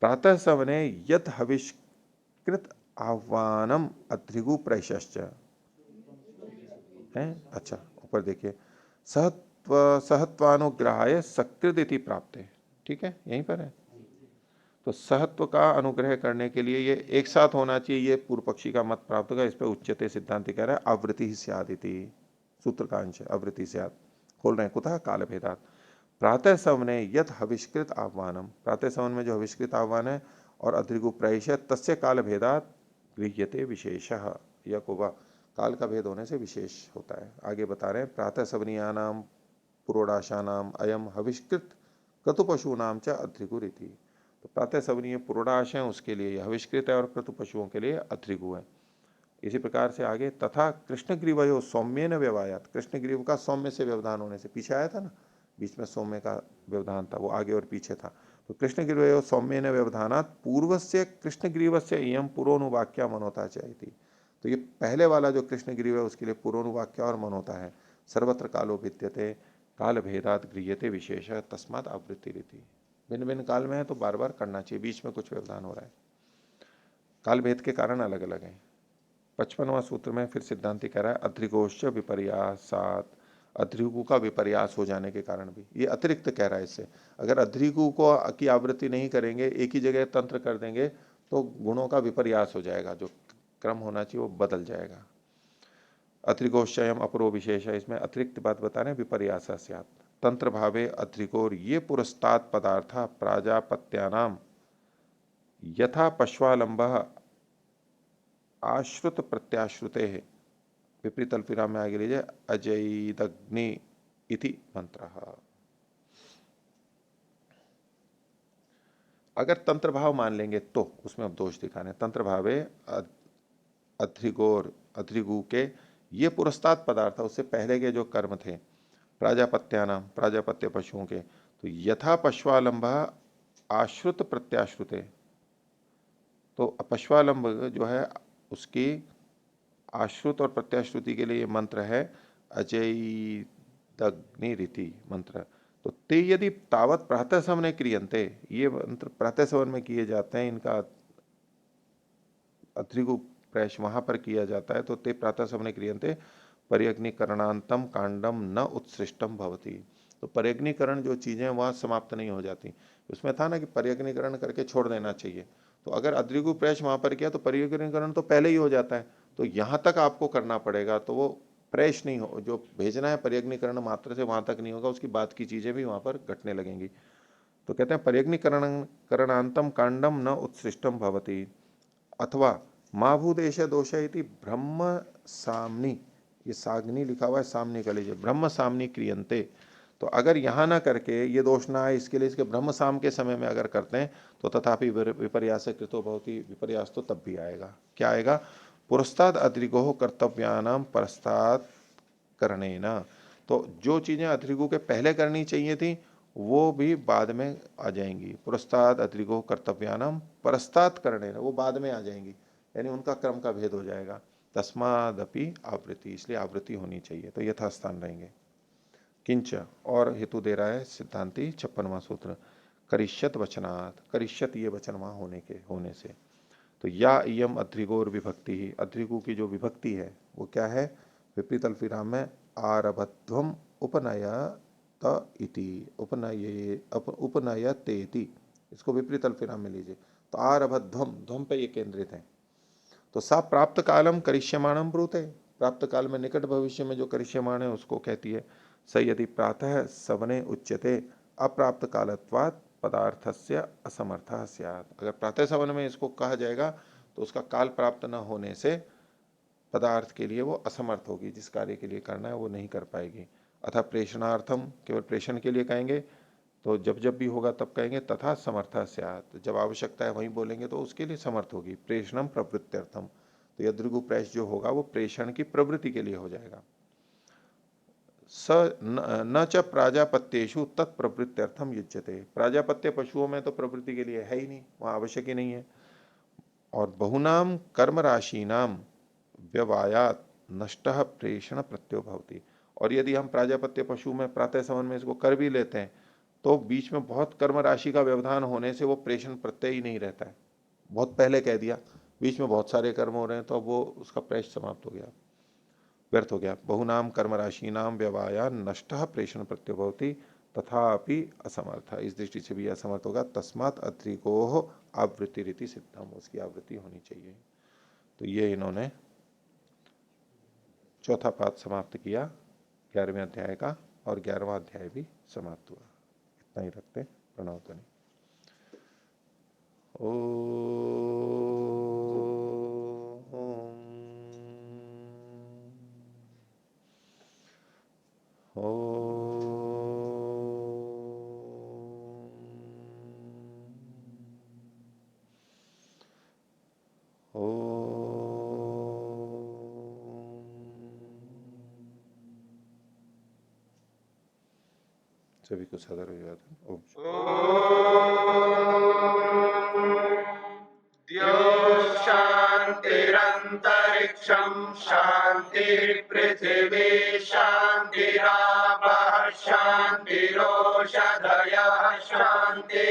प्रातः सवने यत हविष्कृत आह्वानम अध्रिगु प्रैशश्च है, अच्छा ऊपर देखिए, सहत्व सहत्वानुग्रहाय सकृदिति प्राप्त है, ठीक है, यहीं पर है। तो सहत्व का अनुग्रह करने के लिए ये एक साथ होना चाहिए, ये पूर्व पक्षी का मत प्राप्त होगा। इस पर उच्चते सिद्धांत कह रहा है आवृत्ति ही स्यादिति, सूत्र का अंश आवृत्ति स्यात्, खोल रहे हैं, कुतः काल भेदात। प्रातः सवने यथ हविष्कृत आह्वानम, प्रातः सवन में जो हविष्कृत आह्वान है और अध्रिगु प्रैश तस्य काल भेदात गृह्यते विशेषः, यह कोवा, काल का भेद होने से विशेष होता है। आगे बता रहे हैं, प्रातः सवनीयानाम पुरोडाशानाम अयम हविष्कृत क्रतुपशूनाम च अध्रिगु रीति। तो प्रातः सवनीय पुरोडाश है उसके लिए यह हविष्कृत है और क्रतु पशुओं के लिए अध्रिगु है। इसी प्रकार से आगे, तथा कृष्णग्रीवयो सौम्य न व्यवहायात, कृष्णग्रीव का सौम्य से व्यवधान होने से, पीछे आया था ना, बीच में सौम्य का व्यवधान था, वो आगे और पीछे था। तो कृष्णग्रीवयो सौम्य न व्यवधानात पूर्व से कृष्णग्रीव से इयम पुरोनुवाक्या मनोता चाहिए। तो ये पहले वाला जो कृष्णग्रीव है उसके लिए पुरोनुवाक्या और मनोता है। सर्वत्र कालो भिद्यते काल भेदात गृह्यते विशेष तस्मात आवृत्ति रीति, भिन्न भिन्न काल में है तो बार बार करना चाहिए, बीच में कुछ व्यवधान हो रहा है, काल भेद के कारण अलग अलग है। 55वां सूत्र में फिर सिद्धांति कह रहा है अध्रिगोश्च विपर्यासात, अध्रिगु का विपर्यास हो जाने के कारण भी, ये अतिरिक्त कह रहा है इससे। अगर अध्रिगु को की आवृत्ति नहीं करेंगे, एक ही जगह तंत्र कर देंगे, तो गुणों का विपर्यास हो जाएगा, जो क्रम होना चाहिए वो बदल जाएगा। अत्रिगोश्चयम अपरो विशेष है, इसमें अतिरिक्त बात बता रहे हैं, विपर्यास स्यात् तंत्र भावे अत्रिकोर ये पुरस्तात् पदार्थ प्राजापत्यानाम यथा पश्वालंब आश्रुत प्रत्याश्रुते है, विपरीत अल्पविराम में आगे लीजिए, अजयदग्नि इति मंत्र। अगर तंत्र भाव मान लेंगे तो उसमें अब दोष दिखाने, तंत्र भावे अध्रिगोर, अध्रिगु के ये पुरस्तात् पदार्थ, उससे पहले के जो कर्म थे, प्राजापत्यानाम, प्राजापत्य पशुओं के, तो यथा पश्वालंब आश्रुत प्रत्याश्रुते, तो पश्वालंब जो है उसकी आश्रुत और प्रत्याश्रुति के लिए ये मंत्र है अजयदग्नि रीति मंत्र। तो ते यदि तावत प्रातः समने क्रियन्ते, ये मंत्र प्रातः सवन में किए जाते हैं, इनका अध्रिगु प्रैश वहां पर किया जाता है, तो ते प्रातः समने क्रियन्ते पर्यग्निकरणांतम कांडम न उत्सृष्टम भवती। तो पर्यग्निकरण जो चीजें वहां समाप्त नहीं हो जाती, उसमें था ना कि पर्यग्निकरण करके छोड़ देना चाहिए, तो अगर अद्रिगु प्रैश वहां पर किया तो पर्यग्निकरण तो पहले ही हो जाता है, तो यहां तक आपको करना पड़ेगा, तो वो प्रैश नहीं हो, जो भेजना है पर्यग्निकरण मात्र से वहां तक नहीं होगा, उसकी बात की चीजें भी वहां पर घटने लगेंगी। तो कहते हैं पर्यग्निकरण करणांतम कांडम न उत्सृष्टम भवती, अथवा महाभूदेश दोष इति ब्रह्म सामनी, ये साग्नि लिखा हुआ है, सामने का लीजिए, ब्रह्म सामनी क्रियंते। तो अगर यहां ना करके ये दोष ना आए इसके लिए, इसके ब्रह्म साम के समय में अगर करते हैं तो तथापि विपर्यास कृतो भवति, विपर्यास तो तब भी आएगा। क्या आएगा, पुरस्ताद अद्रिगो कर्तव्यानाम परस्ताद करने न, तो जो चीजें अद्रिगु के पहले करनी चाहिए थी वो भी बाद में आ जाएंगी। पुरस्ताद अद्रिगो कर्तव्यानाम परस्ताद करने न, वो बाद में आ जाएंगी, यानी उनका क्रम का भेद हो जाएगा। तस्मादपि आवृत्ति, इसलिए आवृत्ति होनी चाहिए, तो यथास्थान रहेंगे। किंच, और हेतु दे रहा है सिद्धांति 56वां सूत्र, करिष्यत वचनात्, करिष्यत ये वचन वहां होने से, तो या इयम अध्रिगोर विभक्ति ही, अध्रिगु की जो विभक्ति है वो क्या है, विपरीत अल्पविराम में आरभध्वम उपनयत इति, उपनयते इति, इसको विपरीत अल्पविराम में लीजिए। तो आरभध्वम, ध्वम पे ये केंद्रित है। तो सा प्राप्त कालम करिष्यमाणम ब्रूते, प्राप्त काल में निकट भविष्य में जो करिष्यमाण है उसको कहती है। स यदि प्रातः सवने उच्यते अप्राप्त कालत्वात् पदार्थस्य असमर्थः स्यात्, अगर प्रातः सवन में इसको कहा जाएगा तो उसका काल प्राप्त न होने से पदार्थ के लिए वो असमर्थ होगी, जिस कार्य के लिए करना है वो नहीं कर पाएगी। अथा प्रेषणार्थम, केवल प्रेषण के लिए कहेंगे तो जब जब भी होगा तब कहेंगे, तथा समर्था स्यात्, जब आवश्यकता है वहीं बोलेंगे तो उसके लिए समर्थ होगी। प्रेषणम प्रवृत्त्यर्थम, तो यदृगु प्रेष जो होगा वो प्रेषण की प्रवृत्ति के लिए हो जाएगा। स न च प्राजापत्येषु तत्प्रवृत्त्यर्थम युज्यते, प्राजापत्य पशुओं में तो प्रवृत्ति के लिए है ही नहीं, वहां आवश्यक ही नहीं है। और बहुनाम कर्म राशि नाम व्यवायात नष्ट प्रेषण प्रत्यो भवति, और यदि हम प्राजापत्य पशु में प्रातः सवन में इसको कर भी लेते हैं तो बीच में बहुत कर्म राशि का व्यवधान होने से वो प्रेषण प्रत्यय ही नहीं रहता है। बहुत पहले कह दिया, बीच में बहुत सारे कर्म हो रहे हैं तो अब वो उसका प्रेष समाप्त हो गया, व्यर्थ हो गया। बहुनाम कर्म राशि नाम व्यवाया नष्ट प्रेषण प्रत्यो भवति तथापि असमर्थ, इस दृष्टि से भी असमर्थ होगा। तस्मात् अत्रिको आवृत्ति रीति सिद्धम, उसकी आवृत्ति होनी चाहिए। तो ये इन्होंने चौथा पाद समाप्त किया 11वें अध्याय का, और 11वां अध्याय भी समाप्त हुआ। इतना ही रखते, प्रणव ध्वनि। सभी को सदर अभिवादन। ओम शांतिरंतरिक्षम शांति पृथिवी शांतिरापः शांतिरोषधयः शांति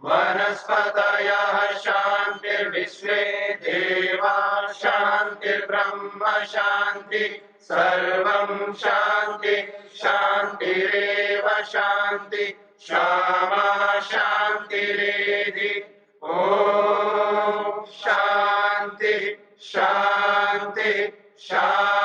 वनस्पतयः शांतिर्विश्वे देवा शांतिर्ब्रह्म शांति सर्वं शांति शांतिरेव शांति क्षमा शांतिरेधि। ओम शांति शांति शांति।